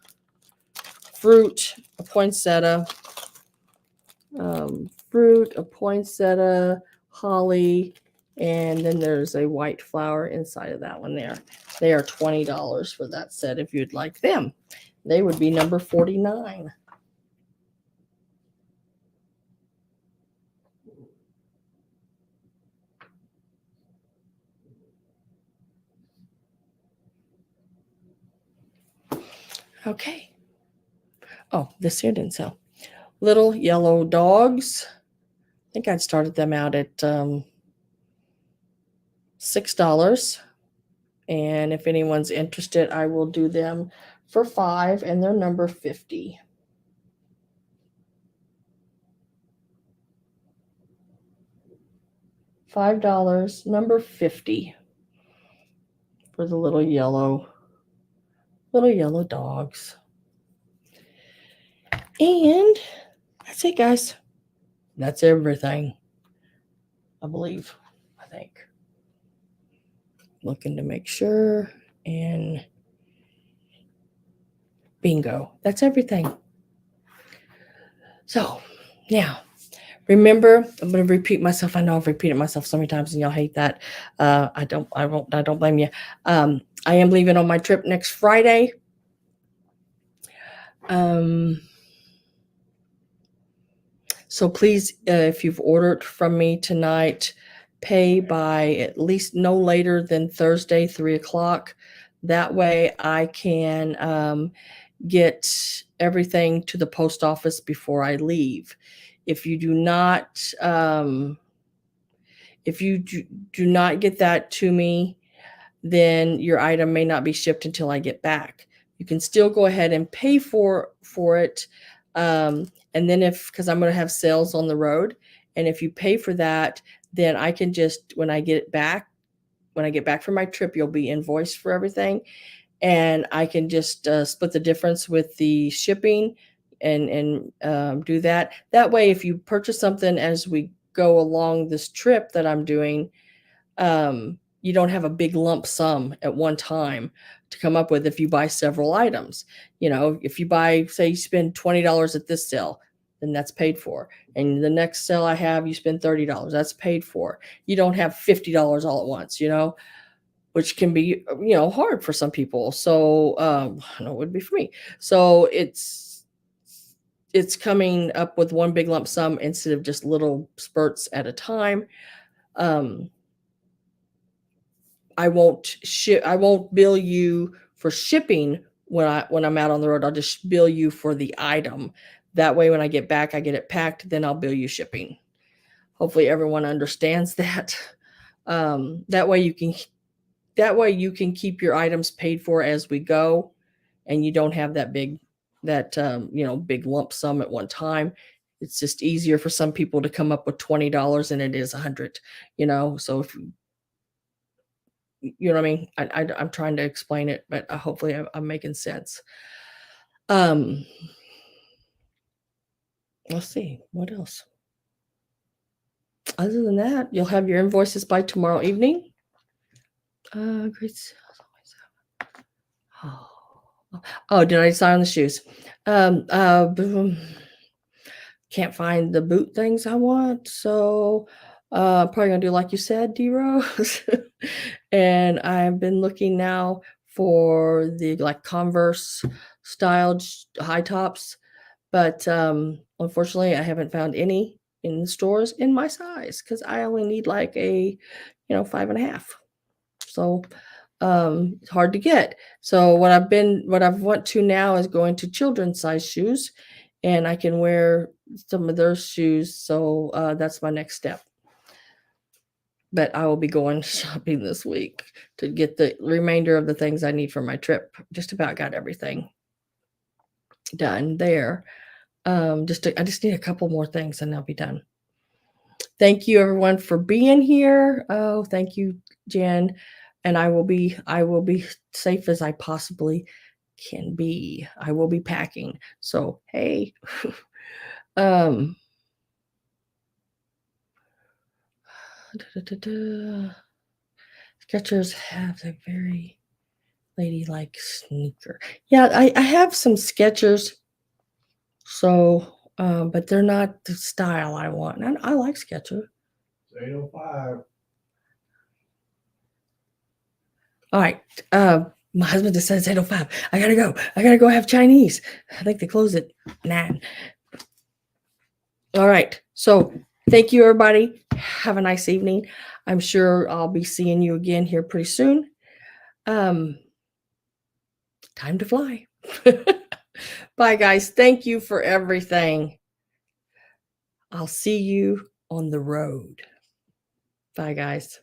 Fruit, a poinsettia, fruit, a poinsettia, holly, and then there's a white flower inside of that one there. They are $20 for that set if you'd like them. They would be number 49. Okay. Oh, this here didn't sell. Little yellow dogs. I think I'd started them out at $6. And if anyone's interested, I will do them for $5, and they're number 50. $5, number 50 for the little yellow dogs. And that's it, guys. That's everything, I believe. I think. Looking to make sure, and bingo. That's everything. So now, remember, I'm going to repeat myself. I know I've repeated myself so many times, and y'all hate that. I don't blame you. I am leaving on my trip next Friday. So please, if you've ordered from me tonight, pay by at least no later than Thursday, 3:00. That way I can get everything to the post office before I leave. If you do not, do not get that to me, then your item may not be shipped until I get back. You can still go ahead and pay for it. And then because I'm going to have sales on the road, and if you pay for that, then I can just, when I get back from my trip, you'll be invoiced for everything, and I can just split the difference with the shipping and do that. That way, if you purchase something as we go along this trip that I'm doing, you don't have a big lump sum at one time to come up with if you buy several items. If you buy, say, you spend $20 at this sale, then that's paid for. And the next sale I have, you spend $30, that's paid for. You don't have $50 all at once, which can be, hard for some people. So, I know it would be for me. So it's coming up with one big lump sum instead of just little spurts at a time. I won't bill you for shipping when I'm out on the road. I'll just bill you for the item. That way, when I get back, I get it packed, then I'll bill you shipping. Hopefully everyone understands that. That way you can keep your items paid for as we go, and you don't have that big lump sum at one time. It's just easier for some people to come up with $20 than it is 100. So if you know what I mean, I'm trying to explain it, but hopefully I'm making sense. Let's see what else. Other than that, you'll have your invoices by tomorrow evening. Great sales. Oh, did I sign the shoes? Can't find the boot things I want, so probably gonna do like you said, D-Rose. And I've been looking now for the like Converse styled high tops, but unfortunately I haven't found any in the stores in my size because I only need like a 5.5. So it's hard to get. So what I've want to now is going to children's size shoes, and I can wear some of those shoes. So that's my next step. But I will be going shopping this week to get the remainder of the things I need for my trip. Just about got everything done there. I just need a couple more things and I'll be done. Thank you everyone for being here. Oh, thank you, Jen. And I will be safe as I possibly can be. I will be packing. So, hey. Skechers have a very ladylike sneaker. Yeah, I have some Skechers. So, but they're not the style I want. And I like Skechers. 805. All right. My husband just says 8:05. I gotta go. I gotta go have Chinese. I think they close at 9. All right. So thank you, everybody. Have a nice evening. I'm sure I'll be seeing you again here pretty soon. Time to fly. Bye, guys. Thank you for everything. I'll see you on the road. Bye, guys.